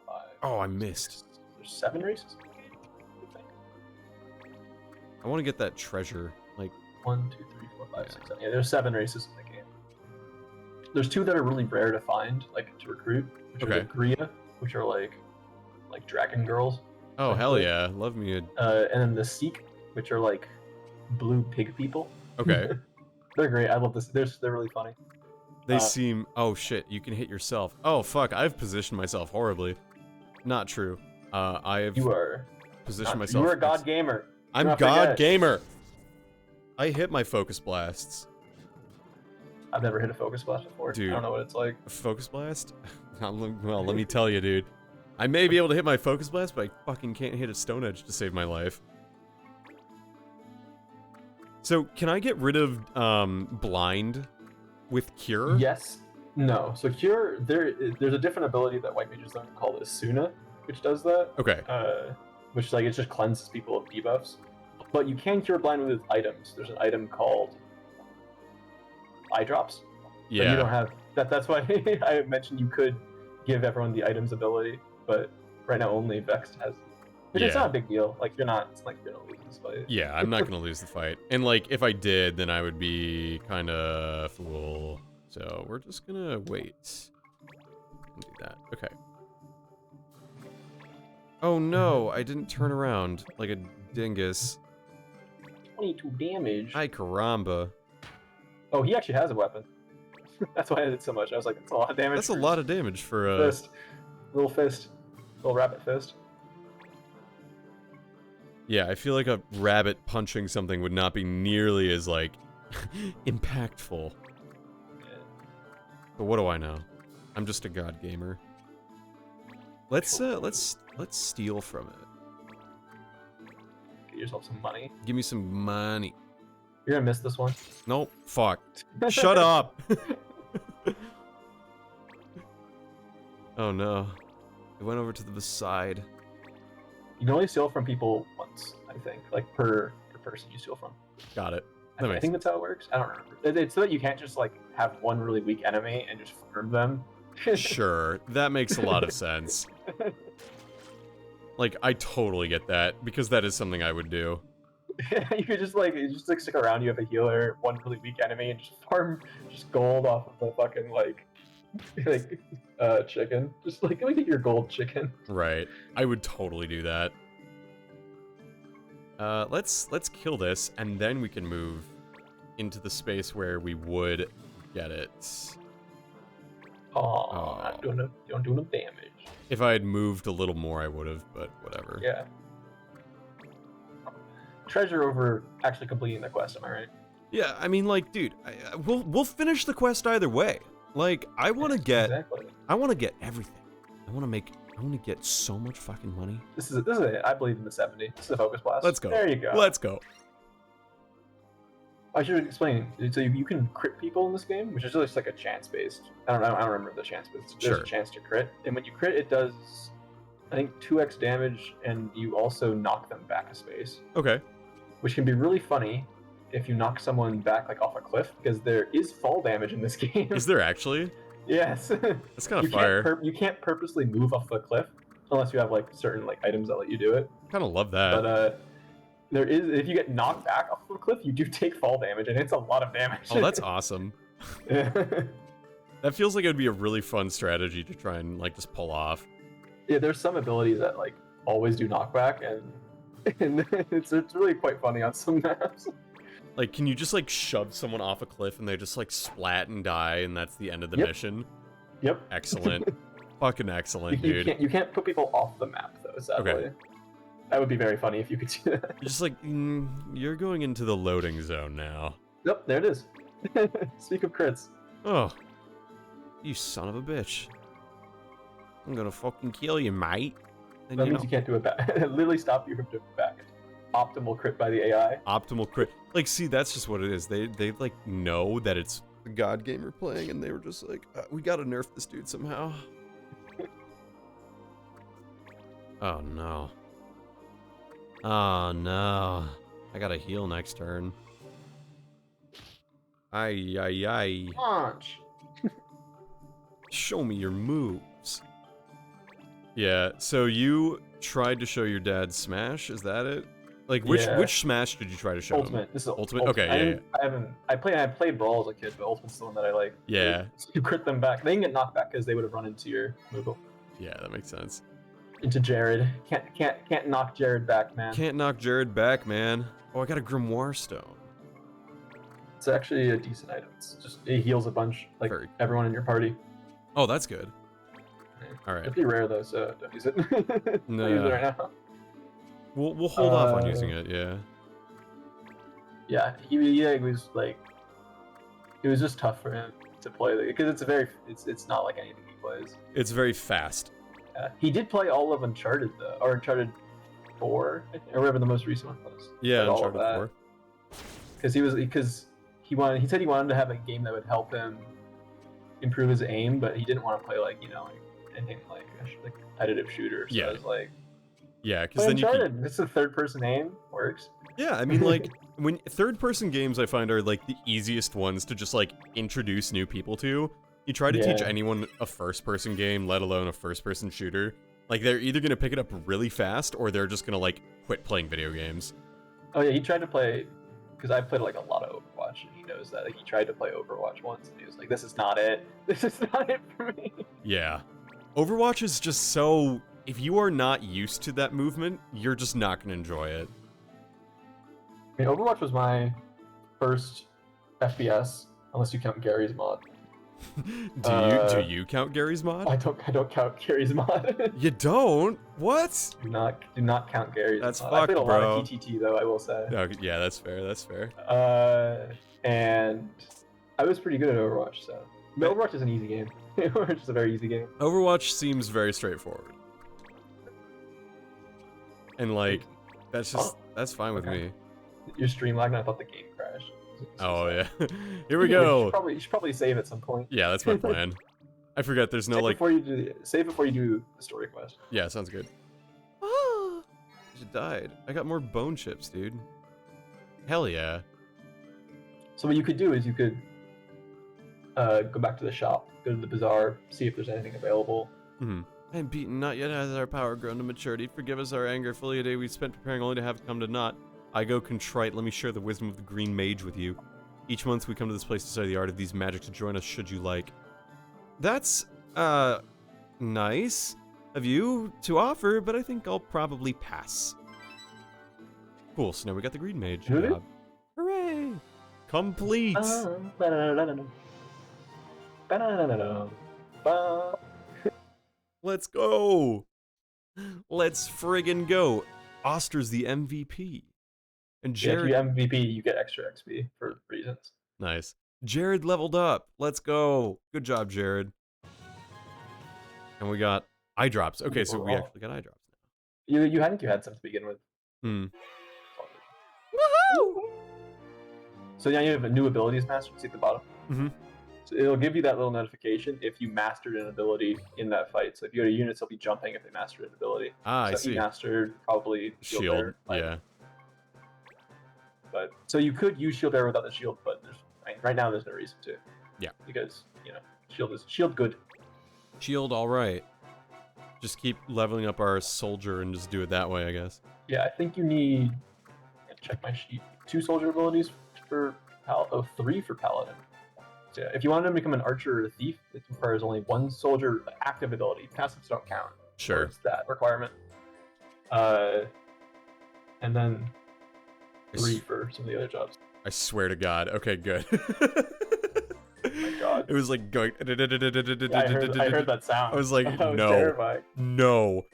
5.
Oh, I missed.
There's 7 races.
I want to get that treasure. Like
1, 2, 3, 4, 5, 6, 7. Yeah, there's 7 races in the game. There's 2 that are really rare to find, like to recruit, which are the Gria, which are like dragon girls.
Oh, hell yeah. Love me a...
And then the Seek, which are like blue pig people.
Okay.
They're great. I love this. They're really funny.
They seem... Oh, shit. You can hit yourself. Oh, fuck. I've positioned myself horribly. Not true. I have positioned myself...
You are a god gamer.
I'm God Gamer. I hit my focus blasts.
I've never hit a focus blast before.
Dude,
I don't know what it's like.
A focus blast? Well, let me tell you, dude. I may be able to hit my focus blast, but I fucking can't hit a stone edge to save my life. So, can I get rid of blind with Cure?
Yes. No. So Cure, there's a different ability that white mages learn called Asuna, which does that.
Okay.
Which it just cleanses people of debuffs. But you can cure blind with items. There's an item called eye drops.
Yeah.
But you don't have that. That's why I mentioned you could give everyone the items ability, but right now only Vex has. Which it's not a big deal. Like it's like you're gonna lose this fight.
Yeah, I'm not gonna lose the fight. And like if I did, then I would be kinda fool. So we're just gonna wait. And do that. Okay. Oh no, I didn't turn around like a dingus.
22 damage.
Ay caramba.
Oh, he actually has a weapon. That's why I did so much. I was like, that's a lot of damage.
That's a lot of damage for a
fist. Little rabbit fist.
Yeah, I feel like a rabbit punching something would not be nearly as like impactful. But what do I know? I'm just a god gamer. Let's steal from it.
Get yourself some money.
Give me some money.
You're gonna miss this one.
Nope. Fuck. Shut up. Oh no. It went over to the side.
You can only steal from people once, I think. Like per person you steal from.
Got it.
I think that's how it works. I don't remember. It's so that you can't just like have one really weak enemy and just farm them.
Sure, that makes a lot of sense. Like, I totally get that, because that is something I would do.
You could just stick around, you have a healer, one really weak enemy, and just farm just gold off of the fucking chicken. Just like, let me get your gold chicken.
Right. I would totally do that. Let's kill this, and then we can move into the space where we would get it.
Oh, not doing no damage.
If I had moved a little more, I would have, but whatever.
Yeah. Treasure over actually completing the quest, am I right?
Yeah, I mean, like, dude, we'll finish the quest either way. Like, I want to get everything. I want to get so much fucking money.
This is it. I believe in the 70. This is a focus blast.
Let's go.
There you go.
Let's go.
I should explain. So you can crit people in this game, which is just like a chance based. I don't remember the chance, but there's
Sure.
a chance to crit. And when you crit, it does, I think, 2x damage, and you also knock them back a space,
Okay.
which can be really funny if you knock someone back like off a cliff, because there is fall damage in this game.
Is there actually?
Yes.
That's kind of fire.
You can't purposely move off the cliff unless you have like certain like items that let you do it.
Kind of love that.
But there is, if you get knocked back off the cliff, you do take fall damage, and it's a lot of damage.
Oh, that's awesome.
Yeah.
That feels like it would be a really fun strategy to try and like just pull off.
Yeah, there's some abilities that like always do knockback, and it's really quite funny on some maps.
Like, can you just like shove someone off a cliff and they just like splat and die, and that's the end of the mission?
Yep.
Excellent. Fucking excellent, dude.
You can't put people off the map though, sadly.
Okay.
That would be very funny if you could do that.
Just like, you're going into the loading zone now.
Yep, there it is. Speak of crits.
Oh. You son of a bitch. I'm gonna fucking kill you, mate. And
That means you can't do it back. It literally stop you from doing it back. Optimal crit by the AI.
optimal crit. Like, see, that's just what it is. They like know that it's the God Gamer playing, and they were just like, we gotta nerf this dude somehow. Oh no. Oh no. I gotta heal next turn. Ay ay ay.
Launch.
Show me your moves. Yeah, so you tried to show your dad Smash, is that it? Like, which Smash did you try to show
Ultimate.
him?
This is
Ultimate? Okay, yeah.
I played Brawl as a kid, but Ultimate's the one that I like.
Yeah.
You crit them back. They can get knocked back because they would have run into your move.
Yeah, that makes sense.
Into Jared. Can't knock Jared back, man.
Can't knock Jared back, man. Oh, I got a Grimoire Stone.
It's actually a decent item. It heals a bunch, like everyone in your party.
Oh, that's good. Alright.
It'd be rare though, so don't use it.
No.
Don't use it right now.
We'll hold off on using it, yeah.
Yeah, it was like, it was just tough for him to play because it's not like anything he plays.
It's very fast.
He did play all of Uncharted though, or Uncharted 4, or whatever the most recent one was.
Yeah, Uncharted 4.
Because he said he wanted to have a game that would help him improve his aim, but he didn't want to play like anything like a competitive shooter. So
yeah.
I was like,
yeah, because then
Uncharted, it's a third-person aim works.
Yeah, I mean, like, when third-person games I find are like the easiest ones to just like introduce new people to. You try to teach anyone a first-person game, let alone a first-person shooter, like they're either gonna pick it up really fast or they're just gonna like quit playing video games.
Oh yeah, he tried to play, because I played like a lot of Overwatch, and he knows that. Like, he tried to play Overwatch once, and he was like, "This is not it. This is not it for me."
Yeah, Overwatch is just so. If you are not used to that movement, you're just not gonna enjoy it.
I mean, Overwatch was my first FPS, unless you count Gary's mod.
Do you count Gary's mod?
I don't count Gary's mod.
You don't? What?
Do not count Gary's
That's
mod.
fucked,
I played a lot
bro.
of TTT though, I will say.
Oh, yeah, that's fair. That's fair.
And I was pretty good at Overwatch, so. But Overwatch is an easy game. Overwatch is a very easy game.
Overwatch seems very straightforward. And like, that's fine with me.
Your stream lagged and I thought the game crashed.
Oh yeah. Here we go.
You should probably save at some point.
Yeah, that's my plan. I forget there's no like.
Save before you do the story quest.
Yeah, sounds good. Ah, you died. I got more bone chips, dude. Hell yeah.
So what you could do is you could go back to the shop, go to the bazaar, see if there's anything available.
Mm-hmm. I am beaten, not yet has our power grown to maturity. Forgive us our anger, fully a day we spent preparing only to have it come to naught. I go contrite, let me share the wisdom of the green mage with you. Each month we come to this place to study the art of these magic, to join us should you like. That's, nice of you to offer, but I think I'll probably pass. Cool, so now we got the green mage job. Hooray! Complete! Let's go! Let's friggin' go! Oster's the MVP. And
Yeah, if
Jared,
you MVP, you get extra XP for reasons.
nice. Jared leveled up. Let's go. Good job, Jared. And we got eye drops. Okay, so we
Overall.
actually got eye drops
You hadn't you had some to begin with.
now.
Woohoo! So now you have a new abilities mastered. See at the bottom.
Mhm.
So it'll give you that little notification if you mastered an ability in that fight. So if you go to units, they'll be jumping if they mastered an ability.
Ah,
so
I
if you
see.
mastered probably
Shield.
Bearer,
Yeah.
But so you could use Shield Bearer without the shield, but right now there's no reason to.
Yeah.
Because shield good.
Shield, all right. Just keep leveling up our soldier and just do it that way, I guess.
Yeah, I think you need. Check my sheet. 2 soldier abilities for 3 for paladin. So yeah, if you wanted to become an archer or a thief, it requires only 1 soldier active ability. Passives don't count.
Sure.
It's that requirement. And then 3 for some of the other jobs.
I swear to God. Okay, good.
Oh my God.
It was like going.
I heard that sound.
I was like,
That was
no.
terrifying.
No.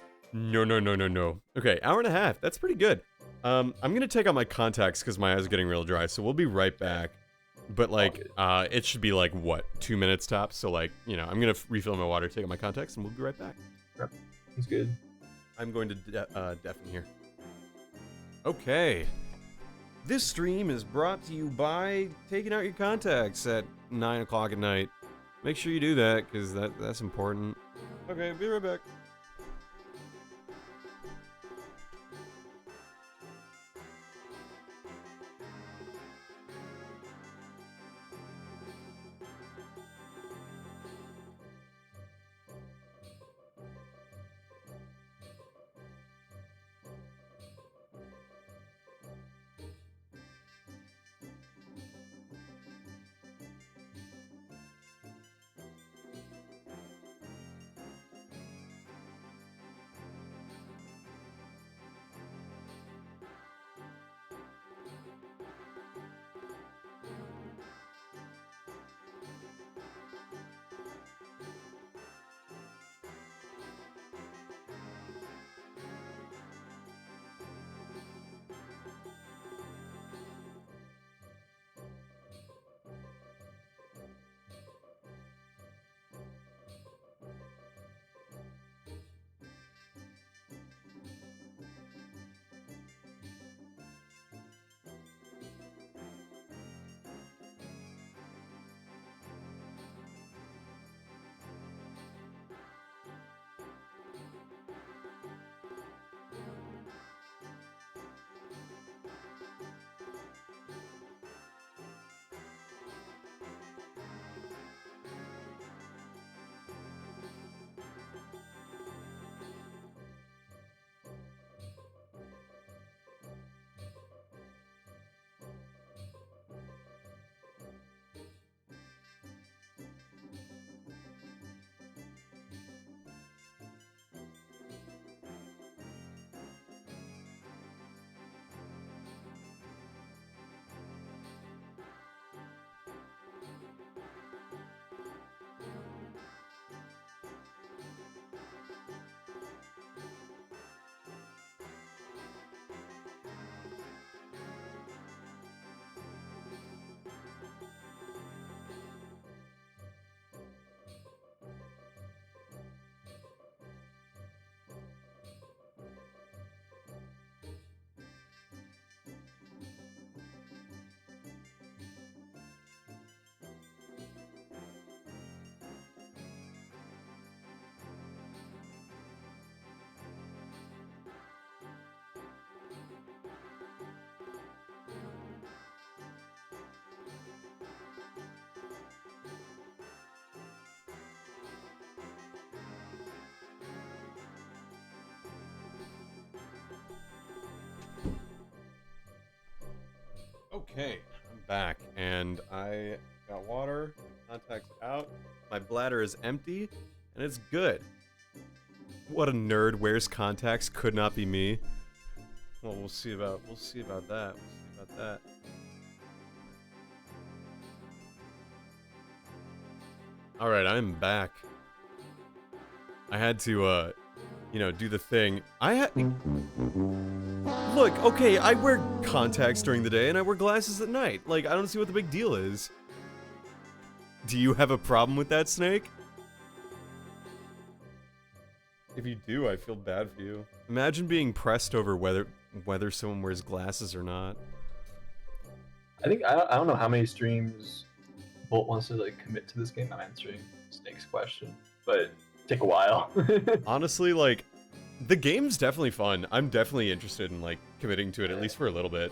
Okay, hour and a half. That's pretty good. I'm gonna take out my contacts because my eyes are getting real dry, so we'll be right back. But like, it should be like what, 2 minutes tops. So like, I'm gonna refill my water, take out my contacts, and we'll be right back.
That's good.
I'm going to deafen here. Okay. This stream is brought to you by taking out your contacts at 9 o'clock at night. Make sure you do that, because that's important. Okay, be right back. Okay, I'm back, and I got water, contacts out, my bladder is empty, and it's good. What a nerd wears contacts, could not be me. Well, we'll see about that. Alright, I'm back. I had to, do the thing. Look look, okay, I wear contacts during the day and I wear glasses at night. Like, I don't see what the big deal is. Do you have a problem with that, Snake? If you do, I feel bad for you. Imagine being pressed over whether someone wears glasses or not.
I think I don't know how many streams Bolt wants to like commit to this game. I'm answering Snake's question, but take a while.
Honestly, like, the game's definitely fun. I'm definitely interested in like committing to it at least for a little bit.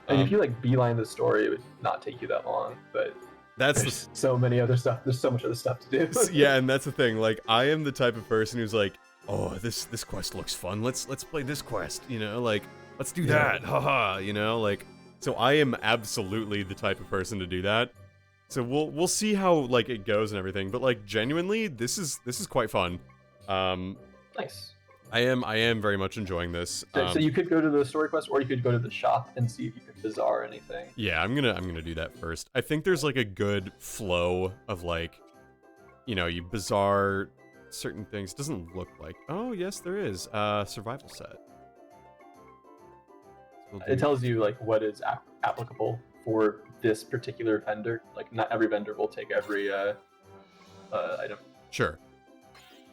And if you like beeline the story, it would not take you that long. But there's so many other stuff. There's so much other stuff to do.
Yeah, and that's the thing. Like, I am the type of person who's like, oh, this quest looks fun. Let's play this quest. You know, like, let's do that. Haha. You know, like, so I am absolutely the type of person to do that. So we'll see how like it goes and everything. But like, genuinely, this is quite fun.
Nice.
I am very much enjoying this.
So you could go to the story quest, or you could go to the shop and see if you could bazaar anything.
Yeah, I'm gonna do that first. I think there's like a good flow of like, you know, you bazaar certain things. Doesn't look like. Oh yes, there is. Survival set.
It tells you like what is applicable for this particular vendor. Like not every vendor will take every item.
Sure.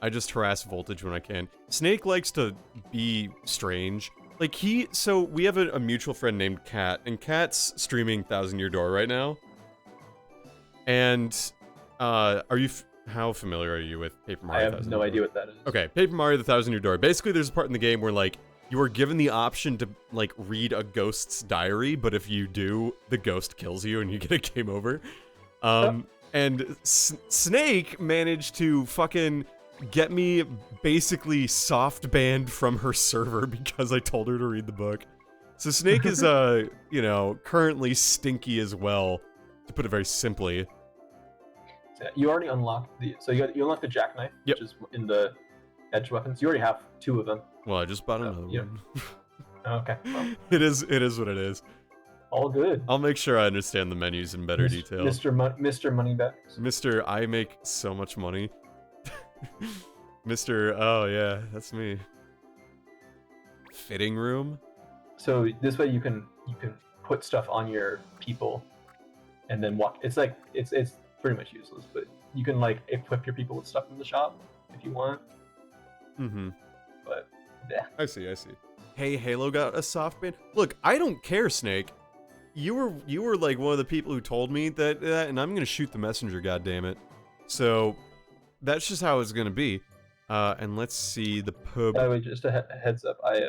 I just harass Voltage when I can. Snake likes to be strange. Like so we have a mutual friend named Kat, and Kat's streaming Thousand Year Door right now. And, how familiar are you with Paper Mario?
I have no idea what that is.
Okay, Paper Mario: The Thousand Year Door. Basically, there's a part in the game where like you are given the option to like read a ghost's diary, but if you do, the ghost kills you and you get a game over. And Snake managed to fucking get me basically soft banned from her server because I told her to read the book. So Snake is, you know, currently stinky as well, to put it very simply.
You already unlocked you unlocked the jackknife, which is in the edge weapons. You already have 2 of them.
Well, I just bought another one.
Okay. Well,
It is what it is.
all good.
I'll make sure I understand the menus in better detail.
Mr. Moneybags.
Mr. I make so much money. Mr. Oh yeah, that's me. Fitting room?
So this way you can put stuff on your people and then walk. It's like it's pretty much useless, but you can like equip your people with stuff from the shop if you want.
Mm-hmm.
But yeah.
I see. Hey, Halo got a soft ban. Look, I don't care, Snake. You were like one of the people who told me that, and I'm gonna shoot the messenger. God damn it. So that's just how it's gonna be. And let's see the pub.
By the way, just a heads up, I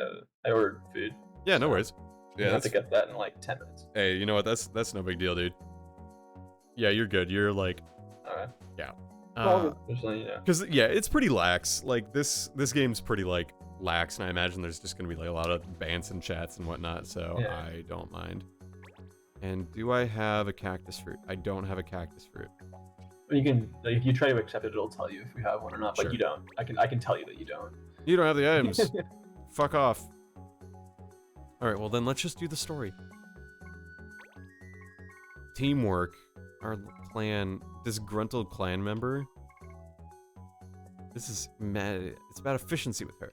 ordered food.
Yeah, no worries.
Yeah, I have to get that in like 10 minutes.
Hey, you know what? That's no big deal, dude. Yeah, you're good. You're like,
Alright.
yeah. Because yeah, it's pretty lax. Like this game's pretty like lax, and I imagine there's just gonna be like a lot of bans and chats and whatnot. So
Yeah.
I don't mind. And do I have a cactus fruit? I don't have a cactus fruit.
You can, like, if you try to accept it, it'll tell you if you have one or not. But
Sure.
you don't. I can tell you that you don't.
You don't have the items. Fuck off. All right, well then let's just do the story. Teamwork. Our clan. Disgruntled clan member. This is mad. It's about efficiency with her.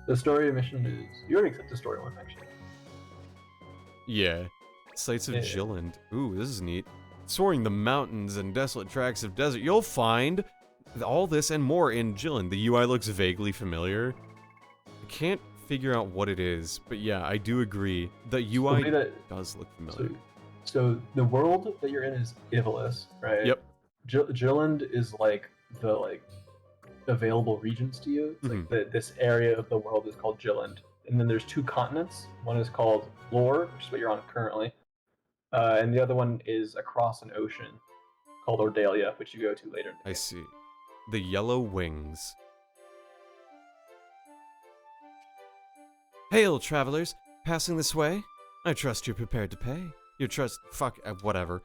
The story mission is you already accept the story one actually.
Yeah. Sights of
Yeah.
Jilland. Ooh, this is neat. Soaring the mountains and desolate tracts of desert, you'll find all this and more in Jilland. The UI looks vaguely familiar. I can't figure out what it is, but yeah, I do agree. The UI does look familiar.
So the world that you're in is Ivalice, right?
Yep.
Jilland is like the available regions to you. It's like this area of the world is called Jilland, and then there's 2 continents. One is called Lore, which is what you're on currently, and the other one is across an ocean called Ordalia, which you go to later.
I see. The Yellow Wings. Hail, travelers! Passing this way? I trust you're prepared to pay. Your trust... Fuck, whatever.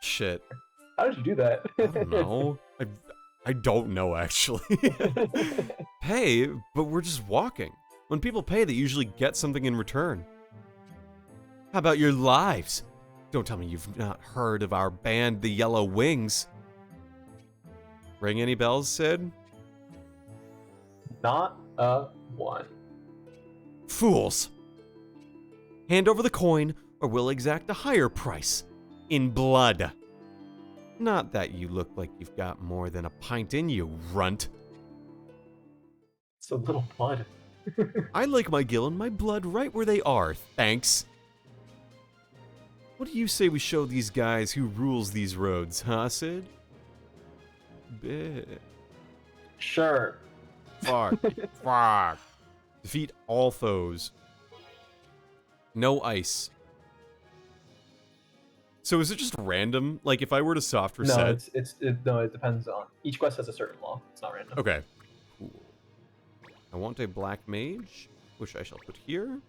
Shit.
How did you do that?
I don't know. I don't know, actually. Pay, but we're just walking. When people pay, they usually get something in return. How about your lives? Don't tell me you've not heard of our band, the Yellow Wings. Ring any bells, Sid?
Not a one.
Fools! Hand over the coin, or we'll exact a higher price. In blood. Not that you look like you've got more than a pint in you, runt.
It's a little blood.
I like my gill and my blood right where they are, thanks. What do you say we show these guys who rules these roads, huh, Sid?
Sure.
Fuck. Fuck. Defeat all foes. No ice. So is it just random? Like, if I were to soft reset...
No, it depends on... Each quest has a certain law. It's not random.
Okay. Cool. I want a black mage, which I shall put here.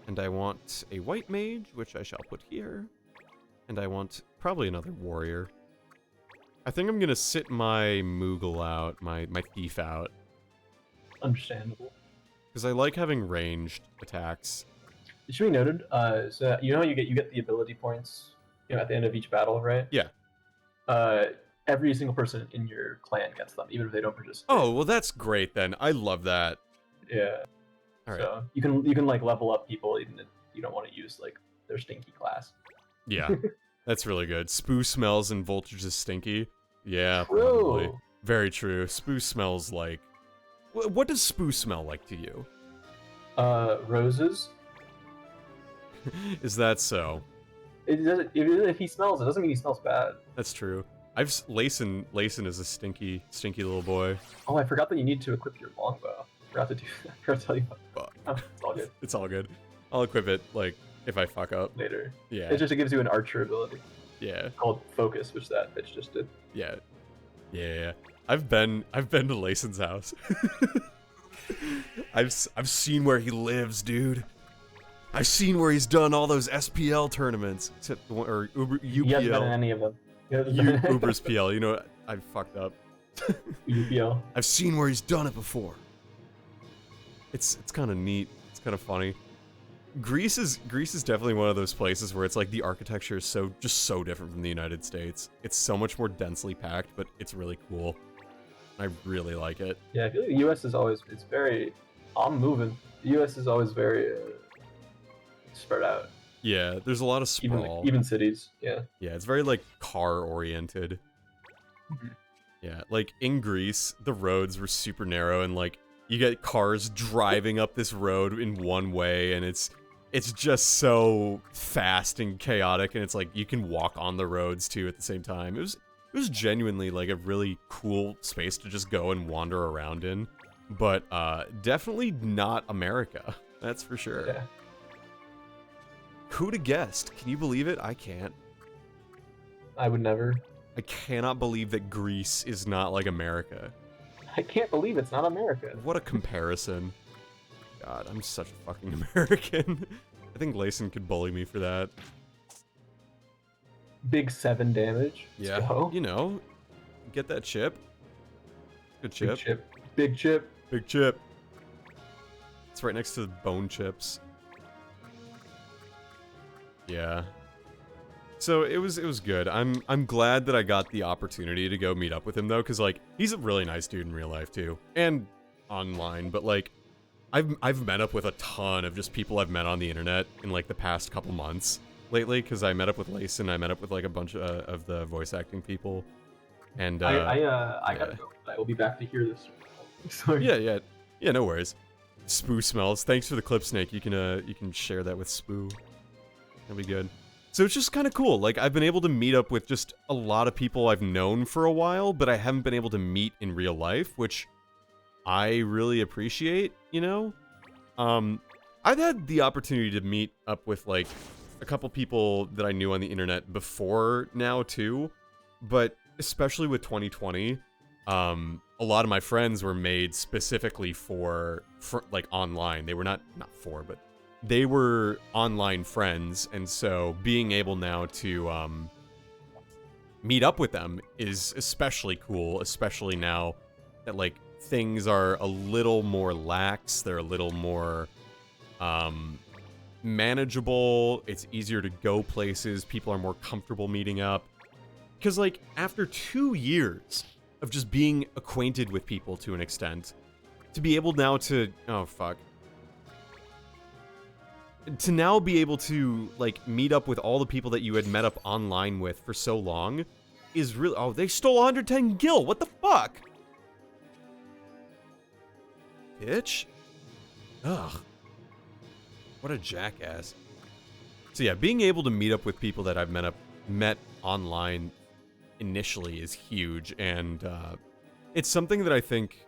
And I want a white mage, which I shall put here. And I want probably another warrior. I think I'm gonna sit my Moogle out, my thief out.
Understandable.
Because I like having ranged attacks.
It should be noted, so you know you get the ability points, at the end of each battle, right?
Yeah.
Every single person in your clan gets them, even if they don't participate.
Oh, well that's great then. I love that.
Yeah.
Alright.
So you can like level up people even if you don't want to use like their stinky class.
Yeah. That's really good. Spoo smells and Voltage is stinky. Yeah,
True.
probably. Very true. Spoo smells like... What does Spoo smell like to you?
Roses.
Is that so?
It doesn't. If he smells, it doesn't mean he smells bad.
That's true. Layson is a stinky little boy.
Oh, I forgot that you need to equip your longbow. Forgot to do that. Forgot to tell you about that. Oh, it's all good.
It's all good. I'll equip it, like, if I fuck up.
Later.
Yeah.
It just gives you an archer ability
Yeah.
called Focus, which that bitch just did.
Yeah. Yeah. I've been to Layson's house. I've seen where he lives, dude. I've seen where he's done all those SPL tournaments, except the one, or UPL.
You haven't been in any of them.
Uber's PL. You know what? I fucked up.
UPL.
I've seen where he's done it before. It's kind of neat. It's kind of funny. Greece is definitely one of those places where it's like the architecture is so different from the United States. It's so much more densely packed, but it's really cool. I really like it.
Yeah, I feel like the U.S. is always I'm moving. The U.S. is always very spread out.
Yeah, there's a lot of sprawl.
Even cities. Yeah.
Yeah, it's very like car oriented.
Mhm.
Yeah, like in Greece, the roads were super narrow and like you get cars driving up this road in one way and it's just so fast and chaotic and it's like you can walk on the roads too at the same time. It was genuinely like a really cool space to just go and wander around in, but definitely not America. That's for sure.
Yeah.
Who'd have guessed? Can you believe it? I can't.
I would never.
I cannot believe that Greece is not like America.
I can't believe it's not America.
What a comparison. God, I'm such a fucking American. I think Layson could bully me for that.
Big 7 damage. Let's
Yeah,
go.
you know, get that chip. Good chip.
Big chip. Big chip.
Big chip. It's right next to the bone chips. Yeah. So it was good. I'm glad that I got the opportunity to go meet up with him though, because like he's a really nice dude in real life too, and online. But like, I've met up with a ton of just people I've met on the internet in like the past couple months lately, because I met up with Layson, I met up with like a bunch of the voice acting people, and
I gotta go. I will be back to hear this. Sorry.
yeah, no worries. Spoo smells. Thanks for the clip, Snake. You can share that with Spoo. That'll be good. So it's just kind of cool. Like, I've been able to meet up with just a lot of people I've known for a while, but I haven't been able to meet in real life, which I really appreciate, you know? I've had the opportunity to meet up with, like, a couple people that I knew on the internet before now, too, but especially with 2020, a lot of my friends were made specifically for like, online. They were not for, but they were online friends, and so being able now to meet up with them is especially cool, especially now that like things are a little more lax, they're a little more manageable, it's easier to go places, people are more comfortable meeting up. Because like after 2 years of just being acquainted with people to an extent, to be able now to to now be able to, like, meet up with all the people that you had met up online with for so long is really... Oh, they stole 110 gil! What the fuck? Bitch? Ugh. What a jackass. So yeah, being able to meet up with people that I've met online initially is huge, and it's something that I think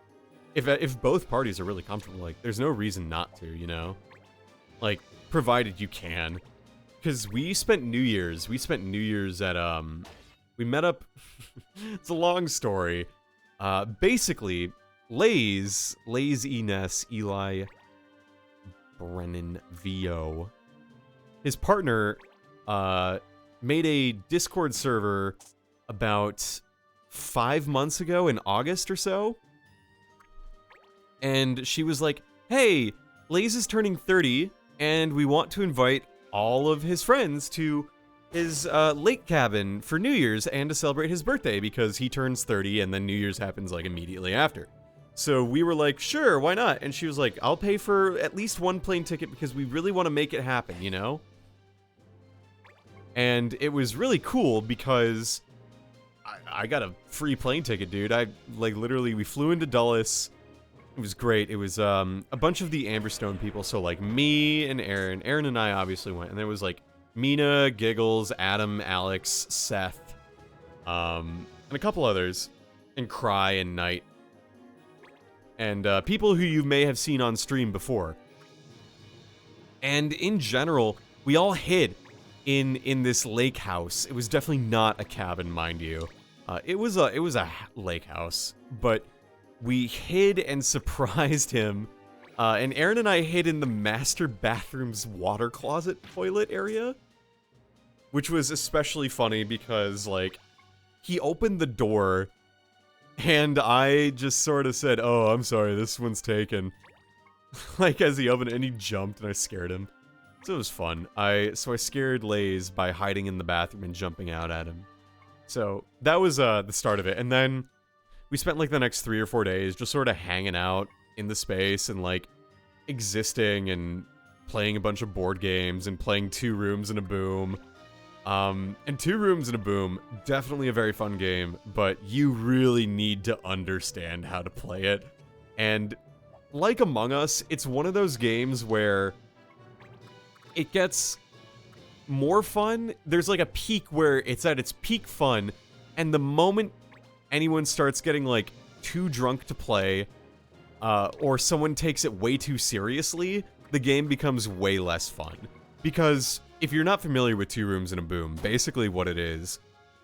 if both parties are really comfortable, like, there's no reason not to, you know? Like, provided you can. Because we spent New Year's at, we met up, it's a long story. Basically, Lays, Enes, Eli, Brennan, VO, his partner, made a Discord server about 5 months ago in August or so. And she was like, hey, Lays is turning 30, and we want to invite all of his friends to his lake cabin for New Year's and to celebrate his birthday because he turns 30 and then New Year's happens like immediately after. So we were like, sure, why not? And she was like, I'll pay for at least one plane ticket because we really want to make it happen, you know? And it was really cool because I got a free plane ticket, dude. Literally, we flew into Dulles. It was great. It was a bunch of the Amberstone people. So like me and Aaron. Aaron and I obviously went. And there was like Mina, Giggles, Adam, Alex, Seth, and a couple others. And Cry and Knight. And people who you may have seen on stream before. And in general, we all hid in this lake house. It was definitely not a cabin, mind you. It was a lake house, but we hid and surprised him. And Aaron and I hid in the master bathroom's water closet toilet area, which was especially funny because, like, he opened the door and I just sort of said, oh, I'm sorry, this one's taken. Like, as he opened it, and he jumped and I scared him. So it was fun. So I scared Lays by hiding in the bathroom and jumping out at him. So that was the start of it. And then we spent like the next 3 or 4 days just sort of hanging out in the space and like existing and playing a bunch of board games and playing 2 Rooms and a Boom. And 2 Rooms and a Boom, definitely a very fun game, but you really need to understand how to play it. And like Among Us, it's one of those games where it gets more fun. There's like a peak where it's at its peak fun, and the moment anyone starts getting like too drunk to play, or someone takes it way too seriously, the game becomes way less fun. Because if you're not familiar with 2 Rooms and a Boom, basically what it is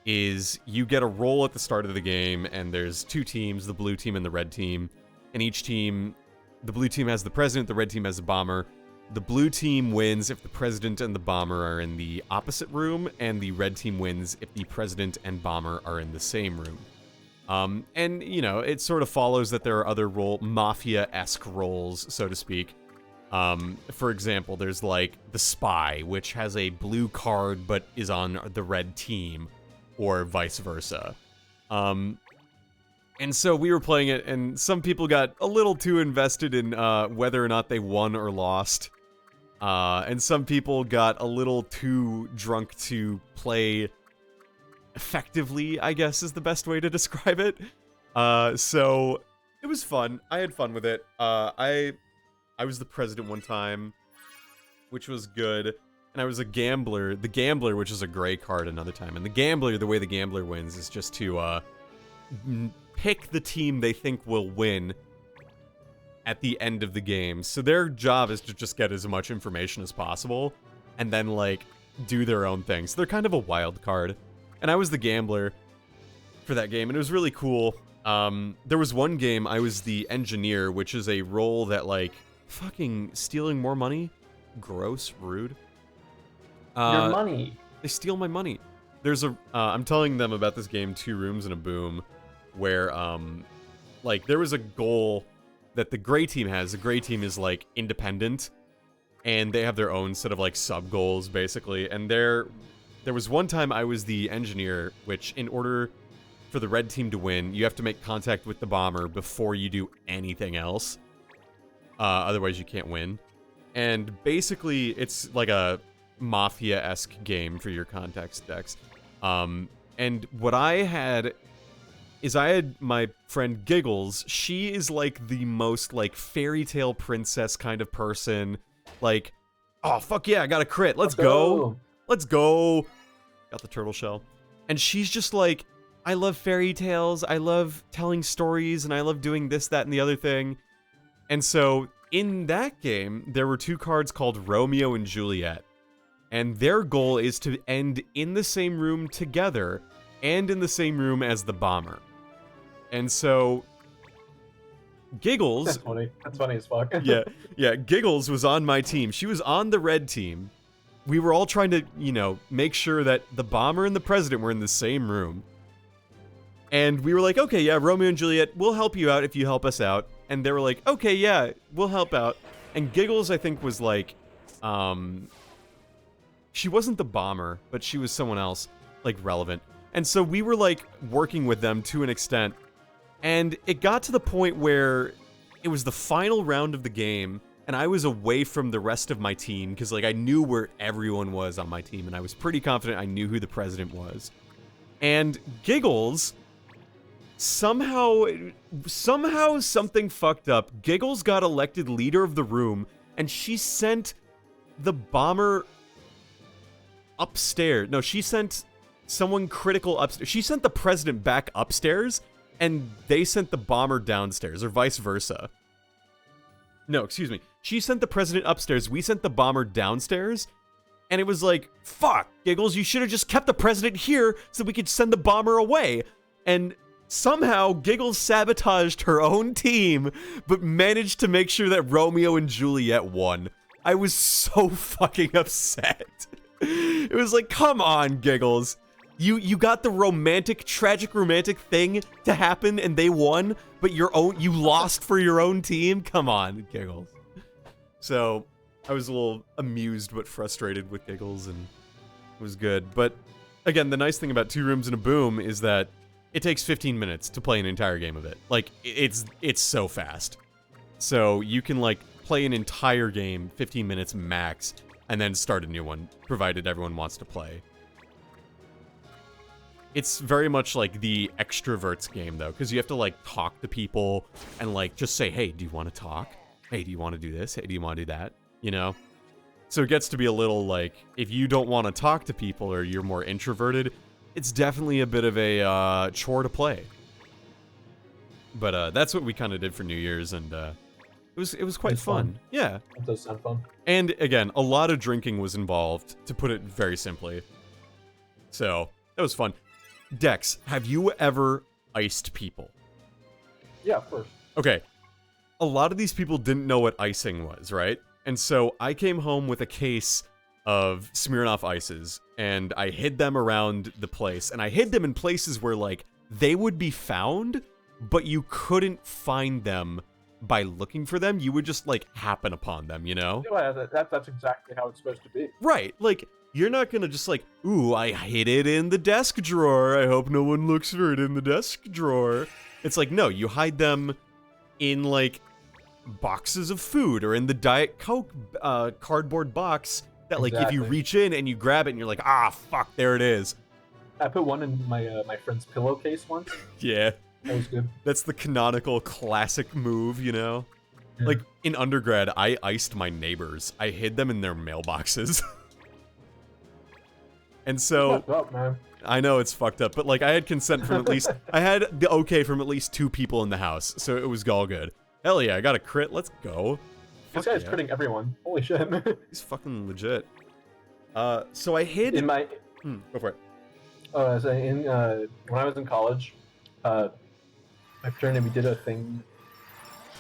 you get a roll at the start of the game, and there's 2 teams, the blue team and the red team, and each team, the blue team has the president, the red team has the bomber. The blue team wins if the president and the bomber are in the opposite room, and the red team wins if the president and bomber are in the same room. And, you know, it sort of follows that there are other mafia-esque roles, so to speak. For example, there's, like, the spy, which has a blue card but is on the red team, or vice versa. And so we were playing it, and some people got a little too invested in whether or not they won or lost. And some people got a little too drunk to play effectively, I guess is the best way to describe it. So it was fun. I had fun with it. I was the president one time, which was good. And I was a gambler. The gambler, which is a gray card another time. And the gambler, the way the gambler wins is just to pick the team they think will win at the end of the game. So their job is to just get as much information as possible and then, like, do their own thing. So they're kind of a wild card. And I was the gambler for that game, and it was really cool. There was one game I was the engineer, which is a role that, like, fucking stealing more money? Gross, rude.
Your money.
They steal my money. There's I'm telling them about this game, 2 Rooms and a Boom, where, like, there was a goal that the gray team has. The gray team is, like, independent, and they have their own set of, like, sub-goals, basically. And there was one time I was the engineer, which, in order for the red team to win, you have to make contact with the bomber before you do anything else. Otherwise, you can't win. And basically, it's like a Mafia-esque game for your context decks. And what I had is I had my friend Giggles. She is like the most like fairy tale princess kind of person. Like, oh fuck yeah, I got a crit. Let's go. Let's go. Got the turtle shell. And she's just like, I love fairy tales. I love telling stories, and I love doing this, that, and the other thing. And so in that game, there were 2 cards called Romeo and Juliet. And their goal is to end in the same room together and in the same room as the bomber. And so Giggles...
That's funny. That's funny as fuck.
yeah, Giggles was on my team. She was on the red team. We were all trying to, make sure that the bomber and the president were in the same room. And we were like, okay, yeah, Romeo and Juliet, we'll help you out if you help us out. And they were like, okay, yeah, we'll help out. And Giggles, I think, was like, she wasn't the bomber, but she was someone else, like, relevant. And so we were, like, working with them to an extent. And it got to the point where it was the final round of the game, and I was away from the rest of my team, because, like, I knew where everyone was on my team, and I was pretty confident I knew who the president was. And Giggles... Somehow something fucked up. Giggles got elected leader of the room, and she sent the bomber upstairs. No, she sent someone critical upstairs. She sent the president back upstairs, and they sent the bomber downstairs, or vice versa. No, excuse me. She sent the president upstairs, we sent the bomber downstairs, and it was like, fuck, Giggles, you should have just kept the president here so we could send the bomber away. And somehow, Giggles sabotaged her own team, but managed to make sure that Romeo and Juliet won. I was so fucking upset. It was like, come on, Giggles. You got the tragic romantic thing to happen and they won, but you lost for your own team? Come on, Giggles. So, I was a little amused but frustrated with Giggles, and it was good. But, again, the nice thing about 2 Rooms and a Boom is that it takes 15 minutes to play an entire game of it. Like, it's so fast. So you can, like, play an entire game, 15 minutes max, and then start a new one, provided everyone wants to play. It's very much like the extroverts game, though, because you have to, like, talk to people and, like, just say, hey, do you want to talk? Hey, do you want to do this? Hey, do you want to do that? You know? So it gets to be a little, like, if you don't want to talk to people or you're more introverted, it's definitely a bit of a chore to play. But that's what we kind of did for New Year's, and it was quite fun. Yeah.
That does sound fun.
And again, a lot of drinking was involved, to put it very simply. So, that was fun. Dex, have you ever iced people?
Yeah, of course.
Okay. A lot of these people didn't know what icing was, right? And so I came home with a case of Smirnoff Ices, and I hid them around the place, and I hid them in places where, like, they would be found, but you couldn't find them by looking for them. You would just, like, happen upon them, you know?
Yeah, that's exactly how it's supposed to be.
Right, like, you're not gonna just like, ooh, I hid it in the desk drawer, I hope no one looks for it in the desk drawer. It's like, no, you hide them in, like, boxes of food, or in the Diet Coke cardboard box that, like, if you reach in and you grab it and you're like, ah, fuck, there it is.
I put one in my friend's pillowcase once.
Yeah.
That was good.
That's the canonical classic move, you know?
Yeah.
Like, in undergrad, I iced my neighbors. I hid them in their mailboxes. And so...
Fucked up, man.
I know it's fucked up, but, like, I had consent from at least... I had the okay from at least 2 people in the house, so it was all good. Hell yeah, I got a crit, let's go.
This guy's critting everyone. Holy shit.
He's fucking legit. So I hid...
In my...
Go for it.
So when I was in college, my fraternity, we did a thing.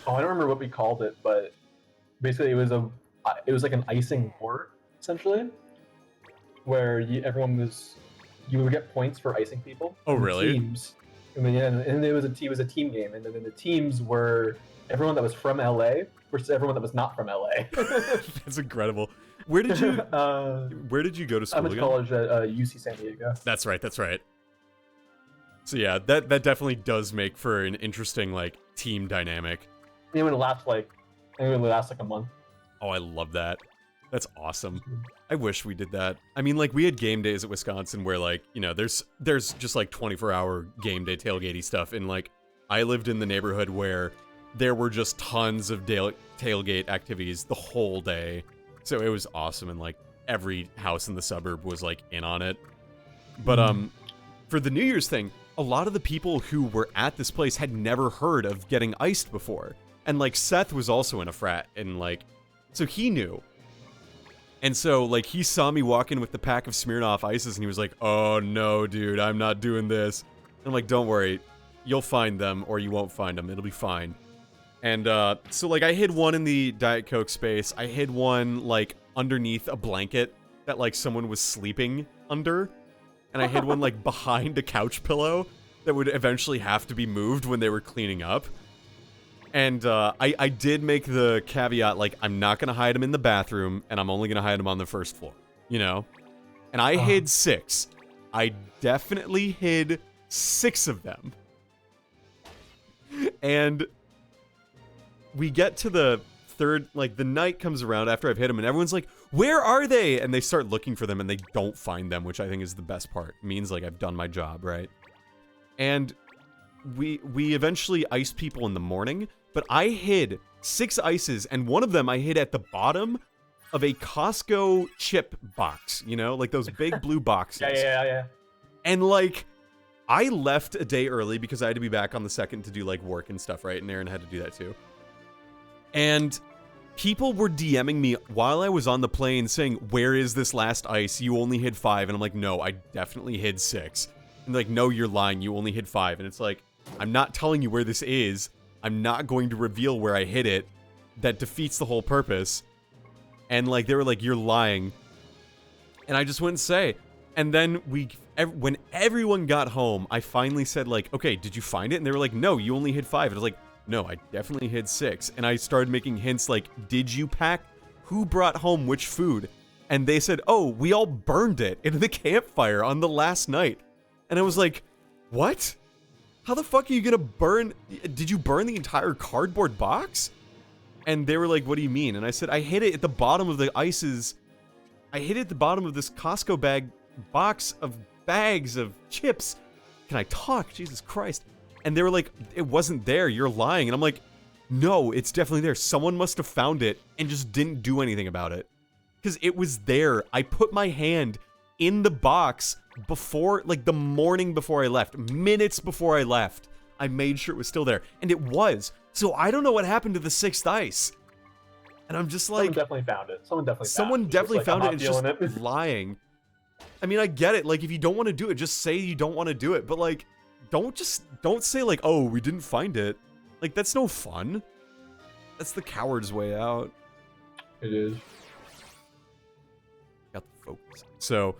Oh, I don't remember what we called it, but basically it was like an icing war, essentially, where you would get points for icing people.
Oh, really?
Teams. And it was a team game, and then the teams were everyone that was from LA versus everyone that was not from LA.
That's incredible. Where did you go to school?
I went to college at UC San Diego.
That's right. So yeah, that definitely does make for an interesting, like, team dynamic.
It would last like a month.
Oh, I love that. That's awesome. I wish we did that. I mean, like, we had game days at Wisconsin where, like, you know, there's just, like, 24-hour game day tailgatey stuff. And, like, I lived in the neighborhood where there were just tons of tailgate activities the whole day. So it was awesome. And, like, every house in the suburb was, like, in on it. But, for the New Year's thing, a lot of the people who were at this place had never heard of getting iced before. And, like, Seth was also in a frat. And, like, so he knew. And so, like, he saw me walk in with the pack of Smirnoff Ices, and he was like, oh, no, dude, I'm not doing this. And I'm like, don't worry. You'll find them, or you won't find them. It'll be fine. And, so, like, I hid one in the Diet Coke space. I hid one, like, underneath a blanket that, like, someone was sleeping under. And I hid one, like, behind a couch pillow that would eventually have to be moved when they were cleaning up. And I did make the caveat, like, I'm not going to hide them in the bathroom, and I'm only going to hide them on the first floor, you know? And I hid 6. I definitely hid 6 of them. And we get to the third, like, the night comes around after I've hit them, and everyone's like, where are they? And they start looking for them, and they don't find them, which I think is the best part. It means, like, I've done my job, right? And we eventually ice people in the morning, but I hid 6 ices, and one of them I hid at the bottom of a Costco chip box, you know, like those big blue boxes.
Yeah.
And, like, I left a day early because I had to be back on the 2nd to do, like, work and stuff, right? And Aaron had to do that too. And people were DMing me while I was on the plane saying, where is this last ice? You only hid 5. And I'm like, no, I definitely hid 6. And like, no, you're lying. You only hid 5. And it's like, I'm not telling you where this is. I'm not going to reveal where I hid it. That defeats the whole purpose. And, like, they were like, you're lying. And I just wouldn't say. And then when everyone got home, I finally said, like, okay, did you find it? And they were like, no, you only hid 5. And I was like, no, I definitely hid 6. And I started making hints like, did you pack? Who brought home which food? And they said, oh, we all burned it in the campfire on the last night. And I was like, what? How the fuck are you gonna burn? Did you burn the entire cardboard box? And they were like, what do you mean? And I said, I hid it at the bottom of the ices. I hid it at the bottom of this Costco box of bags of chips. Can I talk? Jesus Christ. And they were like, it wasn't there. You're lying. And I'm like, no, it's definitely there. Someone must have found it and just didn't do anything about it. Because it was there. I put my hand in the box before, like, the morning before I left, minutes before I left. I made sure it was still there, and it was. So I don't know what happened to the 6th ice. And I'm just like,
someone definitely found it. Someone
definitely found it and
just
just lying. I mean, I get it. Like, if you don't want to do it, just say you don't want to do it. But, like, don't say, like, oh, we didn't find it. Like, that's no fun. That's the coward's way out.
It is.
Got the focus. So,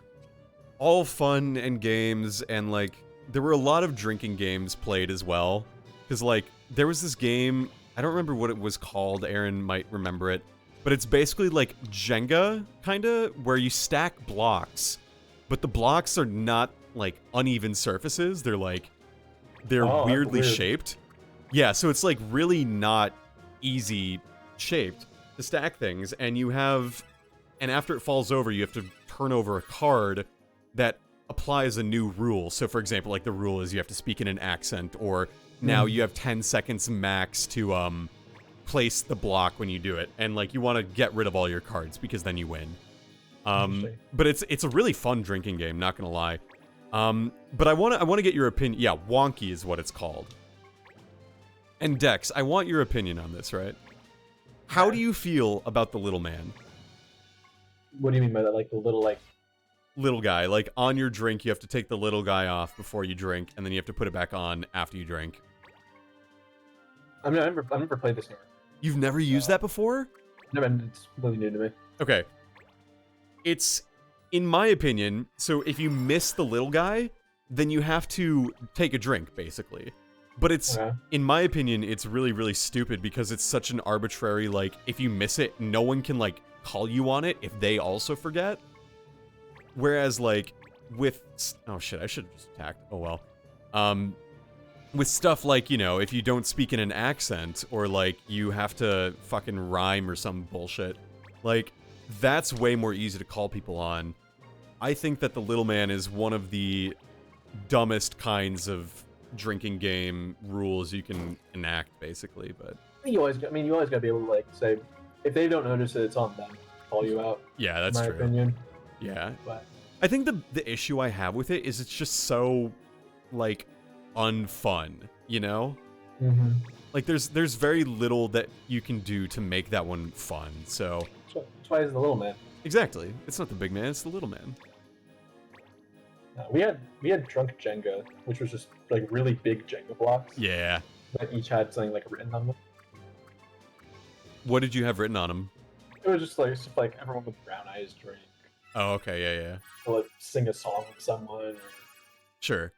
all fun and games, and, like, there were a lot of drinking games played as well. Because, like, there was this game, I don't remember what it was called, Aaron might remember it, but it's basically like Jenga, kinda, where you stack blocks, but the blocks are not, like, uneven surfaces, they're, like, they're weirdly shaped. Yeah, so it's, like, really not easy shaped to stack things, and you have, and after it falls over, you have to turn over a card that applies a new rule. So, for example, like, the rule is you have to speak in an accent, or now you have 10 seconds max to place the block when you do it, and, like, you want to get rid of all your cards because then you win. But it's a really fun drinking game, not gonna lie. But I want to get your opinion. Yeah, Wonky is what it's called. And Dex, I want your opinion on this, right? How do you feel about the little man?
What do you mean by that? Like the little, like,
little guy, like, on your drink, you have to take the little guy off before you drink, and then you have to put it back on after you drink.
I mean, I've never played this game.
You've never used that before?
Never. It's completely new to me.
Okay. It's, in my opinion, so if you miss the little guy, then you have to take a drink, basically. But it's, in my opinion, it's really, really stupid because it's such an arbitrary, like, if you miss it, no one can, like, call you on it if they also forget. Whereas, like, with... Oh, shit, I should have just attacked. Oh, well. With stuff like, you know, if you don't speak in an accent, or, like, you have to fucking rhyme or some bullshit, Like, that's way more easy to call people on. I think that the little man is one of the dumbest kinds of drinking game rules you can enact, basically, but...
You always got to be able to, like, say, if they don't notice it, it's on them to call you out.
Yeah, that's
in my
true.
opinion.
Yeah.
But
I think the issue I have with it is it's just so, like, unfun, you know?
mm-hmm.
Like, there's very little that you can do to make that one fun, so...
That's why he's the little man.
Exactly. It's not the big man, it's the little man.
We had Drunk Jenga, which was just, like, really big Jenga blocks.
Yeah.
That each had something, like, written on them.
What did you have written on them?
It was just like everyone with brown eyes drink.
Oh, okay, yeah.
Or, like, sing a song with someone, or
Sure.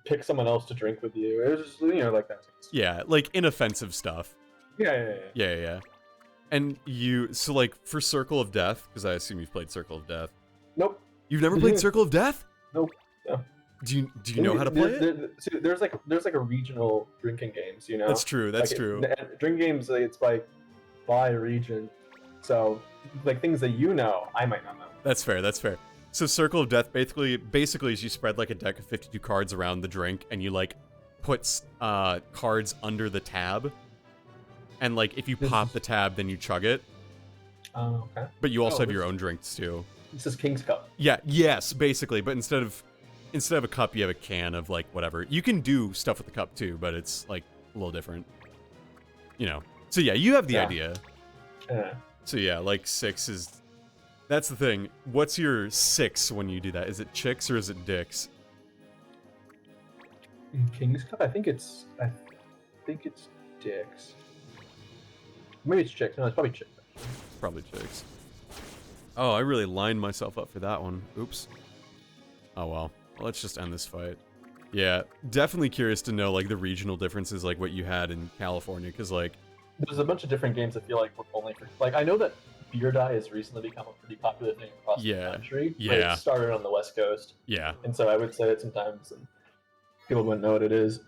pick someone else to drink with you. It was just, like that.
Yeah, like, inoffensive stuff.
Yeah.
Yeah. And so, like, for Circle of Death, because I assume you've played Circle of Death.
Nope.
You've never played Circle of Death?
Nope. No.
Do you know how to play it?
There's like a regional drinking games, you know?
That's true, that's
Like,
true.
Drinking games, it's like by region. So, like, things that you know, I might not know.
That's fair. So Circle of Death basically is you spread, like, a deck of 52 cards around the drink, and you, like, put cards under the tab. And, like, if you pop the tab, then you chug it.
Oh, okay.
But you also have your own drinks, too.
This is King's Cup.
Yeah, yes, basically. But instead of a cup, you have a can of, like, whatever. You can do stuff with the cup, too, but it's, like, a little different. You know. So, yeah, you have the idea.
Yeah.
So, yeah, like, 6 is... That's the thing. What's your 6 when you do that? Is it chicks or is it dicks?
In King's Cup, I think it's dicks. Maybe it's chicks. No, it's probably chicks.
Probably chicks. Oh, I really lined myself up for that one. Oops. Oh, well. Let's just end this fight. Yeah, definitely curious to know, like, the regional differences, like, what you had in California, because, like...
There's a bunch of different games that feel like were only for... Like, I know that beer dye has recently become a pretty popular thing across the country.
Yeah.
But it started on the West Coast.
Yeah.
And so I would say that sometimes people wouldn't know what it is.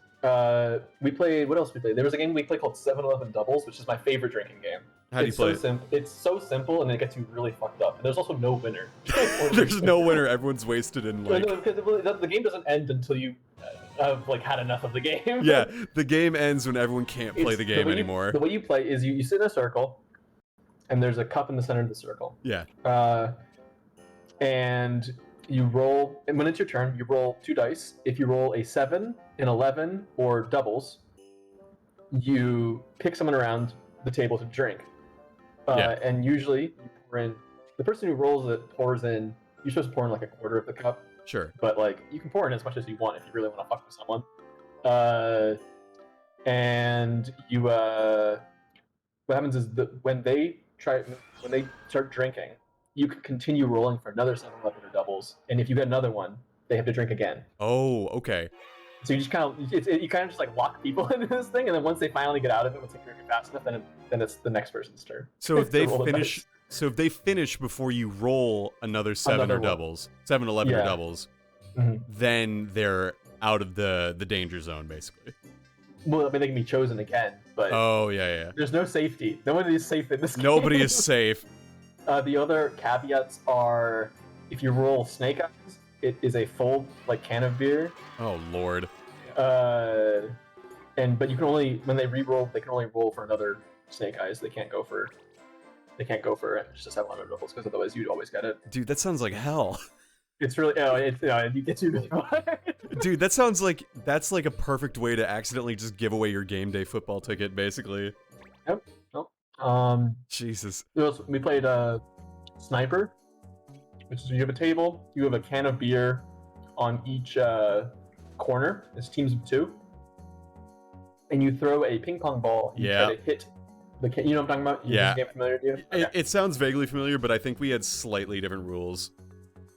We played... What else we played? There was a game we played called 7-Eleven Doubles, which is my favorite drinking game.
How do you play it?
It's so simple, and it gets you really fucked up. And there's also no winner.
There's no winner. Everyone's wasted in, like...
No, because the game doesn't end until you have, like, had enough of the game.
Yeah, the game ends when everyone can't play the game anymore.
The way you play is you sit in a circle, and there's a cup in the center of the circle.
Yeah.
And you roll, and when it's your turn, you roll 2 dice. If you roll a 7, an 11, or doubles, you pick someone around the table to drink. And usually, you pour in, the person who rolls it pours in, you're supposed to pour in like a quarter of the cup.
Sure.
But, like, you can pour in as much as you want if you really want to fuck with someone. And you, what happens is that when they start drinking, you can continue rolling for another 7-Eleven or doubles, and if you get another one, they have to drink again.
Oh, okay.
So you just kind of just like lock people into this thing, and then once they finally get out of it, once they drink it fast enough, then it's the next person's turn.
So if they
finish,
if they finish before you roll another 7-Eleven or doubles, then they're out of the danger zone, basically.
Well, I mean, they can be chosen again, but
yeah.
There's no safety. Nobody is safe in this game.
Nobody is safe.
The other caveats are, if you roll snake eyes, it is a full can of beer.
Oh lord.
But you can only, when they re-roll, they can only roll for another snake eyes. They can't go for just 7-Eleven doubles, because otherwise you'd always get it.
Dude, that sounds like hell.
It's really it gets you really hard.
Dude, that sounds like that's like a perfect way to accidentally just give away your game day football ticket, basically.
Yep. Nope.
Jesus.
We played Sniper, which is you have a table, you have a can of beer on each corner. It's teams of 2, and you throw a ping pong ball. And you try to hit the can. You know what I'm talking about? Is this game familiar to you? Okay.
It sounds vaguely familiar, but I think we had slightly different rules.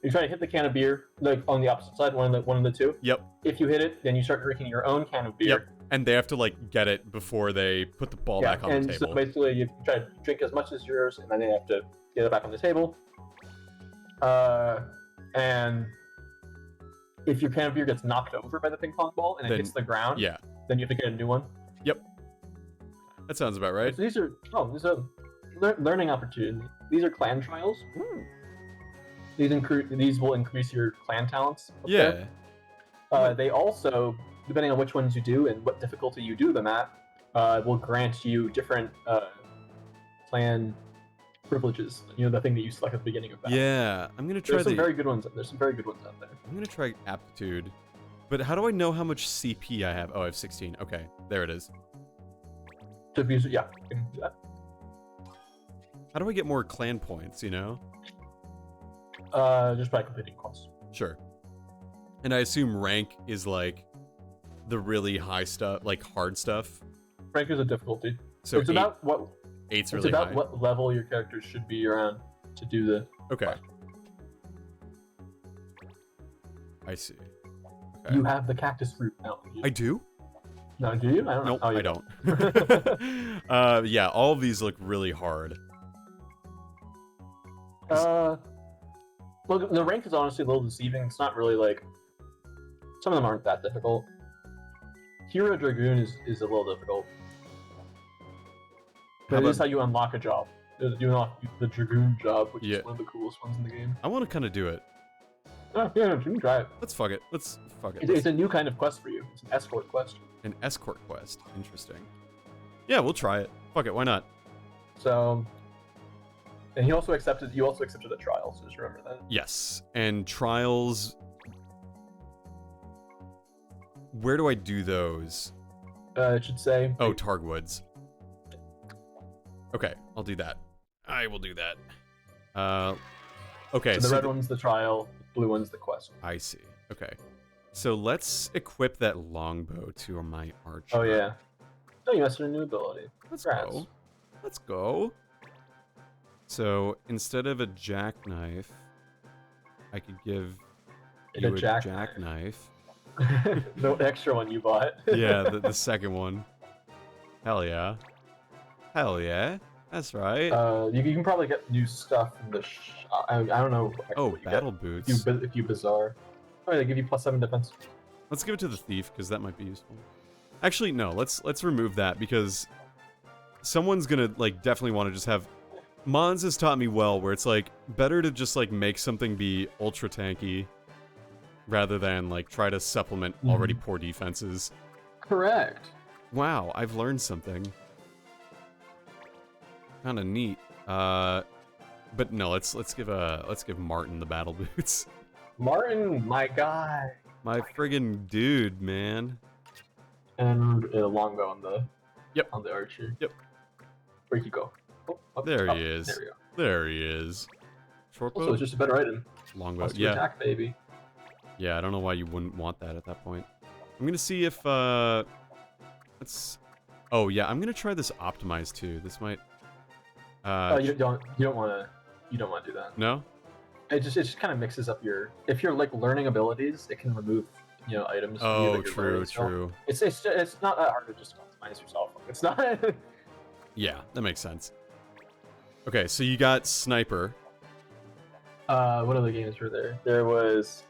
You try to hit the can of beer, like on the opposite side, one of the 2.
Yep.
If you hit it, then you start drinking your own can of beer.
Yep. And they have to get it before they put the ball back on the table.
So basically, you try to drink as much as yours, and then they have to get it back on the table. And if your can of beer gets knocked over by the ping pong ball and it hits the ground, then you have to get a new one.
Yep. That sounds about right.
So these are learning opportunities. These are clan trials. These will increase your clan talents. up there.
Yeah.
They also, depending on which ones you do and what difficulty you do them at, will grant you different clan privileges. You know, the thing that you select at the beginning of battle.
Yeah. I'm gonna try
There's some very good ones. There's some very good ones out there.
I'm gonna try aptitude. But how do I know how much CP I have? Oh, I have 16. Okay, there it is.
So if you, yeah, you can do that.
How do I get more clan points, you know?
Just by completing quests.
Sure. And I assume rank is like the really high stuff, like hard stuff.
Rank is a difficulty.
So
It's about what
eight's
it's
really
about
high.
what level your character should be around to do the.
Okay. I see. Okay.
You have the cactus fruit now.
I do?
No, do you? I don't know.
Nope,
Oh, you
I don't. Yeah, all of these look really hard.
Look, the rank is honestly a little deceiving. It's not really like. Some of them aren't that difficult. Hero Dragoon is a little difficult. But it is how you unlock a job. You unlock the Dragoon job, which is one of the coolest ones in the game.
I want to kind of do it.
Oh, yeah, you can try it.
Let's fuck it. Let's fuck it.
It's a new kind of quest for you. It's an escort quest.
An escort quest. Interesting. Yeah, we'll try it. Fuck it. Why not?
So, and you also accepted the trial. So just remember that.
Yes. And trials. Where do I do those?
It should say.
Oh, Targwoods. Okay, I'll do that. I will do that. Okay.
So the red one's the trial, blue one's the quest.
I see. Okay. So let's equip that longbow to my archer.
Oh yeah. Oh, you mastered a new ability.
Let's
Congrats.
go. Let's go. So instead of a jackknife, I could give you a jackknife.
The extra one you bought.
Yeah, the second one. Hell yeah. Hell yeah. That's right.
You can probably get new stuff from the I don't know.
Oh,
what you
battle
get
boots.
if you bazaar. Oh, they give you +7 defense.
Let's give it to the thief because that might be useful. Actually, no. Let's remove that because someone's gonna like definitely want to just have. Mons has taught me well where it's like better to just like make something be ultra tanky rather than like try to supplement already poor defenses.
Correct.
Wow, I've learned something. Kind of neat. But no, let's give Martin the battle boots.
Martin, my guy.
My friggin' dude, man.
And a longbow on the on the archer.
Yep.
Where'd he go? Oh,
There he is.
There we go.
There he is. Short bow.
Also, it's just a better item.
Longbow.
Wants to
Yeah.
attack, baby.
Yeah, I don't know why you wouldn't want that at that point. I'm gonna see if let's. Oh yeah, I'm gonna try this optimize too. This might.
You don't want to do that.
No.
It just kind of mixes up your. If you're like learning abilities, it can remove items. from you
Oh,
that you're
true,
learning, so
true.
It's not that hard to just optimize yourself. It's not.
Yeah, that makes sense. Okay, so you got sniper.
What other games were there? There was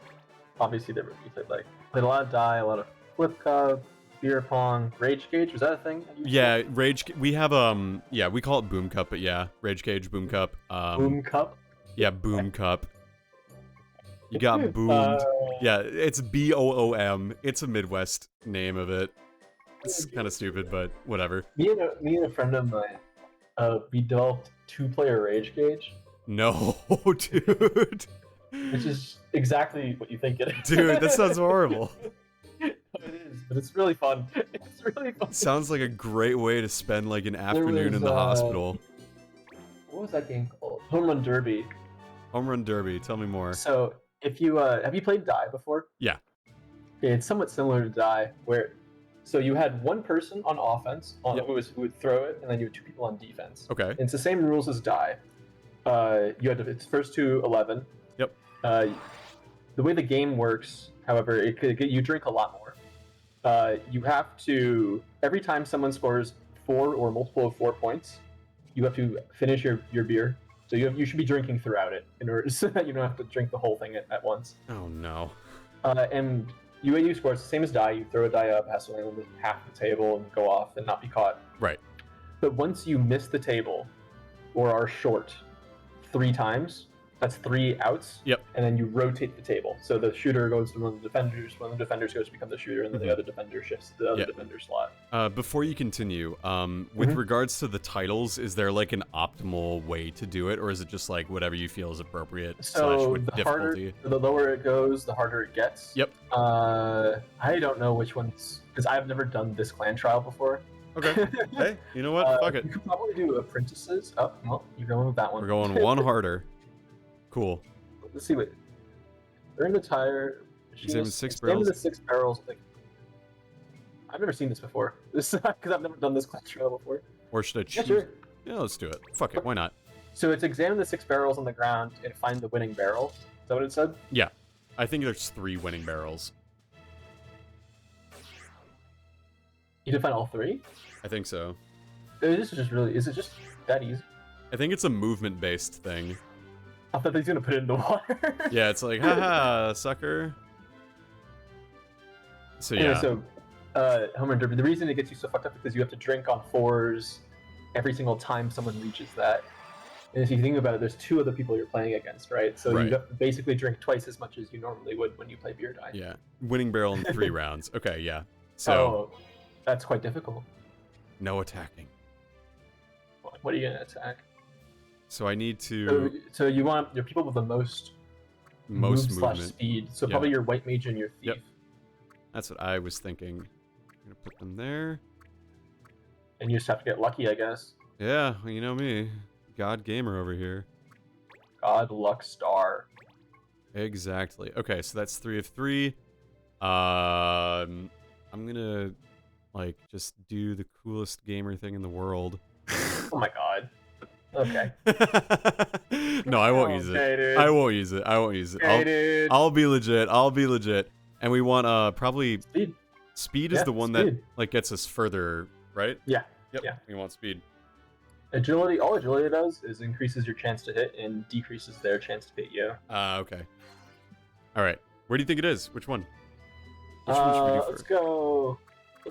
obviously we played a lot of Die, a lot of Flip Cup, Beer Pong, Rage Cage. Was that a thing?
Yeah, we have yeah, we call it Boom Cup, but yeah, Rage Cage, Boom Cup.
Boom Cup.
Yeah, Boom Cup. You got boomed. Yeah, it's BOOM. It's a Midwest name of it. It's kind of stupid, but whatever.
Me and a friend of mine, we developed 2-player Rage Cage.
No, dude.
Which is exactly what you think it is.
Dude, that sounds horrible.
It is, but it's really fun. It's really fun.
Sounds like a great way to spend like an afternoon in the hospital.
What was that game called? Home Run Derby.
Home Run Derby. Tell me more.
So if you have you played Die before?
Yeah.
Okay, it's somewhat similar to Die, where so you had one person on offense who would throw it, and then you had 2 people on defense.
Okay.
And it's the same rules as Die. You had it's first to 11.
Yep.
The way the game works, however, you drink a lot more. You have to every time someone scores 4 or multiple of 4 points, you have to finish your beer. So you should be drinking throughout it in order so that you don't have to drink the whole thing at once.
Oh no.
And you score it's the same as Die. You throw a die up, has to land on half the table and go off and not be caught.
Right.
But once you miss the table or are short, 3 times. That's 3 outs.
Yep.
And then you rotate the table. So the shooter goes to one of the defenders. One of the defenders goes to become the shooter, and then the other defender shifts to the other defender slot.
Before you continue, with regards to the titles, is there like an optimal way to do it, or is it just like whatever you feel is appropriate?
So
with
the
difficulty?
the lower it goes, the harder it gets.
Yep.
I don't know which ones, because I've never done this clan trial before.
Okay. Hey, you know what? Fuck it.
You could probably do apprentices. Oh, well, you're going with that one.
We're going one harder. Cool.
Let's see what. They're in the tire.
Examine 6
Examine
barrels.
the 6 barrels. Like, I've never seen this before. This because I've never done this clan trial before.
Or should I choose?
Yeah, sure.
Yeah, let's do it. Fuck it. Why not?
So it's examine the 6 barrels on the ground and find the winning barrel. Is that what it said?
Yeah. I think there's 3 winning barrels.
You did find all 3?
I think so.
This is just really. Is it just that easy?
I think it's a movement-based thing.
I thought he's gonna put it in the water.
Yeah, it's like, haha, sucker. So yeah.
Anyway, Homer and Derby, the reason it gets you so fucked up is because you have to drink on 4s every single time someone reaches that. And if you think about it, there's 2 other people you're playing against, right? So you have to basically drink twice as much as you normally would when you play Beer Die.
Yeah. Winning barrel in 3 rounds. Okay, yeah. So.
Oh, that's quite difficult.
No attacking.
What are you gonna attack?
So I need to.
So you want your people with the most
most
move
movement.
/ speed. So
Yeah.
probably your white mage and your thief.
Yep. That's what I was thinking. I'm gonna put them there.
And you just have to get lucky, I guess.
Yeah, well, you know me. God gamer over here.
God luck star.
Exactly. Okay, so that's 3 of 3. I'm gonna like just do the coolest gamer thing in the world.
Oh my god. Okay.
No, I won't use it.
Dude.
I won't use it. I won't use it.
Dude.
I'll be legit. I'll be legit. And we want probably
Speed.
speed is
Yeah,
the one
speed.
that like gets us further, right?
Yeah.
Yep.
Yeah.
We want speed.
Agility. All agility does is increases your chance to hit and decreases their chance to hit you.
Okay. All right. Where do you think it is? Which one? Which one should we do
Let's
first?
go.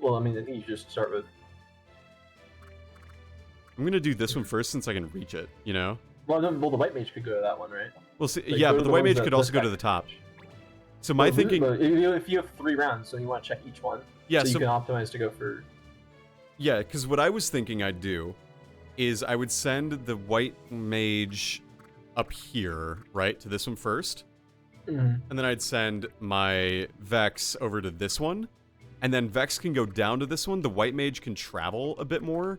Well, I mean, I think you just start with.
I'm gonna do this one first since I can reach it. You know.
Well, the white mage could go to that one, right?
We'll see.
Like,
Yeah,
go
but
to
the white
ones
mage could also go to the top. So my thinking.
But if you have 3 rounds, so you want to check each one.
Yeah.
So you
So
can optimize to go for.
yeah, because what I was thinking I'd do is I would send the white mage up here, right, to this one first.
Mhm.
And then I'd send my Vex over to this one. And then Vex can go down to this one. The white mage can travel a bit more.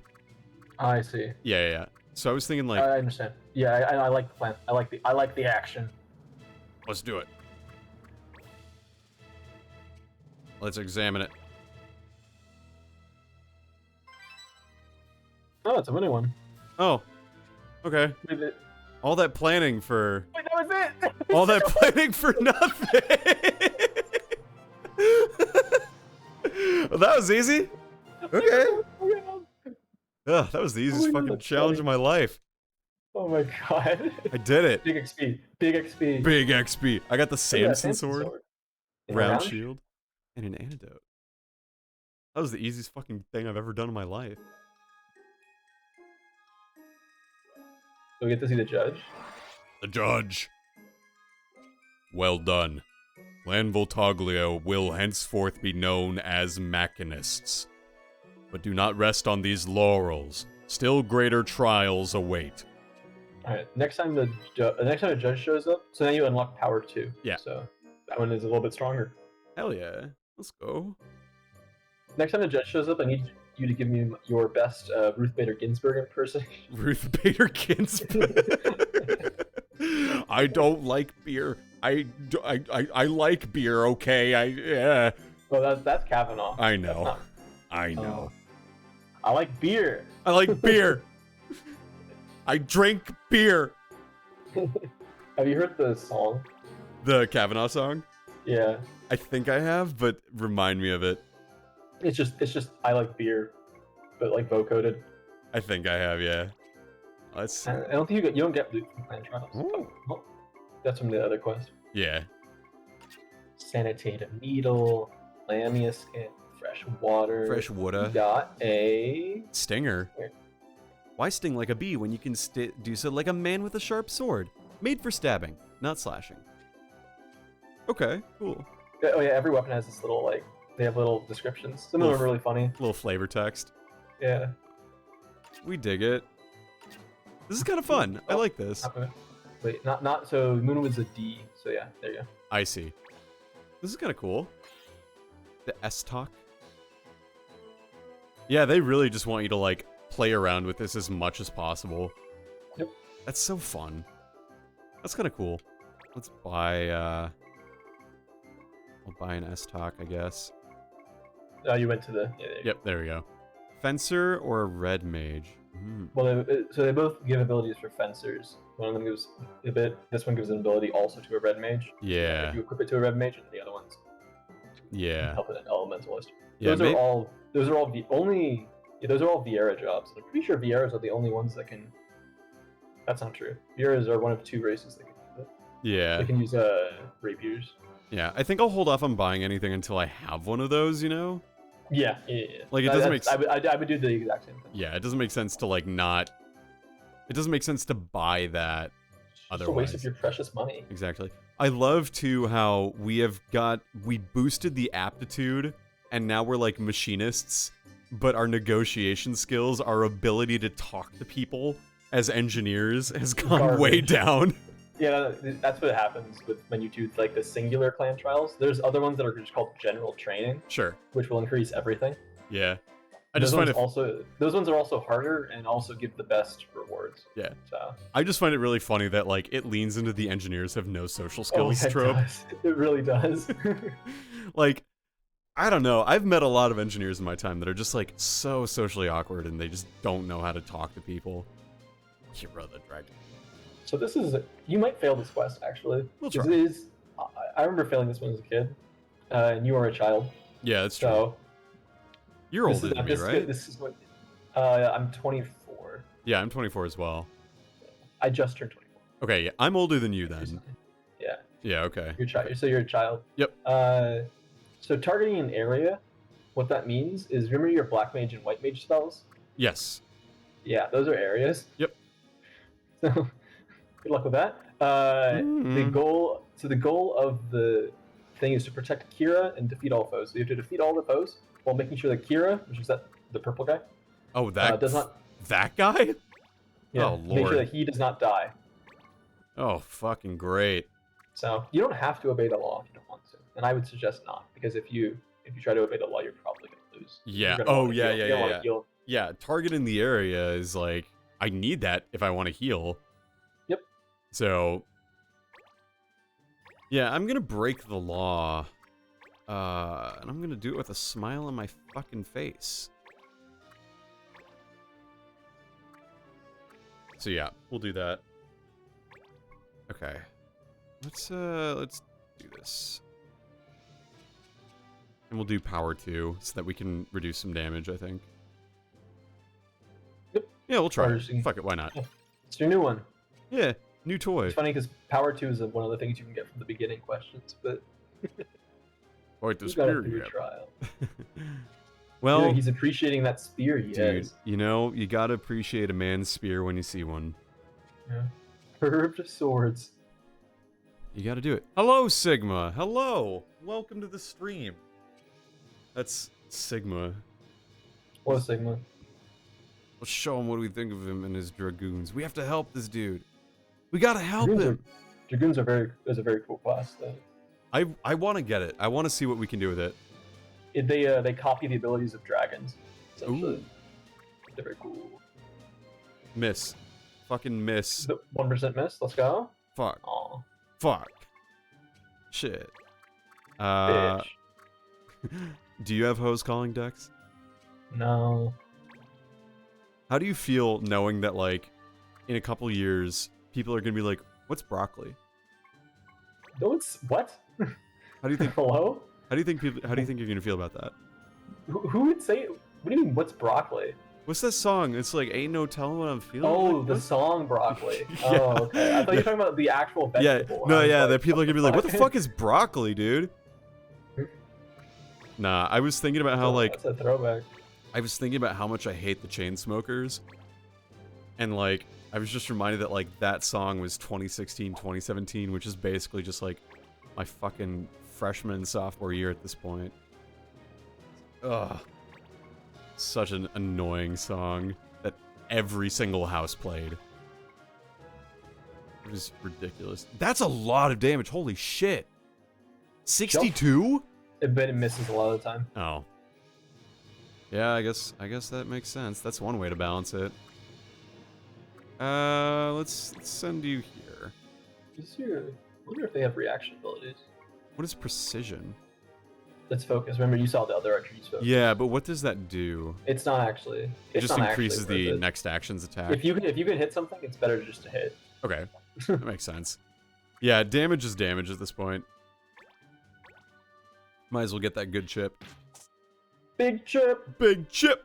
I see.
Yeah. So I was thinking like,
I understand. Yeah, I like the plan. I like the action.
let's do it. Let's examine it.
Oh, it's a winning one.
Oh, okay.
Wait, wait,
All that planning for
that was it.
all that planning for nothing. Well, that was easy. Okay. Ugh, that was the easiest
Oh my God,
fucking
that's
challenge of my life.
Oh my god.
I did it.
Big XP. Big XP.
Big XP. I got the
Look at that
Samson sword,
And a
round shield, and an antidote. That was the easiest fucking thing I've ever done in my life.
Do we get to see the judge?
The judge. Well done. Clan Voltaglio will henceforth be known as machinists. But do not rest on these laurels. Still greater trials await.
Alright, next time the next time a judge shows up, so then you unlock power 2.
Yeah.
So that one is a little bit stronger.
Hell yeah. Let's go.
Next time the judge shows up, I need you to give me your best Ruth Bader Ginsburg impersonation.
Ruth Bader Ginsburg. I don't like beer. I like beer, okay? Yeah.
Well, that's Kavanaugh.
I
That's
know.
not-
I know.
I like beer.
I like beer. I drink beer.
Have you heard the song?
The Kavanaugh song?
Yeah.
I think I have, but remind me of it.
It's just I like beer, but like vocoded.
I think I have, yeah. Let's.
I don't think you don't get loot from clan trials.
Oh.
Oh, that's from the other quest.
Yeah.
Sanitate a needle, lamia skin, fresh water.
Fresh water.
You got a
Stinger. Why sting like a bee when you can do so like a man with a sharp sword? Made for stabbing, not slashing. Okay, cool.
Oh yeah, every weapon has this little like they have little descriptions. Some of them are really funny.
Little flavor text.
Yeah.
We dig it. This is kind of fun. I like this.
Wait, not so Moon was a D. So yeah, there you go.
I see. This is kind of cool. The S-Talk. Yeah, they really just want you to like play around with this as much as possible.
Yep.
That's so fun. That's kind of cool. Let's buy I'll buy an S-Talk, I guess.
Oh, you went to the
Yep, there we go. Fencer or a red mage?
Well, so they both give abilities for fencers. One of them gives a bit. This one gives an ability also to a red mage.
Yeah.
If you equip it to a red mage, and the other ones help an elementalist.
Yeah,
Those are all the only. Yeah, those are all Viera jobs. I'm pretty sure Vieras are the only ones that can. That's not true. Vieras are one of 2 races that can use it.
Yeah.
They can use rapiers.
Yeah, I think I'll hold off on buying anything until I have one of those, you know?
Yeah.
Like, it doesn't make sense.
I would do the exact same thing.
Yeah, it doesn't make sense to, like, not... It doesn't make sense to buy that otherwise.
It's a waste of your precious money.
Exactly. I love, too, how we boosted the aptitude, and now we're, like, machinists, but our negotiation skills, our ability to talk to people as engineers has gone way down.
Yeah, that's what happens when you do like the singular clan trials. There's other ones that are just called general training.
Sure.
Which will increase everything.
Yeah.
Those ones are also harder and also give the best rewards.
Yeah.
So
I just find it really funny that like it leans into the engineers have no social skills trope.
It really does.
Like, I don't know. I've met a lot of engineers in my time that are just like so socially awkward and they just don't know how to talk to people. Hero the Dragon.
So this is, you might fail this quest actually.
We'll try.
It is, I remember failing this one as a kid, and you are a child.
Yeah, that's true.
So
you're older than me, right?
This is what, I'm 24.
Yeah, I'm 24 as well.
I just turned 24.
Okay, yeah, I'm older than you then.
Yeah.
Yeah, okay.
So you're a child.
Yep.
So targeting an area, what that means is remember your black mage and white mage spells?
Yes.
Yeah, those are areas.
Yep.
So good luck with that. The goal of the thing is to protect Kira and defeat all foes. So you have to defeat all the foes while making sure that Kira, which is the purple guy,
oh, that
does not.
That guy?
Yeah,
oh lord.
Make sure that he does not die.
Oh, fucking great.
So you don't have to obey the law if you don't want to, and I would suggest not, because if you try to obey the law, you're probably gonna lose.
Yeah. Yeah. Targeting the area is like I need that if I want to heal.
Yep.
So yeah, I'm gonna break the law. And I'm gonna do it with a smile on my fucking face. So yeah, we'll do that. Okay. Let's do this. And we'll do power 2 so that we can reduce some damage, I think.
Yep.
Yeah, we'll try. Fuck it, why not?
Yeah. It's your new one.
Yeah, new toy.
It's funny because power 2 is one of the things you can get from the beginning questions, but
Quite the
you got it
spear
through your
grip.
trial.
Well,
dude, he's appreciating that spear he
dude,
has.
you know, you gotta appreciate a man's spear when you see one.
Yeah. Curved swords.
You gotta do it. Hello, Sigma. Hello. Welcome to the stream. That's Sigma.
What Sigma?
Let's show him what we think of him and his dragoons. We have to help this dude. We gotta help him.
Dragoons is a very cool class, though.
I want to get it. I want to see what we can do with it.
They copy the abilities of dragons.
Ooh.
They're very cool.
Miss. Fucking miss.
The 1% miss. Let's go.
Fuck.
Aw.
Fuck. Shit.
Bitch.
Do you have hose calling decks?
No.
How do you feel knowing that, like, in a couple years, people are gonna be like, "What's broccoli?"
No, it's what?
How do you think?
Hello?
How do you think you're gonna feel about that?
Who would say? What do you mean? What's broccoli?
What's that song? It's like, "Ain't no telling what I'm feeling."
Oh,
like,
the
what?
song broccoli.
Yeah.
Oh, okay. I thought you were talking about the actual vegetable.
Yeah, no, yeah.
Like,
That people are gonna be like, "What the fuck is broccoli, dude?" Nah, I was thinking about how like
that's a throwback.
I was thinking about how much I hate the chain smokers. And like, I was just reminded that like that song was 2016, 2017, which is basically just like my fucking freshman sophomore year at this point. Ugh. Such an annoying song that every single house played. It was ridiculous. That's a lot of damage. Holy shit. 62?
But it misses a lot of the time.
Oh. Yeah, I guess that makes sense. That's one way to balance it. Let's send you here.
I wonder if they have reaction abilities.
What is precision?
Let's focus. Remember, you saw the other entries. Focus.
Yeah, but what does that do?
It's not actually.
It just increases
actually
the
worth it.
next action's attack.
If you can hit something, it's better just to hit.
Okay, that makes sense. Yeah, damage is damage at this point. Might as well get that good chip.
Big chip.
Big chip.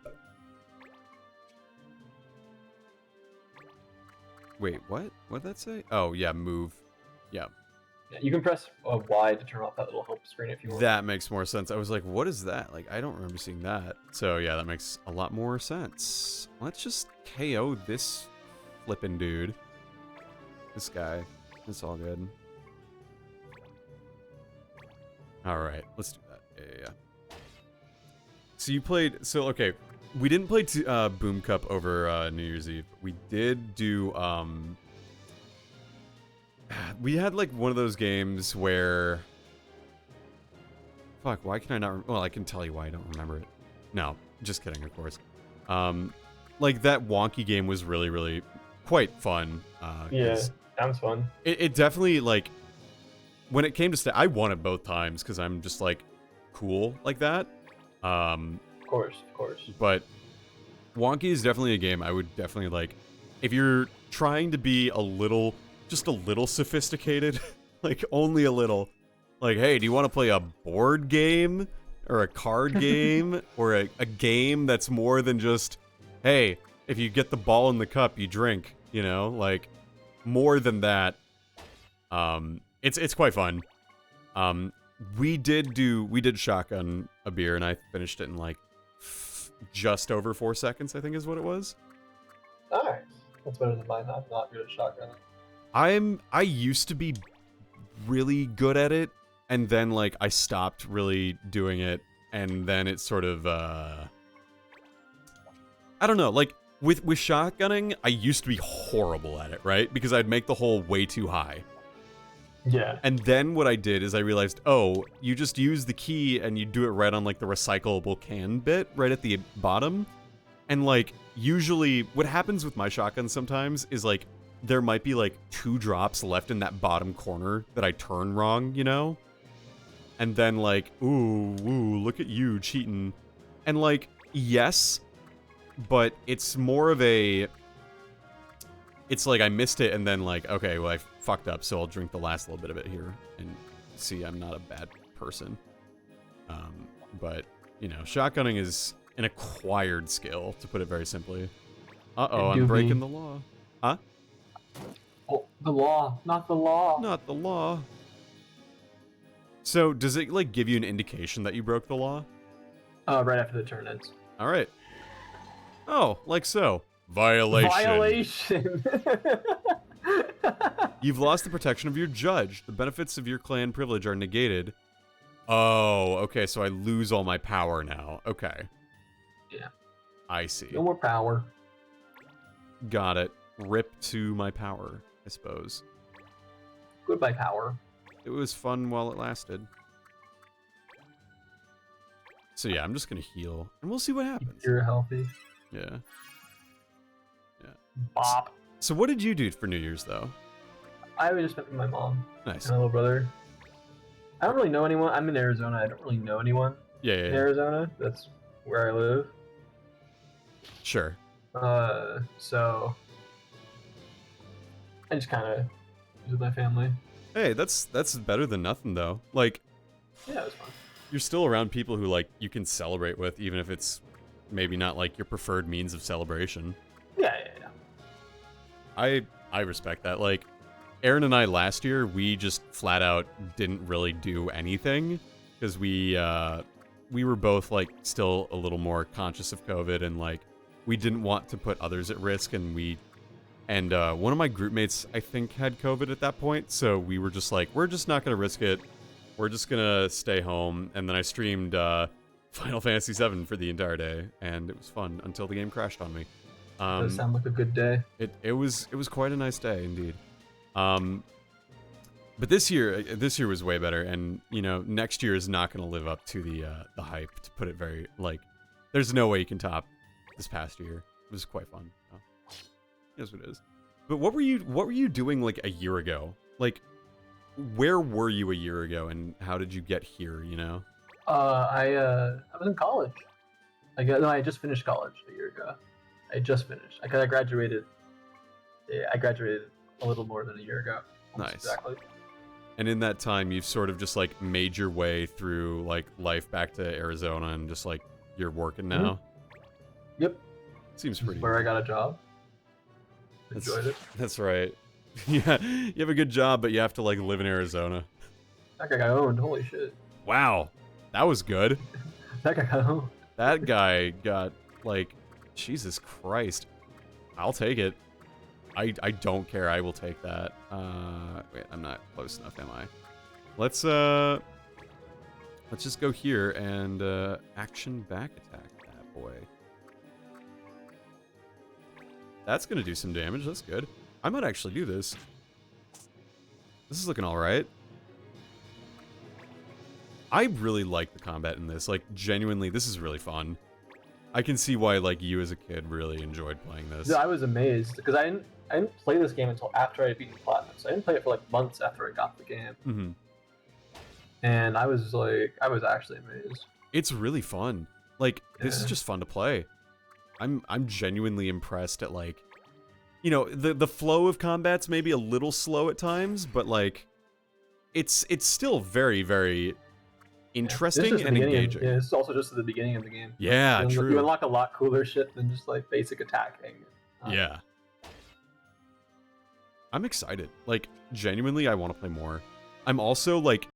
Wait, what? What'd that say? Oh, yeah, move. Yeah.
Yeah, you can press Y to turn off that little help screen if you want.
That makes more sense. I was like, what is that? Like, I don't remember seeing that. So, yeah, that makes a lot more sense. Let's just KO this flippin' dude. This guy. It's all good. Alright, let's do that. Yeah. So you played... So, okay. We didn't play Boom Cup over New Year's Eve. We did do... We had, like, one of those games where... Fuck, why can I not... Well, I can tell you why I don't remember it. No, just kidding, of course. Like, that wonky game was really, really quite fun.
Yeah, sounds fun.
It definitely, like... When it came to... I won it both times, because I'm just, like, cool like that.
Of course.
But Wonky is definitely a game I would definitely, like... If you're trying to be a little... Just a little sophisticated, like only a little, like, hey, do you want to play a board game or a card game or a game that's more than just, hey, if you get the ball in the cup, you drink, you know, like more than that. It's quite fun. We did shotgun a beer and I finished it in like just over 4 seconds, I think is what it was.
Nice. That's better than mine. I'm not good at shotgunning.
I used to be really good at it, and then, like, I stopped really doing it, and then it sort of, I don't know, like, with shotgunning, I used to be horrible at it, right? Because I'd make the hole way too high.
Yeah.
And then what I did is I realized, oh, you just use the key and you do it right on, like, the recyclable can bit, right at the bottom. And, like, usually, what happens with my shotgun sometimes is, like, there might be, like, 2 drops left in that bottom corner that I turn wrong, you know? And then, like, ooh, look at you cheating. And, like, yes, but it's more of a... It's like I missed it and then, like, okay, well, I fucked up, so I'll drink the last little bit of it here and see I'm not a bad person. But, you know, shotgunning is an acquired skill, to put it very simply. Uh-oh, I'm breaking the law. Huh?
Oh, the law, not the law.
Not the law. So, does it, like, give you an indication that you broke the law?
Right after the turn ends.
Alright. Oh, like so. Violation.
Violation!
You've lost the protection of your judge. The benefits of your clan privilege are negated. Oh, okay, so I lose all my power now. Okay.
Yeah.
I see.
No more power.
Got it. Rip to my power, I suppose.
Goodbye, power.
It was fun while it lasted. So yeah, I'm just gonna heal, and we'll see what happens.
You're healthy.
Yeah. Yeah.
Bop.
So what did you do for New Year's, though?
I was just spent with my mom
Nice.
and my little brother. I don't really know anyone. I'm in Arizona. I don't really know anyone
Yeah,
in Arizona. That's where I live.
Sure.
So I just kind of was with my family.
Hey, that's better than nothing, though. Like,
Yeah, it was fun.
you're still around people who, like, you can celebrate with, even if it's maybe not, like, your preferred means of celebration.
Yeah.
I respect that. Like, Aaron and I last year, we just flat out didn't really do anything because we were both, like, still a little more conscious of COVID and, like, we didn't want to put others at risk, and we And one of my group mates, I think, had COVID at that point, so we were just like, we're just not gonna risk it. We're just gonna stay home. And then I streamed Final Fantasy VII for the entire day, and it was fun until the game crashed on me.
Does sound like a good day.
It was quite a nice day indeed. But this year was way better, and you know, next year is not gonna live up to the hype. To put it very like, there's no way you can top this past year. It was quite fun. So. Yes, it is. But what were you doing like a year ago? Like, where were you a year ago, and how did you get here? You know.
I was in college. I just finished college a year ago. I just finished. I graduated. Yeah, I graduated a little more than a year ago.
Nice.
Exactly.
And in that time, you've sort of just like made your way through like life back to Arizona, and just like you're working now.
Yep.
Seems pretty.
Where I got a job. Enjoyed it.
That's right. Yeah, you have a good job, but you have to like live in Arizona.
That guy got owned. Holy shit.
Wow, that was good.
That guy got owned.
That guy got like, Jesus Christ. I'll take it. I don't care. I will take that. Wait, I'm not close enough, am I? Let's just go here and action back attack that boy. That's gonna do some damage. That's good. I might actually do this. This is looking all right. I really like the combat in this. Like, genuinely, this is really fun. I can see why, like, you as a kid really enjoyed playing this.
Yeah, I was amazed because I didn't play this game until after I had beaten Platinum. So I didn't play it for like months after I got the game.
Mm-hmm.
And I was actually amazed.
It's really fun. Like, this is just fun to play. I'm genuinely impressed at, like, you know, the flow of combat's maybe a little slow at times, but like, it's still very, very interesting and engaging.
Yeah, this is also just at the beginning of the game.
Yeah, true.
You unlock a lot cooler shit than just like basic attacking.
Yeah. I'm excited. Like, genuinely, I want to play more. I'm also like